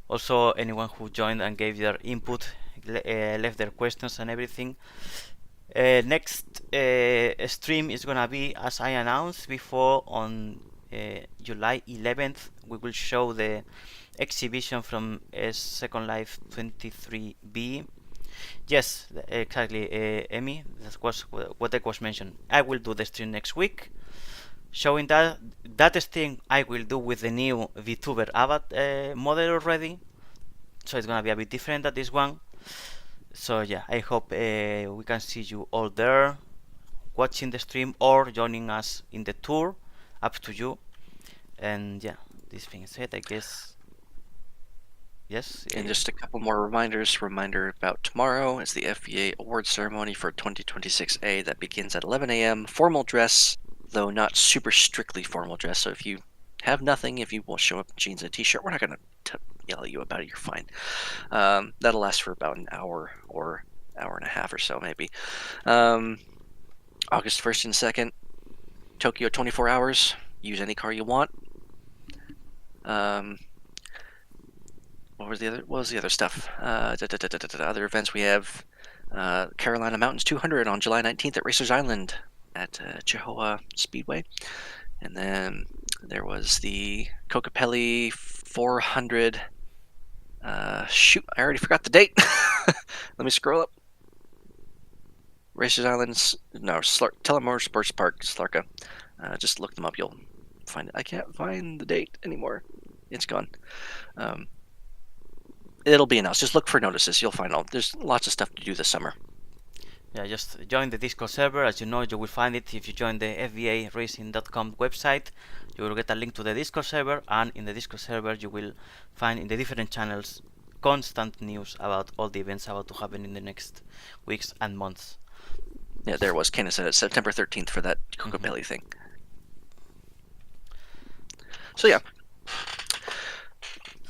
Also anyone who joined and gave their input, left their questions and everything. Next stream is gonna be, as I announced before, on July 11th. We will show the exhibition from Second Life 23B. Yes, exactly, Emmy. That was what I was mentioned. I will do the stream next week, showing that stream I will do with the new VTuber avatar model already. So it's gonna be a bit different than this one. So yeah, I hope we can see you all there, watching the stream or joining us in the tour. Up to you. And yeah, this being said, I guess yes. And just a couple more reminders. Reminder about tomorrow is the FVA award ceremony for 2026A that begins at 11 a.m. Formal dress, though not super strictly formal dress. So if you have nothing, if you will show up in jeans and a t-shirt, we're not going to yell at you about it. You're fine. That'll last for about an hour or hour and a half or so, maybe. August 1st and 2nd, Tokyo 24 hours. Use any car you want. What was the other stuff? Other events we have Carolina Mountains 200 on July 19th at Racers Island at Chihuahua Speedway. And then there was the Kokopelli 400. Shoot, I already forgot the date. Let me scroll up. Racers Island, no, Telemotor Sports Park, Slarka. Just look them up, you'll find it. I can't find the date anymore. It's gone. It'll be announced. Just look for notices. You'll find out. There's lots of stuff to do this summer. Yeah, just join the Discord server. As you know, you will find it if you join the FVARacing.com website. You will get a link to the Discord server, and in the Discord server, you will find in the different channels constant news about all the events about to happen in the next weeks and months. Yeah, there was. Candace said it's September 13th for that Kokopelli thing. So yeah.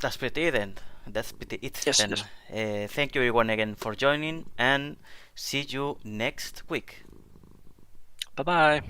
That's pretty it then. That's pretty it Yes, then. Thank you everyone again for joining, and see you next week. Bye-bye.